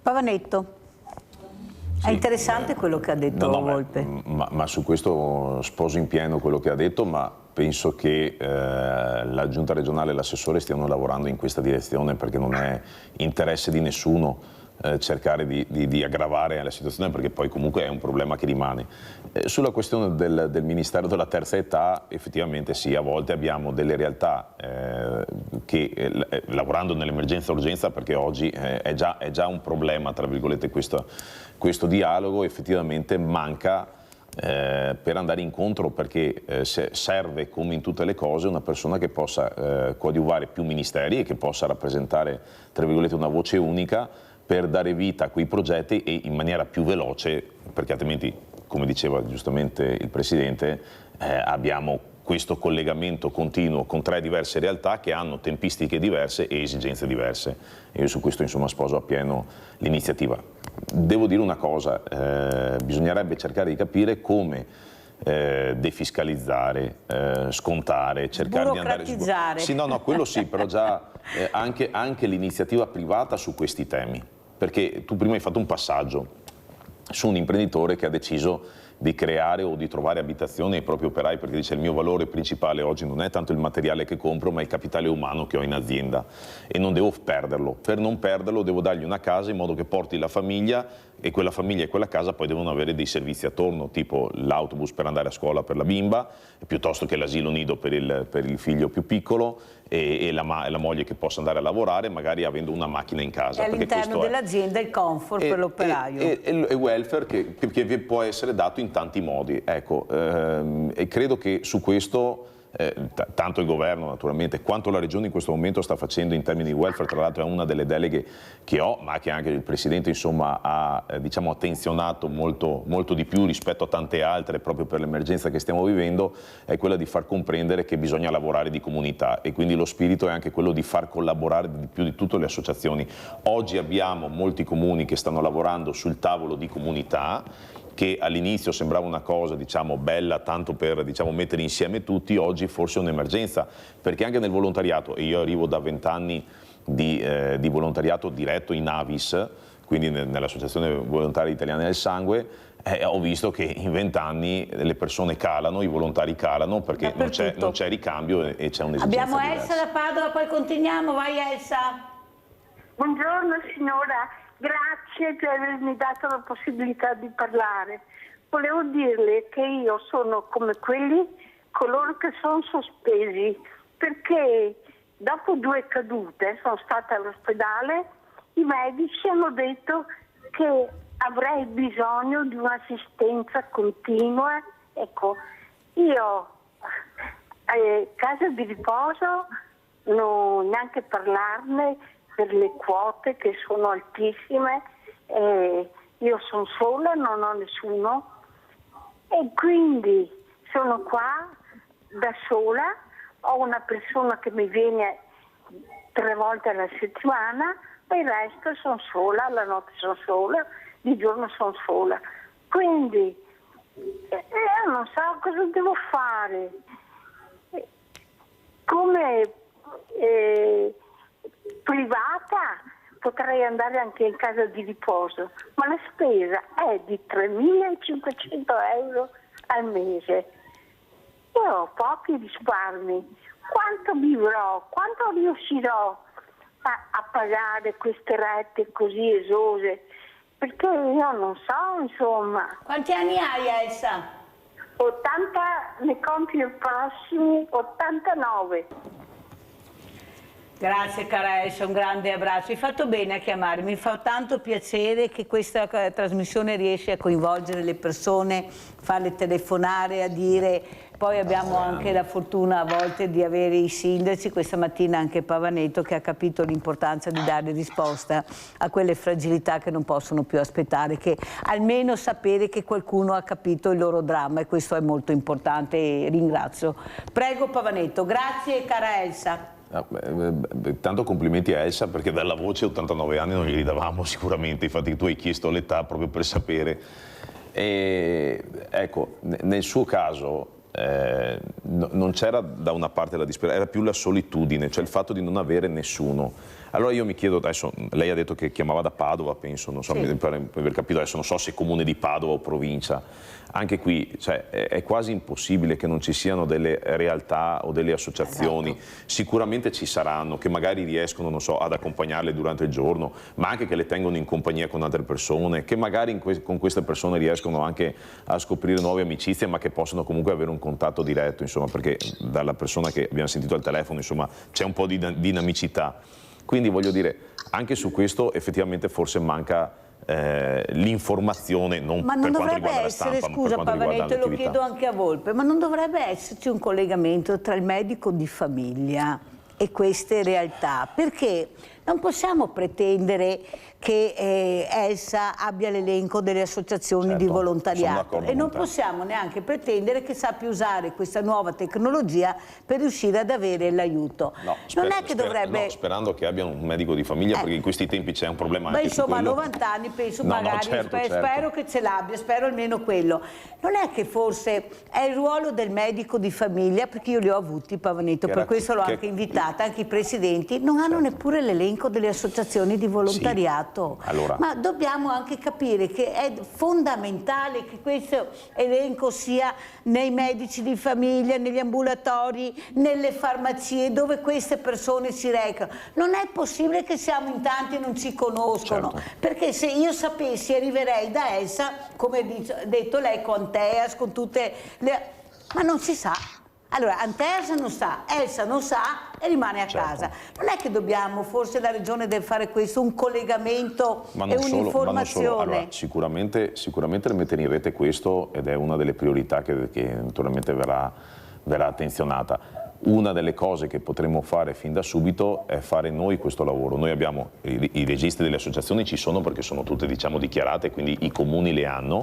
Speaker 1: Pavanetto, è interessante quello che ha detto Volpe.
Speaker 13: Ma su questo sposo in pieno quello che ha detto, ma penso che la giunta regionale e l'assessore stiano lavorando in questa direzione, perché non è interesse di nessuno cercare di aggravare la situazione, perché poi comunque è un problema che rimane. Sulla questione del Ministero della Terza Età, effettivamente sì, a volte abbiamo delle realtà che lavorando nell'emergenza-urgenza, perché oggi è già un problema, tra virgolette, questo dialogo effettivamente manca per andare incontro, perché serve, come in tutte le cose, una persona che possa coadiuvare più ministeri e che possa rappresentare, tra virgolette, una voce unica per dare vita a quei progetti e in maniera più veloce, perché altrimenti, come diceva giustamente il Presidente, abbiamo questo collegamento continuo con 3 diverse realtà che hanno tempistiche diverse e esigenze diverse. E io su questo insomma sposo appieno l'iniziativa. Devo dire una cosa, bisognerebbe cercare di capire come defiscalizzare, scontare, cercare di andare su... Sì, no, quello sì, però già anche l'iniziativa privata su questi temi, perché tu prima hai fatto un passaggio su un imprenditore che ha deciso di creare o di trovare abitazione ai propri operai, perché dice: il mio valore principale oggi non è tanto il materiale che compro, ma il capitale umano che ho in azienda e non devo perderlo. Per non perderlo devo dargli una casa in modo che porti la famiglia, e quella famiglia e quella casa poi devono avere dei servizi attorno, tipo l'autobus per andare a scuola per la bimba, piuttosto che l'asilo nido per il figlio più piccolo, e la moglie che possa andare a lavorare, magari avendo una macchina in casa.
Speaker 1: E all'interno dell'azienda il comfort per l'operaio.
Speaker 13: E welfare che può essere dato in tanti modi. Ecco, e credo che su questo tanto il governo naturalmente quanto la regione in questo momento sta facendo in termini di welfare. Tra l'altro è una delle deleghe che ho, ma che anche il Presidente insomma ha diciamo attenzionato molto di più rispetto a tante altre, proprio per l'emergenza che stiamo vivendo, è quella di far comprendere che bisogna lavorare di comunità, e quindi lo spirito è anche quello di far collaborare di più di tutto le associazioni. Oggi abbiamo molti comuni che stanno lavorando sul tavolo di comunità, che all'inizio sembrava una cosa diciamo bella tanto per diciamo mettere insieme tutti. Oggi forse è un'emergenza, perché anche nel volontariato, e io arrivo da 20 anni di volontariato diretto in Avis, quindi nell'Associazione Volontari Italiani del Sangue, ho visto che in 20 anni le persone calano, i volontari calano, perché non c'è ricambio e c'è un'esigenza
Speaker 1: Abbiamo
Speaker 13: diversa.
Speaker 1: Elsa da Padova, poi continuiamo. Vai Elsa.
Speaker 18: Buongiorno signora, grazie per avermi dato la possibilità di parlare. Volevo dirle che io sono come coloro che sono sospesi, perché dopo 2 cadute sono stata all'ospedale, i medici hanno detto che avrei bisogno di un'assistenza continua. Ecco, io casa di riposo non neanche parlarne, per le quote che sono altissime, io sono sola, non ho nessuno e quindi sono qua da sola, ho una persona che mi viene 3 volte alla settimana, e il resto sono sola, la notte sono sola, di giorno sono sola. Quindi io non so cosa devo fare. Come privata potrei andare anche in casa di riposo, ma la spesa è di 3.500 euro al mese. Io ho pochi risparmi. Quanto vivrò? Quanto riuscirò a pagare queste rette così esose? Perché io non so, insomma.
Speaker 1: Quanti anni hai, Elsa?
Speaker 18: 80, ne compio i prossimi 89.
Speaker 1: Grazie cara Elsa, un grande abbraccio. Hai fatto bene a chiamarmi, mi fa tanto piacere che questa trasmissione riesce a coinvolgere le persone, farle telefonare, a dire. Poi abbiamo anche la fortuna a volte di avere i sindaci, questa mattina anche Pavaneto, che ha capito l'importanza di dare risposta a quelle fragilità che non possono più aspettare, che almeno sapere che qualcuno ha capito il loro dramma, e questo è molto importante e ringrazio. Prego Pavaneto, grazie cara Elsa.
Speaker 13: Tanto complimenti a Elsa, perché dalla voce 89 anni non glieli davamo sicuramente, infatti tu hai chiesto l'età proprio per sapere. E, ecco, nel suo caso non c'era da una parte la disperazione, era più la solitudine, cioè il fatto di non avere nessuno. Allora io mi chiedo, adesso lei ha detto che chiamava da Padova, penso, non so, sì, per aver capito, adesso non so se comune di Padova o provincia. Anche qui cioè, è quasi impossibile che non ci siano delle realtà o delle associazioni. Esatto. Sicuramente ci saranno, che magari riescono, non so, ad accompagnarle durante il giorno, ma anche che le tengono in compagnia con altre persone, che magari con queste persone riescono anche a scoprire nuove amicizie, ma che possono comunque avere un contatto diretto, insomma, perché dalla persona che abbiamo sentito al telefono, insomma, c'è un po' di dinamicità. Quindi voglio dire, anche su questo effettivamente forse manca l'informazione, non per quanto riguarda la stampa, ma per quanto riguarda l'attività.
Speaker 1: Scusa Pavaneto, lo chiedo anche a Volpe, ma non dovrebbe esserci un collegamento tra il medico di famiglia e queste realtà? Perché Non possiamo pretendere che Elsa abbia l'elenco delle associazioni di volontariato e non possiamo neanche pretendere che sappia usare questa nuova tecnologia per riuscire ad avere l'aiuto. Non è che dovrebbe...
Speaker 13: sperando che abbiano un medico di famiglia, perché in questi tempi c'è un problema anche su quello.
Speaker 1: Insomma, a 90 anni penso magari, spero che ce l'abbia, spero almeno quello. Non è che forse è il ruolo del medico di famiglia, perché io li ho avuti, Pavaneto, per questo l'ho anche invitata, anche i presidenti, non hanno neppure l'elenco delle associazioni di volontariato. Ma dobbiamo anche capire che è fondamentale che questo elenco sia nei medici di famiglia, negli ambulatori, nelle farmacie, dove queste persone si recano. Non è possibile che siamo in tanti e non ci conoscono, perché se io sapessi arriverei da Elsa, come ha detto lei, con Anteas, con tutte le... ma non si sa. Allora, Anteas non sa, Elsa non sa e rimane a casa. Non è che dobbiamo, forse la Regione deve fare questo, un collegamento e un'informazione?
Speaker 13: Allora, sicuramente le mettere in rete questo, ed è una delle priorità che naturalmente verrà attenzionata. Una delle cose che potremmo fare fin da subito è fare noi questo lavoro. Noi abbiamo, i registri delle associazioni ci sono perché sono tutte, diciamo, dichiarate, quindi i comuni le hanno,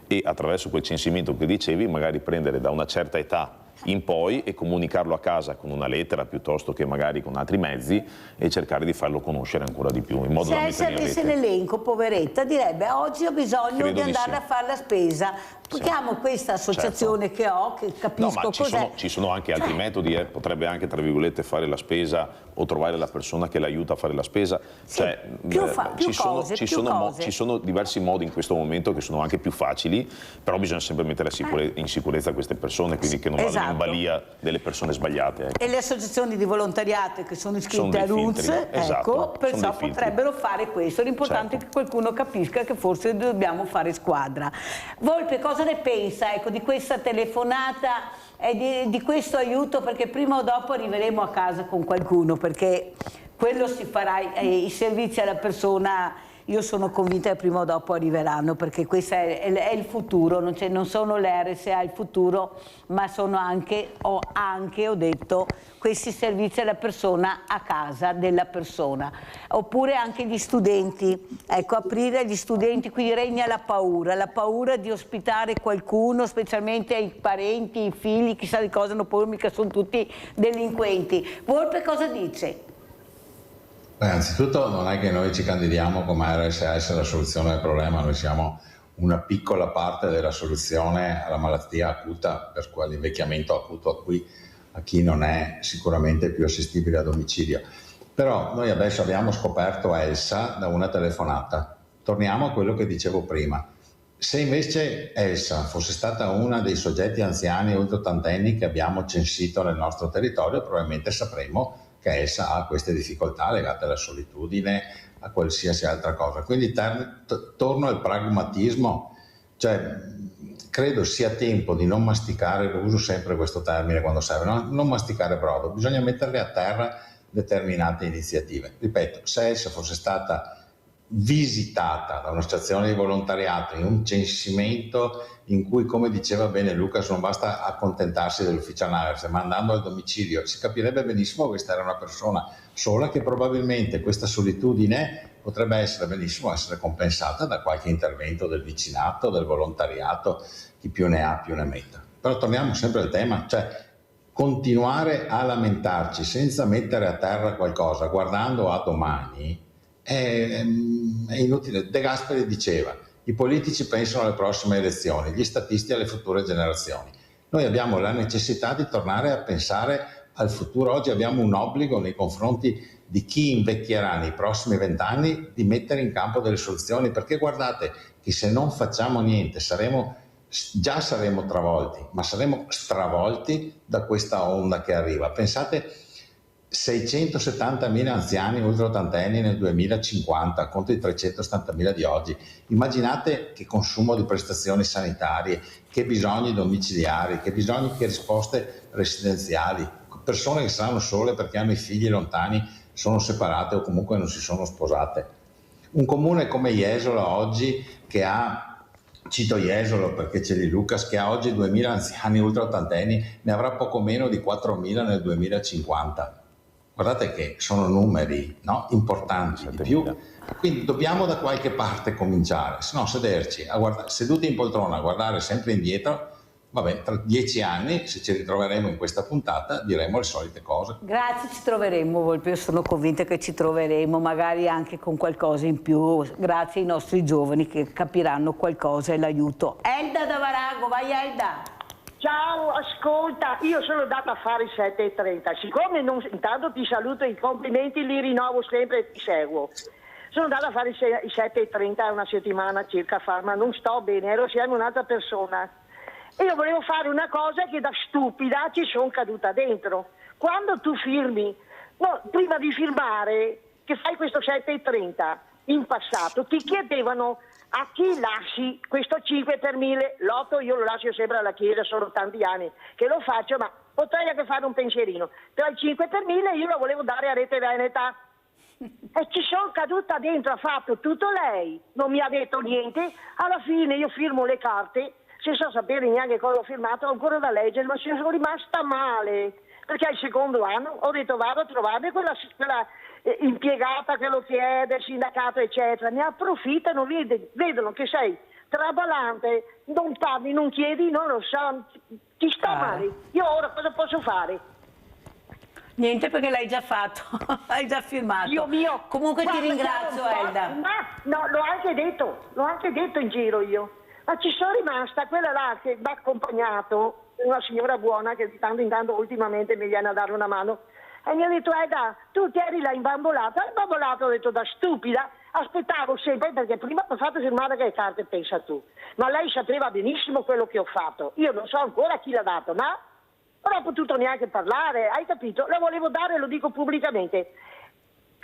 Speaker 13: e attraverso quel censimento che dicevi magari prendere da una certa età in poi e comunicarlo a casa con una lettera piuttosto che magari con altri mezzi e cercare di farlo conoscere ancora di più, in modo da mettere in rete.
Speaker 1: Se avesse l'elenco, poveretta, direbbe oggi ho bisogno di andare a fare la spesa, chiamo questa associazione che ho, che capisco cos'è.
Speaker 13: Ci sono anche altri metodi, potrebbe anche, tra virgolette, fare la spesa o trovare la persona che l'aiuta a fare la spesa. Ci sono diversi modi in questo momento che sono anche più facili, però bisogna sempre mettere in sicurezza queste persone, quindi che non vadano in balia delle persone sbagliate.
Speaker 1: E le associazioni di volontariato che sono iscritte all'UNS, perciò potrebbero fare questo. L'importante è che qualcuno capisca che forse dobbiamo fare squadra. Volpe, cosa ne pensa, ecco, di questa telefonata e di questo aiuto? Perché prima o dopo arriveremo a casa con qualcuno, perché quello si farà, i servizi alla persona. Io sono convinta che prima o dopo arriveranno, perché questo è il futuro, non sono le RSA il futuro, ma sono anche, ho detto, questi servizi alla persona a casa della persona. Oppure anche gli studenti, ecco, aprire agli studenti, qui regna la paura di ospitare qualcuno, specialmente ai parenti, ai figli, chissà di cosa hanno paura, mica sono tutti delinquenti. Volpe cosa dice?
Speaker 4: Innanzitutto non è che noi ci candidiamo come RSA essere la soluzione del problema, noi siamo una piccola parte della soluzione alla malattia acuta, per quell'invecchiamento acuto a chi non è sicuramente più assistibile a domicilio. Però noi adesso abbiamo scoperto Elsa da una telefonata. Torniamo a quello che dicevo prima. Se invece Elsa fosse stata una dei soggetti anziani oltre ottantenni che abbiamo censito nel nostro territorio, probabilmente sapremo che Elsa ha queste difficoltà legate alla solitudine, a qualsiasi altra cosa. Quindi torno al pragmatismo, cioè credo sia tempo di non masticare, uso sempre questo termine quando serve, non masticare brodo, bisogna metterle a terra determinate iniziative. Ripeto, se Elsa fosse stata visitata da un'associazione di volontariato in un censimento in cui, come diceva bene Lucas, non basta accontentarsi dell'ufficio anagrafe, ma andando al domicilio si capirebbe benissimo che questa era una persona sola, che probabilmente questa solitudine potrebbe benissimo essere compensata da qualche intervento del vicinato, del volontariato, chi più ne ha più ne metta. Però torniamo sempre al tema, cioè continuare a lamentarci senza mettere a terra qualcosa, guardando a domani, è inutile. De Gasperi diceva: i politici pensano alle prossime elezioni, gli statisti alle future generazioni. Noi abbiamo la necessità di tornare a pensare al futuro. Oggi abbiamo un obbligo nei confronti di chi invecchierà nei prossimi 20 anni di mettere in campo delle soluzioni, perché guardate che se non facciamo niente saremo travolti, ma saremo stravolti da questa onda che arriva. Pensate, 670.000 anziani ultraottantenni nel 2050 contro i 370.000 di oggi. Immaginate che consumo di prestazioni sanitarie, che bisogni domiciliari, che risposte residenziali, persone che saranno sole perché hanno i figli lontani, sono separate o comunque non si sono sposate. Un comune come Jesolo oggi, che ha, cito Jesolo perché c'è di Lucas, che ha oggi 2.000 anziani ultraottantenni, ne avrà poco meno di 4.000 nel 2050. guardate che sono numeri, no, importanti di più, quindi dobbiamo da qualche parte cominciare, se no sederci seduti in poltrona a guardare sempre indietro. Vabbè, tra 10 anni, se ci ritroveremo in questa puntata, diremo le solite cose.
Speaker 1: Grazie, ci troveremo, Volpe, io sono convinta che ci troveremo, magari anche con qualcosa in più, grazie ai nostri giovani che capiranno qualcosa e l'aiuto. Elda da Varago, vai Elda!
Speaker 19: Ciao, ascolta, io sono andata a fare il 7:30, siccome intanto ti saluto e i complimenti li rinnovo sempre e ti seguo. Sono andata a fare il 7:30 una settimana circa fa, ma non sto bene, ero assieme a un'altra persona. E io volevo fare una cosa che da stupida ci sono caduta dentro. Quando tu firmi, no, prima di firmare, che fai questo 7:30, in passato ti chiedevano a chi lasci questo 5 per 1000, l'8 io lo lascio sempre alla Chiesa, sono tanti anni che lo faccio, ma potrei anche fare un pensierino. Tra il 5 per 1000 io lo volevo dare a Rete Veneta. E ci sono caduta dentro, ha fatto tutto lei, non mi ha detto niente, alla fine io firmo le carte, senza sapere neanche cosa ho firmato, ho ancora da leggere, ma ci sono rimasta male, perché al secondo anno ho detto vado a trovare quella impiegata che lo chiede, il sindacato eccetera, ne approfittano, vedono che sei traballante, non parli, non chiedi, non lo so, ti sta male. Io ora cosa posso fare?
Speaker 1: Niente, perché l'hai già fatto, hai già firmato.
Speaker 19: Dio mio.
Speaker 1: Comunque ti ringrazio, Elda.
Speaker 19: No, l'ho anche detto in giro io. Ma ci sono rimasta quella là che mi ha accompagnato, una signora buona che di tanto in tanto ultimamente mi viene a dare una mano, e mi ha detto Elda, tu ti eri là imbambolata. Imbambolata, ho detto da stupida, aspettavo sempre, perché prima ho fatto firmare le carte, pensa tu. Ma lei sapeva benissimo quello che ho fatto. Io non so ancora chi l'ha dato, ma non ho potuto neanche parlare, hai capito? La volevo dare, lo dico pubblicamente.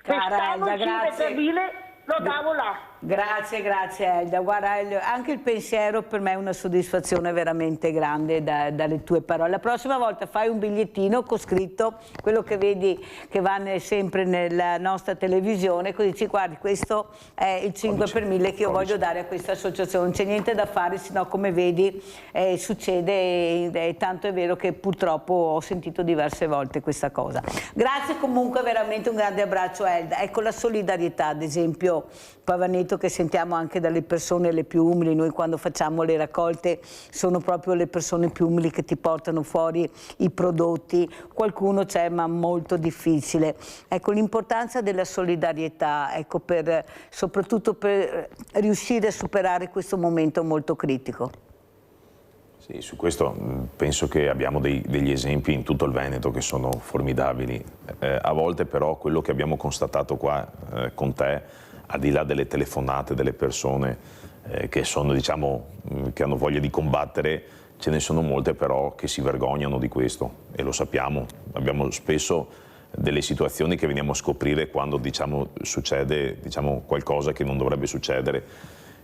Speaker 1: Cara Elda, grazie.
Speaker 19: Per 1000 lo davo là.
Speaker 1: Grazie Elda. Guarda, anche il pensiero per me è una soddisfazione veramente grande dalle tue parole. La prossima volta fai un bigliettino con scritto quello che vedi che va sempre nella nostra televisione, così dici guardi, questo è il 5 per 1000 che io voglio dare a questa associazione. Non c'è niente da fare, sennò come vedi succede, e tanto è vero che purtroppo ho sentito diverse volte questa cosa. Grazie comunque, veramente un grande abbraccio Elda. Ecco la solidarietà, ad esempio Pavaneto, che sentiamo anche dalle persone le più umili. Noi quando facciamo le raccolte sono proprio le persone più umili che ti portano fuori i prodotti. Qualcuno c'è, ma molto difficile. Ecco l'importanza della solidarietà, ecco, soprattutto per riuscire a superare questo momento molto critico.
Speaker 13: Sì, su questo penso che abbiamo degli esempi in tutto il Veneto che sono formidabili. A volte però quello che abbiamo constatato qua con te, al di là delle telefonate delle persone che sono, diciamo, che hanno voglia di combattere, ce ne sono molte però che si vergognano di questo, e lo sappiamo. Abbiamo spesso delle situazioni che veniamo a scoprire quando, diciamo, succede, diciamo, qualcosa che non dovrebbe succedere,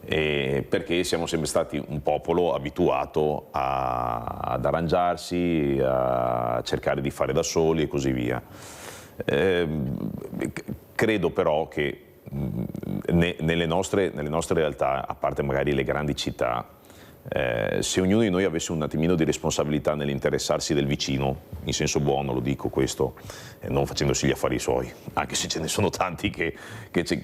Speaker 13: perché siamo sempre stati un popolo abituato ad arrangiarsi, a cercare di fare da soli e così via. Credo però che nelle nostre realtà, a parte magari le grandi città, se ognuno di noi avesse un attimino di responsabilità nell'interessarsi del vicino, in senso buono lo dico questo, non facendosi gli affari suoi, anche se ce ne sono tanti che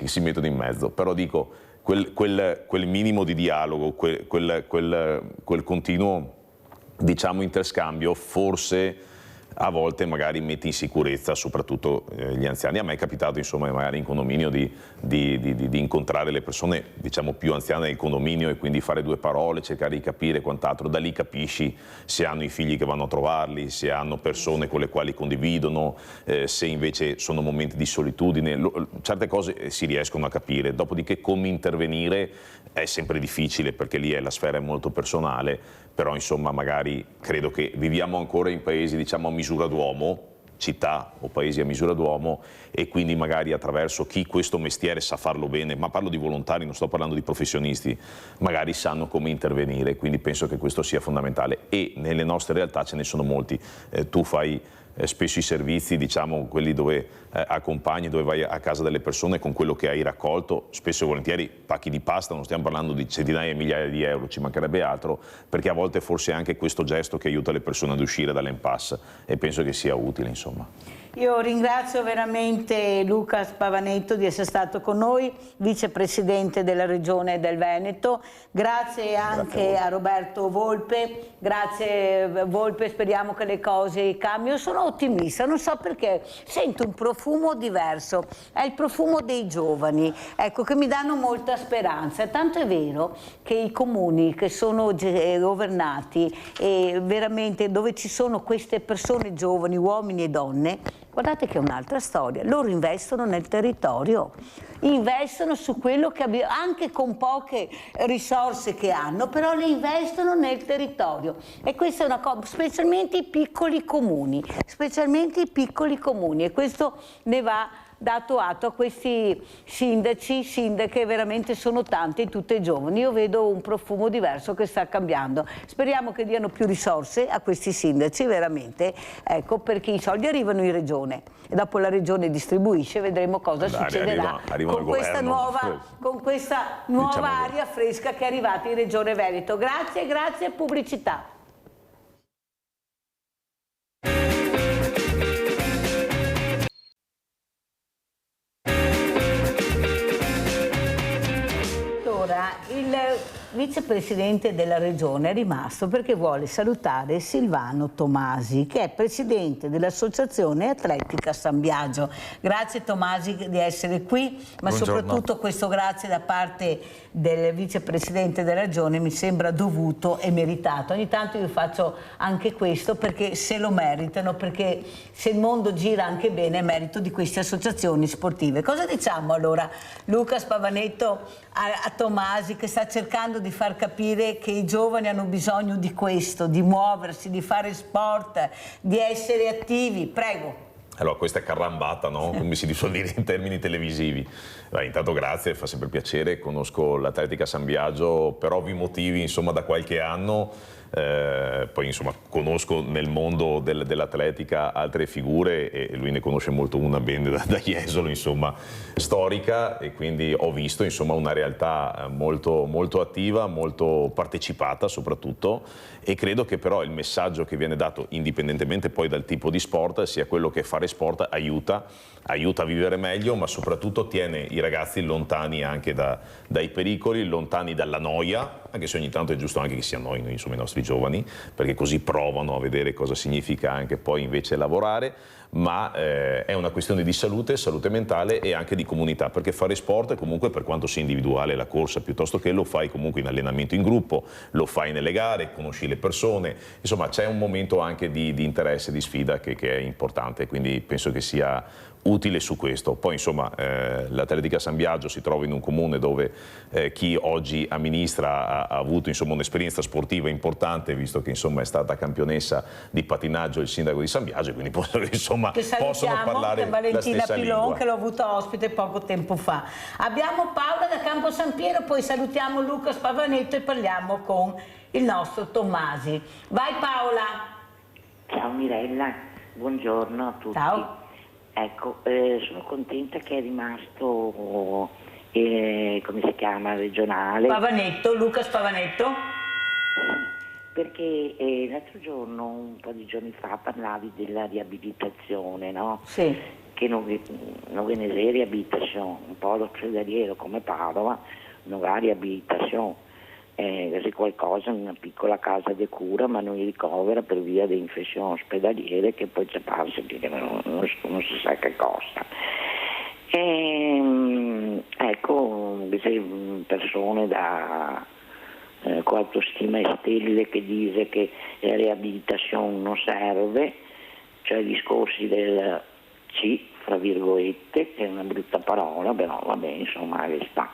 Speaker 13: si mettono in mezzo, però dico quel minimo di dialogo, quel continuo, diciamo, interscambio, forse a volte magari mette in sicurezza soprattutto gli anziani. A me è capitato, insomma, magari in condominio di incontrare le persone, diciamo, più anziane del condominio, e quindi fare due parole, cercare di capire quant'altro. Da lì capisci se hanno i figli che vanno a trovarli, se hanno persone con le quali condividono, se invece sono momenti di solitudine. Certe cose si riescono a capire, dopodiché come intervenire è sempre difficile, perché lì la sfera è molto personale, però insomma magari credo che viviamo ancora in paesi, diciamo, a misura d'uomo, città o paesi a misura d'uomo, e quindi magari attraverso chi questo mestiere sa farlo bene, ma parlo di volontari, non sto parlando di professionisti, magari sanno come intervenire, quindi penso che questo sia fondamentale, e nelle nostre realtà ce ne sono molti. Tu fai spesso i servizi, diciamo, quelli dove accompagni, dove vai a casa delle persone con quello che hai raccolto, spesso e volentieri pacchi di pasta, non stiamo parlando di centinaia e migliaia di euro, ci mancherebbe altro, perché a volte forse è anche questo gesto che aiuta le persone ad uscire dall'impasse, e penso che sia utile, insomma.
Speaker 1: Io ringrazio veramente Luca Spavanetto di essere stato con noi, vicepresidente della Regione del Veneto. Grazie anche a Roberto Volpe. Grazie Volpe, speriamo che le cose cambino. Sono ottimista, non so perché, sento un profumo diverso, è il profumo dei giovani, ecco, che mi danno molta speranza. Tanto è vero che i comuni che sono governati e veramente dove ci sono queste persone giovani, uomini e donne, guardate che è un'altra storia, loro investono nel territorio, investono su quello che abbiamo, anche con poche risorse che hanno, però le investono nel territorio e questa è una cosa, specialmente i piccoli comuni, e questo ne va dato atto a questi sindaci, sindache, veramente sono tanti, tutte giovani. Io vedo un profumo diverso che sta cambiando. Speriamo che diano più risorse a questi sindaci, veramente, ecco, perché i soldi arrivano in regione e dopo la regione distribuisce, vedremo cosa succederà con questa nuova aria fresca che è arrivata in Regione Veneto. Grazie, grazie, pubblicità. Il vicepresidente della regione è rimasto perché vuole salutare Silvano Tomasi, che è presidente dell'Associazione Atletica San Biagio. Grazie Tomasi di essere qui, ma soprattutto questo grazie da parte del vicepresidente della regione mi sembra dovuto e meritato. Ogni tanto io faccio anche questo perché se lo meritano, perché se il mondo gira anche bene è merito di queste associazioni sportive. Cosa diciamo allora Luca Spavanetto a Tomasi, che sta cercando di far capire che i giovani hanno bisogno di questo, di muoversi, di fare sport, di essere attivi? Prego.
Speaker 13: Allora, questa è carrambata, no? Come si disuol dire in termini televisivi. Intanto grazie, fa sempre piacere, conosco l'Atletica San Biagio per ovvi motivi, insomma, da qualche anno. Poi insomma conosco nel mondo dell'atletica altre figure e lui ne conosce molto una ben da Jesolo, insomma, storica, e quindi ho visto insomma una realtà molto, molto attiva, molto partecipata soprattutto, e credo che però il messaggio che viene dato indipendentemente poi dal tipo di sport sia quello che fare sport aiuta a vivere meglio, ma soprattutto tiene i ragazzi lontani anche dai pericoli, lontani dalla noia, anche se ogni tanto è giusto anche che si annoino insomma i nostri giovani, perché così provano a vedere cosa significa anche poi invece lavorare, ma è una questione di salute mentale e anche di comunità, perché fare sport comunque, per quanto sia individuale la corsa, piuttosto che lo fai comunque in allenamento in gruppo, lo fai nelle gare, conosci le persone, insomma c'è un momento anche di interesse, di sfida che è importante, quindi penso che sia utile su questo. Poi insomma l'Atletica San Biagio si trova in un comune dove chi oggi amministra ha avuto insomma un'esperienza sportiva importante, visto che insomma è stata campionessa di patinaggio il sindaco di San Biagio, quindi insomma possono parlare la stessa
Speaker 1: Pilon,
Speaker 13: lingua.
Speaker 1: che l'ho avuta ospite poco tempo fa. Abbiamo Paola da Campo San Piero, poi salutiamo Luca Spavanetto e parliamo con il nostro Tomasi. Vai Paola.
Speaker 20: Ciao Mirella, buongiorno a tutti.
Speaker 1: Ciao.
Speaker 20: Ecco, sono contenta che è rimasto, come si chiama, regionale.
Speaker 1: Spavanetto, Luca Spavanetto.
Speaker 20: Perché l'altro giorno, un po' di giorni fa, parlavi della riabilitazione, no?
Speaker 1: Sì.
Speaker 20: Che non viene riabilitazione, un po' l'ospedaliero come Padova, non ha riabilitazione. Così qualcosa in una piccola casa di cura, ma non ricovera per via di infezioni ospedaliere che poi ci passa che non si sa che cosa. Ecco, persone con autostima e stelle che dice che la riabilitazione non serve, cioè discorsi del C, fra virgolette, che è una brutta parola, però vabbè, insomma, sta.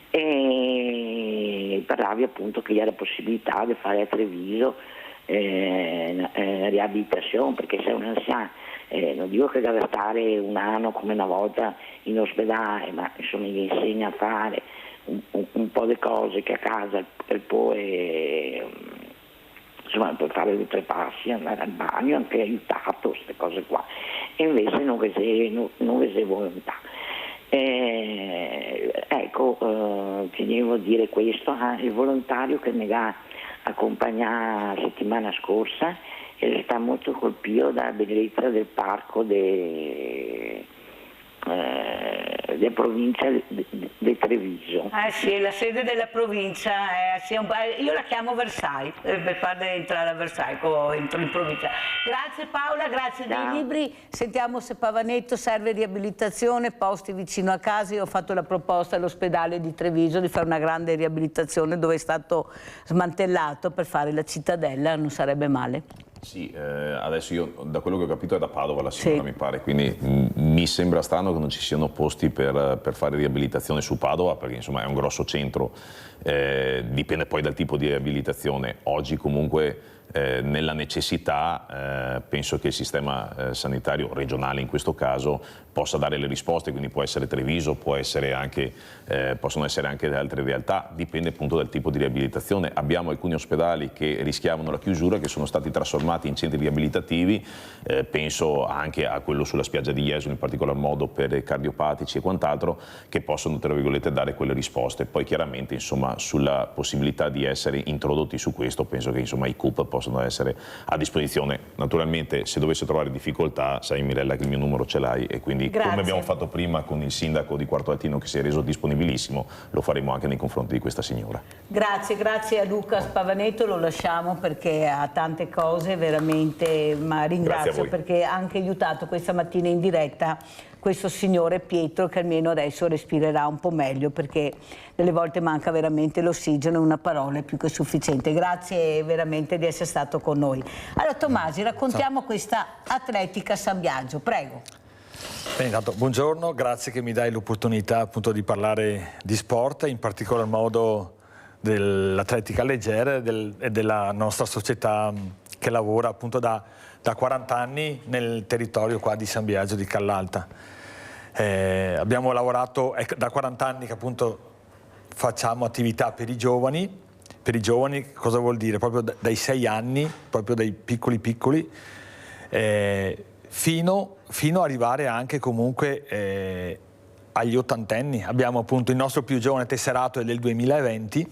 Speaker 20: E parlavi appunto che c'era la possibilità di fare a Treviso riabilitazione, perché sei un anziano, non dico che deve stare un anno come una volta in ospedale, ma insomma gli insegna a fare un po' di cose che a casa può insomma per fare 2 o 3 passi, andare al bagno, anche aiutato, queste cose qua, e invece non vede volontà. Ecco, tenevo a dire questo, il volontario che mi ha accompagnato la settimana scorsa e sta molto colpito dalla bellezza del parco della provincia di Treviso.
Speaker 1: Sì, è la sede della provincia, io la chiamo Versailles, per farle entrare a Versailles, entro in provincia. Grazie Paola, grazie dei libri. Sentiamo se Pavanetto serve riabilitazione, posti vicino a casa. Io ho fatto la proposta all'ospedale di Treviso di fare una grande riabilitazione dove è stato smantellato per fare la cittadella, non sarebbe male.
Speaker 13: Sì, adesso io da quello che ho capito è da Padova la signora, mi pare, quindi mi sembra strano che non ci siano posti per fare riabilitazione su Padova, perché insomma è un grosso centro, dipende poi dal tipo di riabilitazione. Oggi comunque nella necessità penso che il sistema sanitario regionale in questo caso possa dare le risposte, quindi può essere Treviso, possono essere anche altre realtà, dipende appunto dal tipo di riabilitazione. Abbiamo alcuni ospedali che rischiavano la chiusura, che sono stati trasformati in centri riabilitativi, penso anche a quello sulla spiaggia di Jesolo in particolar modo per i cardiopatici e quant'altro, che possono tra virgolette dare quelle risposte. Poi chiaramente insomma sulla possibilità di essere introdotti su questo penso che insomma i CUP possono essere a disposizione. Naturalmente se dovesse trovare difficoltà, sai Mirella che il mio numero ce l'hai, e quindi come abbiamo fatto prima con il sindaco di Quarto Altino che si è reso disponibilissimo, lo faremo anche nei confronti di questa signora.
Speaker 1: Grazie a Luca Spavanetto, lo lasciamo perché ha tante cose veramente, ma ringrazio perché ha anche aiutato questa mattina in diretta questo signore Pietro, che almeno adesso respirerà un po' meglio, perché delle volte manca veramente l'ossigeno, una parola è più che sufficiente. Grazie veramente di essere stato con noi. Allora Tomasi, raccontiamo questa atletica San Biagio, prego.
Speaker 21: Bene, intanto, buongiorno, grazie che mi dai l'opportunità appunto di parlare di sport, in particolar modo dell'atletica leggera e della nostra società che lavora appunto da 40 anni nel territorio qua di San Biagio di Callalta. Abbiamo lavorato, è da 40 anni che appunto facciamo attività per i giovani. Per i giovani cosa vuol dire? Proprio dai 6 anni, proprio dai piccoli, fino ad arrivare anche comunque agli ottantenni. Abbiamo appunto il nostro più giovane tesserato è del 2020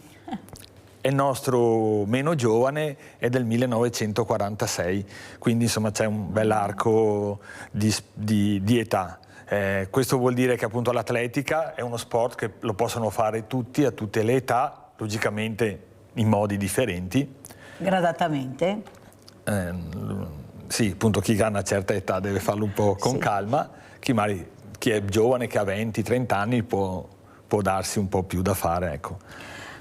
Speaker 21: e il nostro meno giovane è del 1946, quindi insomma c'è un bel arco di età. Questo vuol dire che appunto l'atletica è uno sport che lo possono fare tutti, a tutte le età, logicamente in modi differenti.
Speaker 1: Gradatamente?
Speaker 21: Sì, appunto chi ha una certa età deve farlo un po' con calma, chi è giovane, che ha 20-30 anni può darsi un po' più da fare, ecco.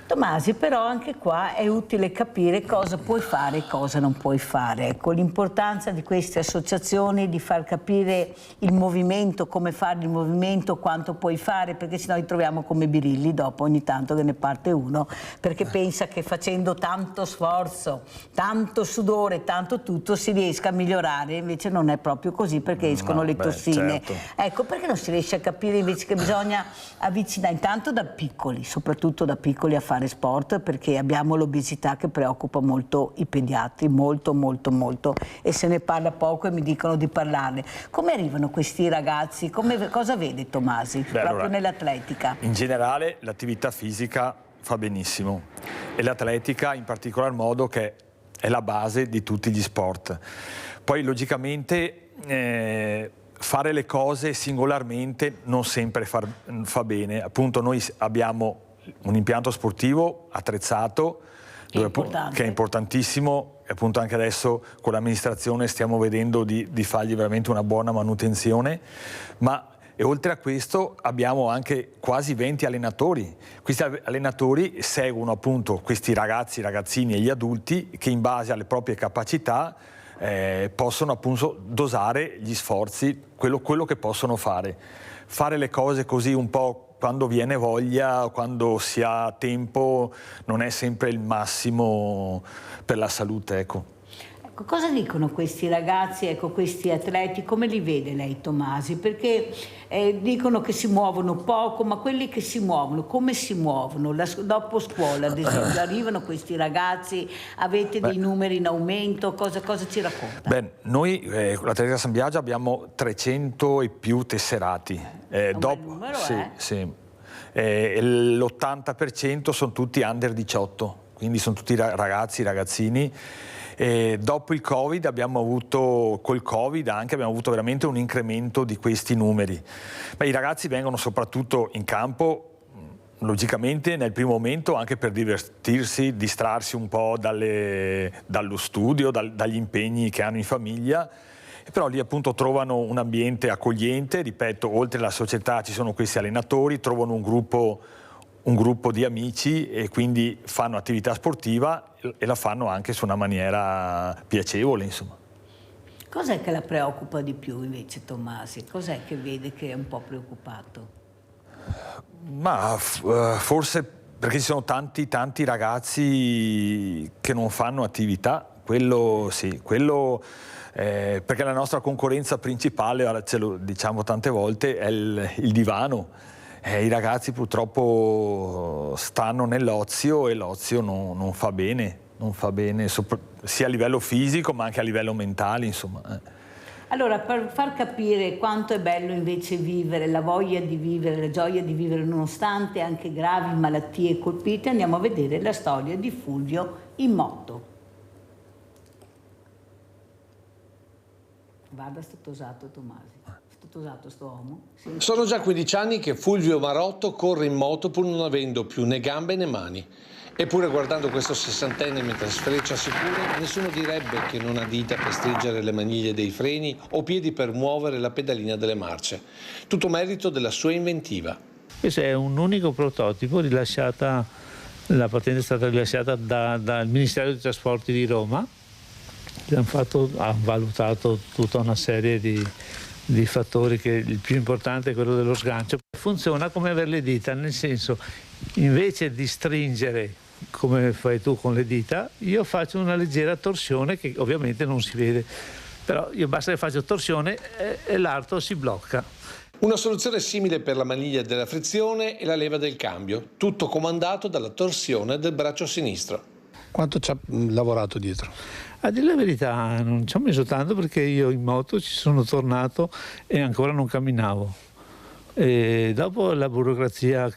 Speaker 1: Tomasi, però anche qua è utile capire cosa puoi fare e cosa non puoi fare. Ecco, l'importanza di queste associazioni, di far capire il movimento, come fare il movimento, quanto puoi fare, perché sennò li troviamo come birilli dopo ogni tanto che ne parte uno, perché pensa che facendo tanto sforzo, tanto sudore, tanto tutto si riesca a migliorare, invece non è proprio così, perché escono le tossine. Certo. Ecco, perché non si riesce a capire invece che bisogna avvicinare intanto da piccoli, soprattutto da piccoli, a fare sport, perché abbiamo l'obesità che preoccupa molto i pediatri, molto, e se ne parla poco e mi dicono di parlarne. Come arrivano questi ragazzi? Cosa vede Tomasi proprio allora, nell'atletica?
Speaker 21: In generale l'attività fisica fa benissimo e l'atletica in particolar modo, che è la base di tutti gli sport. Poi logicamente fare le cose singolarmente non sempre fa bene. Appunto noi abbiamo un impianto sportivo attrezzato che è importantissimo, e appunto anche adesso con l'amministrazione stiamo vedendo di fargli veramente una buona manutenzione, e oltre a questo abbiamo anche quasi 20 allenatori. Questi allenatori seguono appunto questi ragazzi, ragazzini e gli adulti che in base alle proprie capacità possono appunto dosare gli sforzi, quello che possono fare le cose così un po' quando viene voglia, quando si ha tempo, non è sempre il massimo per la salute, ecco.
Speaker 1: Cosa dicono questi ragazzi, ecco, questi atleti, come li vede lei Tomasi? Perché dicono che si muovono poco, ma quelli che si muovono, come si muovono? Dopo scuola, ad esempio, arrivano questi ragazzi, avete dei numeri in aumento, cosa ci racconta?
Speaker 21: Beh, noi con l'Atletica San Biagio abbiamo 300 e più tesserati.
Speaker 1: Bel numero,
Speaker 21: sì. L'80% sono tutti under 18, quindi sono tutti ragazzi, ragazzini. E dopo il Covid abbiamo avuto veramente un incremento di questi numeri. I ragazzi vengono soprattutto in campo, logicamente nel primo momento anche per divertirsi, distrarsi un po' dallo studio, dagli impegni che hanno in famiglia, però lì appunto trovano un ambiente accogliente, ripeto, oltre alla società ci sono questi allenatori, trovano un gruppo di amici e quindi fanno attività sportiva e la fanno anche su una maniera piacevole, insomma.
Speaker 1: Cos'è che la preoccupa di più invece Tommasi? Cos'è che vede che è un po' preoccupato?
Speaker 21: Ma forse perché ci sono tanti ragazzi che non fanno attività, quello sì, perché la nostra concorrenza principale, ora ce lo diciamo tante volte, è il divano. I ragazzi purtroppo stanno nell'ozio e l'ozio non fa bene, sia a livello fisico ma anche a livello mentale, insomma.
Speaker 1: Allora, per far capire quanto è bello invece vivere, la voglia di vivere, la gioia di vivere nonostante anche gravi malattie colpite, andiamo a vedere la storia di Fulvio in moto. Guarda, sto tosato Tommasi, sto tosato sto uomo. Sì.
Speaker 5: Sono già 15 anni che Fulvio Marotto corre in moto pur non avendo più né gambe né mani. Eppure guardando questo sessantenne mentre sfreccia sicuro, nessuno direbbe che non ha dita per stringere le maniglie dei freni o piedi per muovere la pedalina delle marce. Tutto merito della sua inventiva.
Speaker 22: Questo è un unico prototipo rilasciata, la patente è stata rilasciata dal Ministero dei Trasporti di Roma. Ha valutato tutta una serie di fattori, che il più importante è quello dello sgancio. Funziona come avere le dita, nel senso, invece di stringere come fai tu con le dita, io faccio una leggera torsione che ovviamente non si vede, però io basta che faccio torsione e l'arto si blocca.
Speaker 5: Una soluzione simile per la maniglia della frizione e la leva del cambio, tutto comandato dalla torsione del braccio sinistro.
Speaker 23: Quanto ci ha lavorato dietro?
Speaker 22: A dire la verità non ci ho messo tanto, perché io in moto ci sono tornato e ancora non camminavo. E dopo la burocrazia,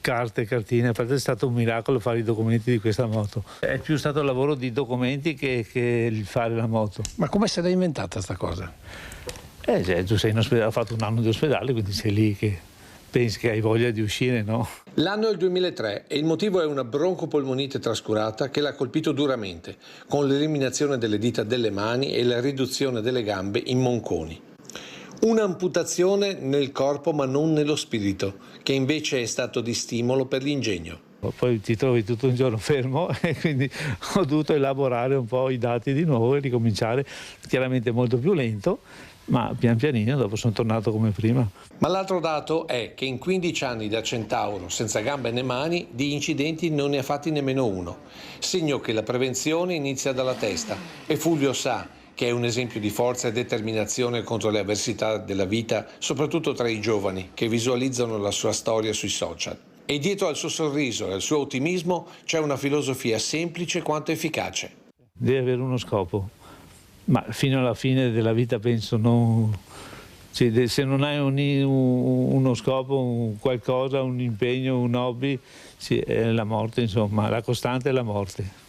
Speaker 22: carte, cartine, a parte è stato un miracolo fare i documenti di questa moto. È più stato il lavoro di documenti che il fare la moto.
Speaker 23: Ma come se l'hai inventata sta cosa?
Speaker 22: Tu sei in ospedale, ho fatto un anno di ospedale, quindi sei lì che pensi che hai voglia di uscire, no?
Speaker 5: L'anno è il 2003 e il motivo è una broncopolmonite trascurata che l'ha colpito duramente, con l'eliminazione delle dita delle mani e la riduzione delle gambe in monconi. Un'amputazione nel corpo ma non nello spirito, che invece è stato di stimolo per l'ingegno.
Speaker 22: Poi ti trovi tutto un giorno fermo e quindi ho dovuto elaborare un po' i dati di nuovo e ricominciare, chiaramente molto più lento, ma pian pianino dopo sono tornato come prima.
Speaker 5: Ma l'altro dato è che in 15 anni da centauro, senza gambe né mani, di incidenti non ne ha fatti nemmeno uno. Segno che la prevenzione inizia dalla testa e Fulvio sa che è un esempio di forza e determinazione contro le avversità della vita, soprattutto tra i giovani che visualizzano la sua storia sui social. E dietro al suo sorriso e al suo ottimismo c'è una filosofia semplice quanto efficace.
Speaker 22: Devi avere uno scopo. Ma fino alla fine della vita penso se non hai uno scopo, un qualcosa, un impegno, un hobby, è la morte, insomma, la costante è la morte.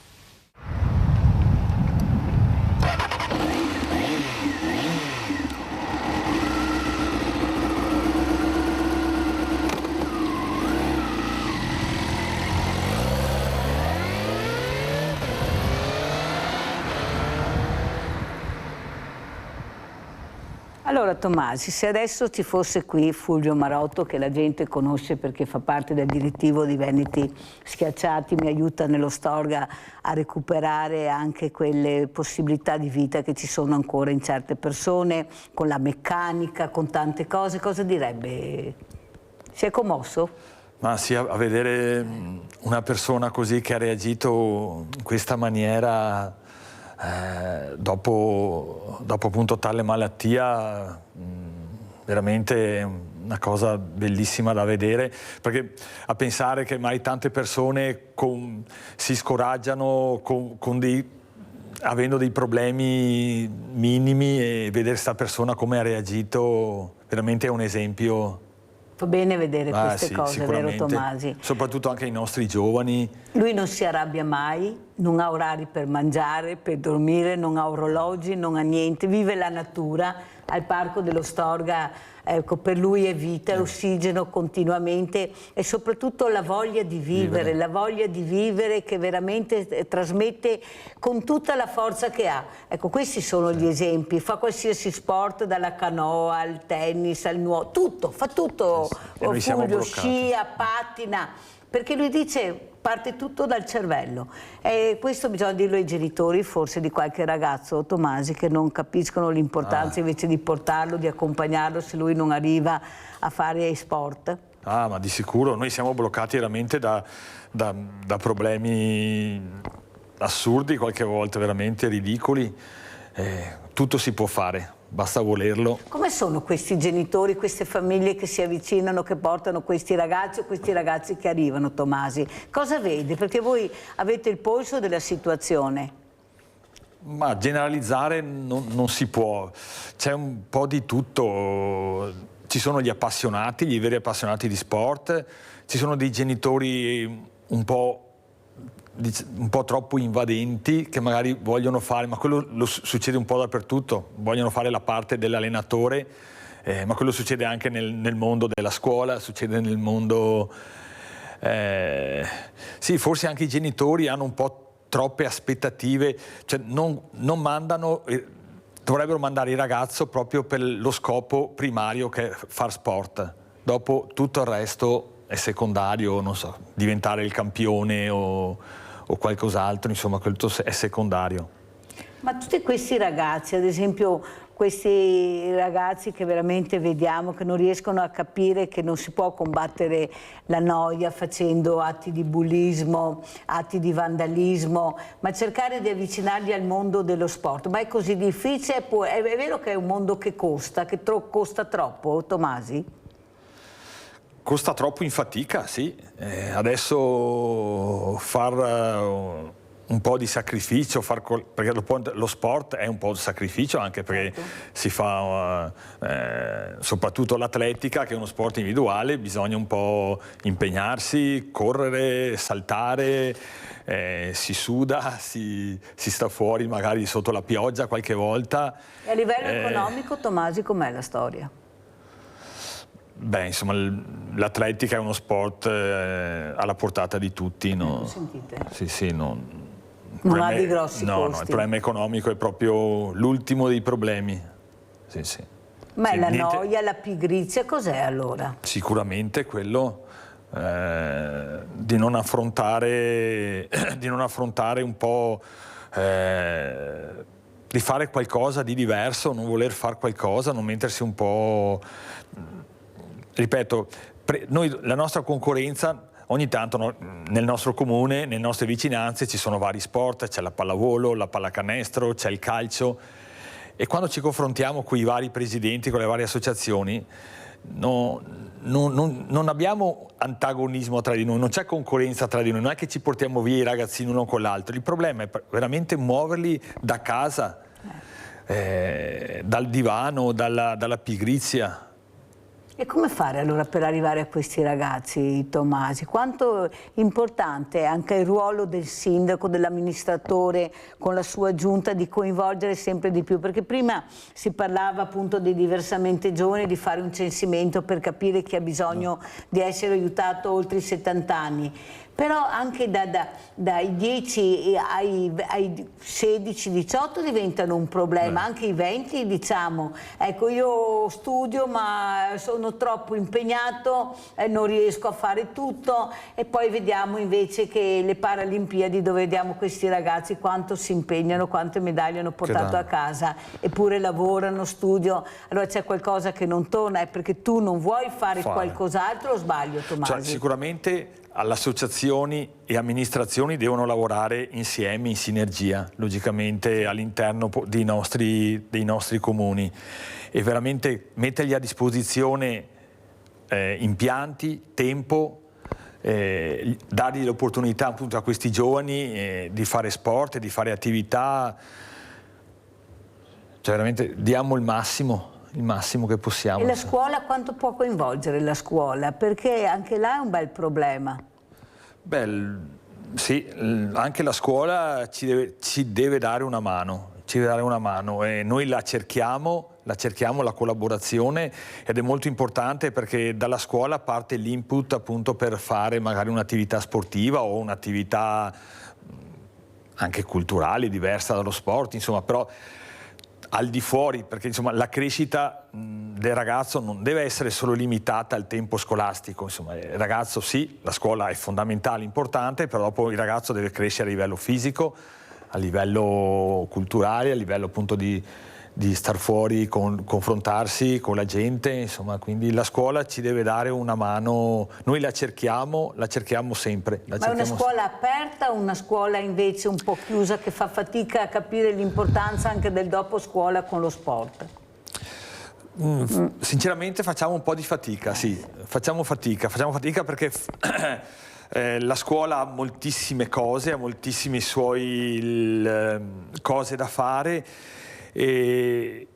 Speaker 1: Allora Tommasi, se adesso ci fosse qui Fulvio Marotto, che la gente conosce perché fa parte del direttivo di Veneti Schiacciati, mi aiuta nello Storga a recuperare anche quelle possibilità di vita che ci sono ancora in certe persone, con la meccanica, con tante cose, cosa direbbe? Si è commosso?
Speaker 21: Ma sì, a vedere una persona così che ha reagito in questa maniera dopo appunto tale malattia, veramente una cosa bellissima da vedere, perché a pensare che mai tante persone si scoraggiano avendo dei problemi minimi, e vedere questa persona come ha reagito veramente è un esempio
Speaker 1: Fa bene vedere queste
Speaker 21: sì,
Speaker 1: cose, vero Tomasi?
Speaker 21: Soprattutto anche i nostri giovani.
Speaker 1: Lui non si arrabbia mai, non ha orari per mangiare, per dormire, non ha orologi, non ha niente, vive la natura. Al Parco dello Storga, ecco, per lui è vita, è ossigeno continuamente e soprattutto la voglia di vivere, la voglia di vivere che veramente trasmette con tutta la forza che ha. Ecco, questi sono gli esempi. Fa qualsiasi sport, dalla canoa al tennis, al nuoto, tutto, fa tutto. Fulvio scia, pattina, perché lui dice parte tutto dal cervello e questo bisogna dirlo ai genitori forse di qualche ragazzo, Tomasi, che non capiscono l'importanza invece di portarlo, di accompagnarlo se lui non arriva a fare sport.
Speaker 21: Ma di sicuro, noi siamo bloccati veramente da problemi assurdi, qualche volta veramente ridicoli. Tutto si può fare, basta volerlo.
Speaker 1: Come sono questi genitori, queste famiglie che si avvicinano, che portano questi ragazzi o questi ragazzi che arrivano, Tomasi? Cosa vedi? Perché voi avete il polso della situazione.
Speaker 21: Ma generalizzare non si può, c'è un po' di tutto. Ci sono gli appassionati, gli veri appassionati di sport, ci sono dei genitori un po' troppo invadenti che magari vogliono fare, ma quello succede un po' dappertutto, vogliono fare la parte dell'allenatore, ma quello succede anche nel mondo della scuola, succede nel mondo... sì, forse anche i genitori hanno un po' troppe aspettative, cioè dovrebbero mandare il ragazzo proprio per lo scopo primario che è far sport, dopo tutto il resto è secondario, non so, diventare il campione o qualcos'altro, insomma, quello è secondario.
Speaker 1: Ma tutti questi ragazzi, ad esempio questi ragazzi che veramente vediamo che non riescono a capire che non si può combattere la noia facendo atti di bullismo, atti di vandalismo, ma cercare di avvicinarli al mondo dello sport. Ma è così difficile? È vero che è un mondo che costa costa troppo, Tomasi?
Speaker 21: Costa troppo in fatica, sì. Adesso far un po' di sacrificio, perché lo sport è un po' di sacrificio, anche perché si fa, soprattutto l'atletica, che è uno sport individuale, bisogna un po' impegnarsi, correre, saltare, si suda, si sta fuori magari sotto la pioggia qualche volta.
Speaker 1: E a livello economico, Tomasi, com'è la storia?
Speaker 21: Beh, insomma, l'atletica è uno sport alla portata di tutti. No?
Speaker 1: Sentite?
Speaker 21: Sì, non
Speaker 1: ha dei grossi costi.
Speaker 21: No, il problema economico è proprio l'ultimo dei problemi. Sì.
Speaker 1: Ma è la noia, la pigrizia, cos'è allora?
Speaker 21: Sicuramente quello di non affrontare un po'... di fare qualcosa di diverso, non voler fare qualcosa, non mettersi un po'... Ripeto, noi la nostra concorrenza ogni tanto nel nostro comune, nelle nostre vicinanze ci sono vari sport, c'è la pallavolo, la pallacanestro, c'è il calcio e quando ci confrontiamo con i vari presidenti, con le varie associazioni, non abbiamo antagonismo tra di noi, non c'è concorrenza tra di noi, non è che ci portiamo via i ragazzini uno con l'altro, il problema è veramente muoverli da casa, dal divano, dalla pigrizia.
Speaker 1: E come fare allora per arrivare a questi ragazzi, Tomasi? Quanto importante è anche il ruolo del sindaco, dell'amministratore con la sua giunta di coinvolgere sempre di più? Perché prima si parlava appunto dei diversamente giovani, di fare un censimento per capire chi ha bisogno di essere aiutato oltre i 70 anni. Però anche dai 10 ai 16-18 diventano un problema, anche i 20 diciamo, ecco io studio ma sono troppo impegnato, non riesco a fare tutto e poi vediamo invece che le Paralimpiadi dove vediamo questi ragazzi quanto si impegnano, quante medaglie hanno portato a casa, eppure lavorano, studiano, allora c'è qualcosa che non torna, è perché tu non vuoi fare qualcos'altro o sbaglio, Tomasi?
Speaker 21: Cioè, sicuramente associazioni e amministrazioni devono lavorare insieme, in sinergia, logicamente all'interno dei nostri comuni e veramente mettergli a disposizione impianti, tempo, dargli l'opportunità appunto a questi giovani di fare sport, di fare attività, cioè veramente diamo il massimo il massimo che possiamo.
Speaker 1: E la scuola quanto può coinvolgere la scuola? Perché anche là è un bel problema.
Speaker 21: Beh, sì, anche la scuola ci deve dare una mano, e noi la cerchiamo la collaborazione, ed è molto importante perché dalla scuola parte l'input appunto per fare magari un'attività sportiva o un'attività anche culturale diversa dallo sport, insomma, però al di fuori, perché insomma la crescita del ragazzo non deve essere solo limitata al tempo scolastico, insomma il ragazzo sì, la scuola è fondamentale, importante, però dopo il ragazzo deve crescere a livello fisico, a livello culturale, a livello appunto di star fuori, confrontarsi con la gente, insomma, quindi la scuola ci deve dare una mano, noi la cerchiamo sempre.
Speaker 1: Ma è una scuola aperta o una scuola invece un po' chiusa che fa fatica a capire l'importanza anche del dopo scuola con lo sport?
Speaker 21: Sinceramente facciamo un po' di fatica, sì, facciamo fatica perché la scuola ha moltissime cose, ha moltissime cose da fare, e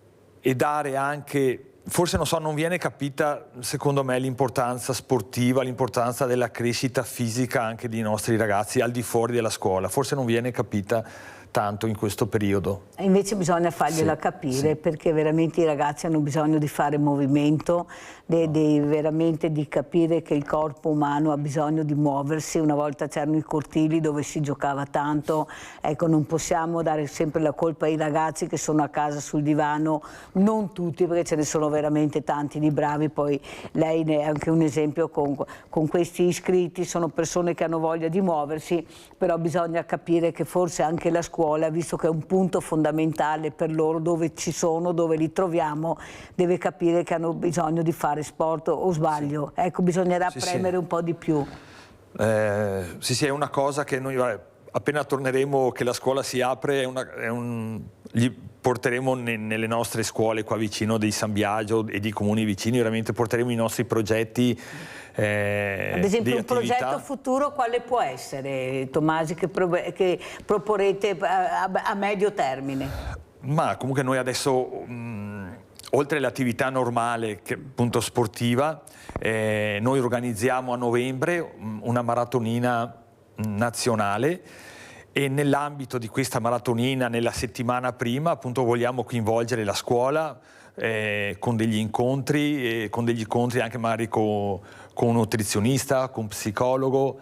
Speaker 21: dare anche, forse non viene capita secondo me l'importanza sportiva, l'importanza della crescita fisica anche dei nostri ragazzi al di fuori della scuola, forse non viene capita tanto in questo periodo.
Speaker 1: E invece bisogna fargliela capire, perché veramente i ragazzi hanno bisogno di fare movimento, veramente di capire che il corpo umano ha bisogno di muoversi. Una volta c'erano i cortili dove si giocava tanto, ecco, non possiamo dare sempre la colpa ai ragazzi che sono a casa sul divano, non tutti, perché ce ne sono veramente tanti di bravi, poi lei ne è anche un esempio con questi iscritti, sono persone che hanno voglia di muoversi, però bisogna capire che forse anche la scuola, visto che è un punto fondamentale per loro, dove ci sono, dove li troviamo, deve capire che hanno bisogno di fare sport, o sbaglio? Sì. Ecco, bisognerà premere un po' di più.
Speaker 21: Sì, è una cosa che noi appena torneremo, che la scuola si apre, li porteremo nelle nostre scuole qua vicino di San Biagio e di comuni vicini, veramente porteremo i nostri progetti.
Speaker 1: Ad esempio un progetto futuro quale può essere, Tomasi, che proporrete a medio termine?
Speaker 21: Ma comunque noi adesso, oltre all'attività normale, che appunto sportiva, noi organizziamo a novembre una maratonina nazionale, e nell'ambito di questa maratonina, nella settimana prima, appunto vogliamo coinvolgere la scuola con degli incontri anche magari con un nutrizionista, con un psicologo,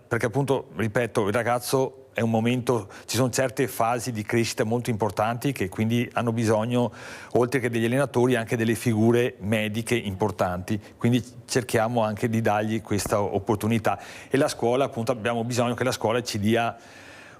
Speaker 21: perché appunto, ripeto, il ragazzo è un momento, ci sono certe fasi di crescita molto importanti che quindi hanno bisogno, oltre che degli allenatori, anche delle figure mediche importanti, quindi cerchiamo anche di dargli questa opportunità, e la scuola, appunto, abbiamo bisogno che la scuola ci dia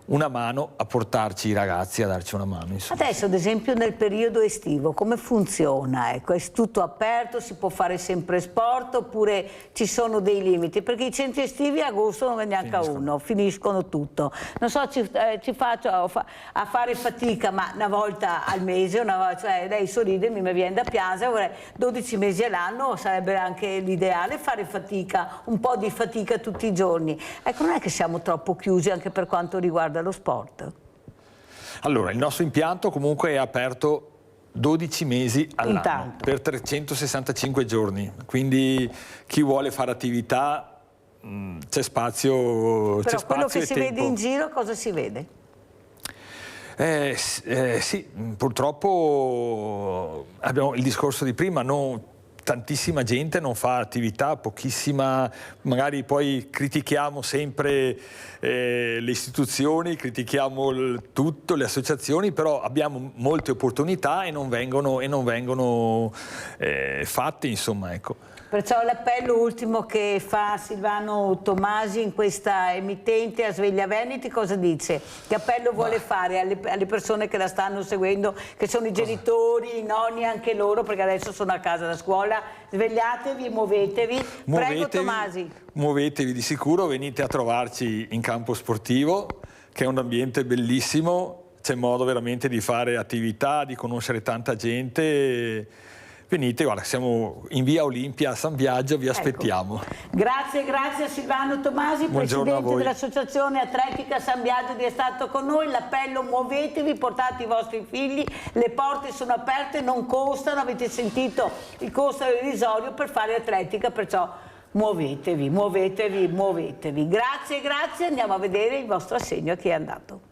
Speaker 21: una mano a portarci i ragazzi, a darci una mano. Insomma.
Speaker 1: Adesso, ad esempio, nel periodo estivo, come funziona? Ecco, è tutto aperto, si può fare sempre sport, oppure ci sono dei limiti? Perché i centri estivi a agosto non è neanche uno, finiscono tutto. Non so, ci faccio a fare fatica, ma una volta al mese, cioè lei sorride, mi viene da piangere, vorrei 12 mesi all'anno, sarebbe anche l'ideale fare fatica, un po' di fatica tutti i giorni. Ecco, non è che siamo troppo chiusi anche per quanto riguarda lo sport?
Speaker 21: Allora, il nostro impianto comunque è aperto 12 mesi all'anno, per 365 giorni, quindi chi vuole fare attività c'è spazio,
Speaker 1: però
Speaker 21: c'è
Speaker 1: quello
Speaker 21: spazio
Speaker 1: che si vede in giro, cosa si vede?
Speaker 21: Sì, purtroppo abbiamo il discorso di prima, tantissima gente non fa attività, pochissima, magari poi critichiamo sempre le istituzioni, critichiamo tutto, le associazioni, però abbiamo molte opportunità e non vengono fatte, insomma, ecco.
Speaker 1: Perciò l'appello ultimo che fa Silvano Tomasi in questa emittente a Sveglia Veneti, cosa dice? Che appello vuole fare alle persone che la stanno seguendo, che sono i genitori, i nonni, anche loro, perché adesso sono a casa da scuola? Svegliatevi, muovetevi. Prego Tomasi.
Speaker 21: Muovetevi di sicuro, venite a trovarci in campo sportivo, che è un ambiente bellissimo, c'è modo veramente di fare attività, di conoscere tanta gente. venite, guarda, siamo in via Olimpia a San Biagio, vi aspettiamo.
Speaker 1: Grazie a Silvano Tomasi,
Speaker 21: Buongiorno
Speaker 1: presidente dell'Associazione Atletica San Biagio, di essere stato con noi. L'appello: muovetevi, portate i vostri figli, le porte sono aperte, non costano, avete sentito, il costo è irrisorio per fare atletica, perciò muovetevi. Grazie, andiamo a vedere il vostro assegno che è andato.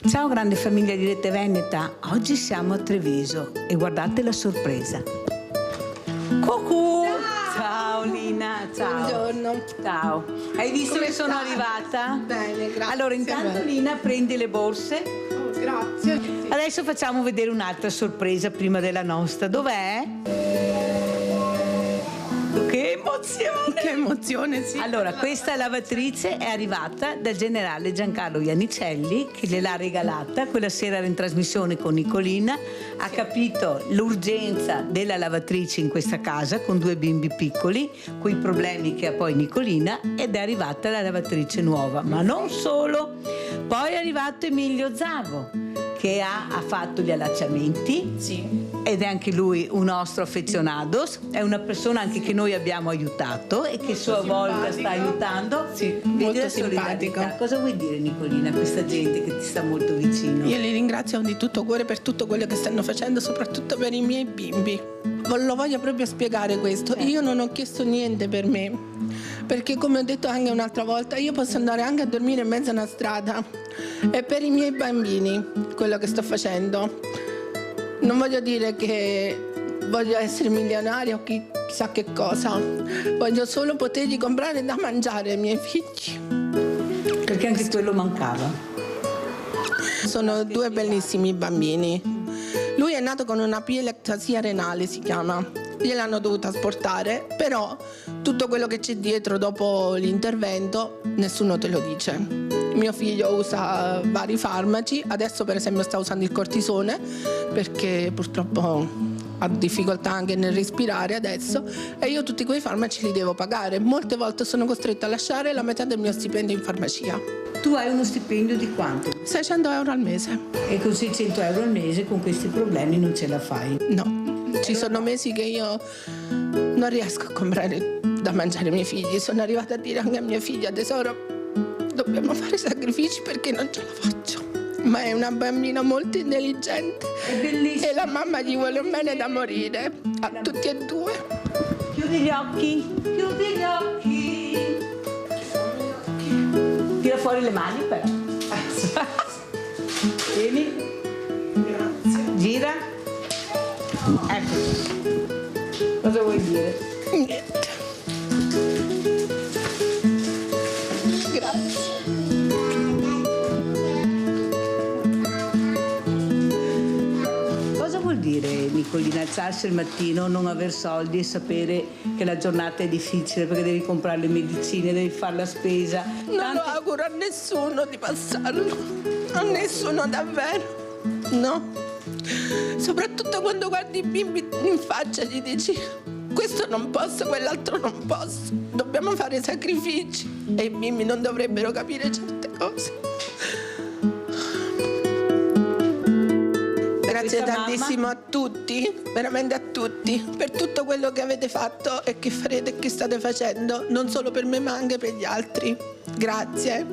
Speaker 1: Ciao grande famiglia di Rete Veneta, oggi siamo a Treviso e guardate la sorpresa. Cucù! Ciao Lina, ciao.
Speaker 2: Buongiorno.
Speaker 1: Ciao. Hai visto che sono arrivata?
Speaker 2: Bene, grazie.
Speaker 1: Allora intanto Lina prendi le borse.
Speaker 2: Oh, grazie.
Speaker 1: Adesso facciamo vedere un'altra sorpresa prima della nostra. Dov'è? Che emozione!
Speaker 2: Che emozione, sì.
Speaker 1: Allora, questa lavatrice è arrivata dal generale Giancarlo Iannicelli, che gliel'ha regalata. Quella sera era in trasmissione con Nicolina, ha capito l'urgenza della lavatrice in questa casa con 2 bimbi piccoli, quei problemi che ha poi Nicolina, ed è arrivata la lavatrice nuova. Ma non solo, poi è arrivato Emilio Zago, che ha fatto gli allacciamenti, ed è anche lui un nostro affezionados, è una persona anche che noi abbiamo aiutato e che a sua volta sta aiutando.
Speaker 2: Sì,
Speaker 1: Vedi
Speaker 2: molto
Speaker 1: la solidarietà.
Speaker 2: simpatico.
Speaker 1: Cosa vuoi dire, Nicolina, a questa gente che ti sta molto vicino?
Speaker 2: Io li ringrazio di tutto cuore per tutto quello che stanno facendo, soprattutto per i miei bimbi. Lo voglio proprio spiegare questo. Io non ho chiesto niente per me, perché come ho detto anche un'altra volta, io posso andare anche a dormire in mezzo a una strada. È per i miei bambini quello che sto facendo. Non voglio dire che voglio essere milionaria o chissà che cosa. Voglio solo potergli comprare da mangiare ai miei figli.
Speaker 1: Perché anche quello mancava.
Speaker 2: Sono 2 bellissimi bambini. Lui è nato con una pielectasia renale, si chiama. Gliel'hanno dovuta asportare, però tutto quello che c'è dietro dopo l'intervento nessuno te lo dice. Mio figlio usa vari farmaci, adesso per esempio sta usando il cortisone perché purtroppo ha difficoltà anche nel respirare adesso, e io tutti quei farmaci li devo pagare. Molte volte sono costretta a lasciare la metà del mio stipendio in farmacia.
Speaker 1: Tu hai uno stipendio di quanto?
Speaker 2: 600 euro al mese.
Speaker 1: E con 600 euro al mese con questi problemi non ce la fai?
Speaker 2: No, ci sono mesi che io non riesco a comprare da mangiare ai miei figli. Sono arrivata a dire anche a mia figlia: tesoro, dobbiamo fare sacrifici perché non ce la faccio. Ma è una bambina molto intelligente.
Speaker 1: È bellissima.
Speaker 2: E la mamma gli vuole un bene da morire, a tutti e 2.
Speaker 1: Chiudi gli occhi, chiudi gli occhi. Tira fuori le mani però. Vieni.
Speaker 2: Grazie.
Speaker 1: Gira. Ecco. Cosa vuoi dire?
Speaker 2: Niente. Grazie.
Speaker 1: Cosa vuol dire, Nicolina, alzarsi al mattino, non aver soldi e sapere che la giornata è difficile perché devi comprare le medicine, devi fare la spesa?
Speaker 2: Non lo auguro a nessuno di passarlo, a nessuno davvero, no. Soprattutto quando guardi i bimbi in faccia e gli dici: questo non posso, quell'altro non posso, dobbiamo fare sacrifici, e i bimbi non dovrebbero capire certe cose. Grazie tantissimo a tutti, veramente a tutti, per tutto quello che avete fatto e che farete e che state facendo, non solo per me ma anche per gli altri. Grazie.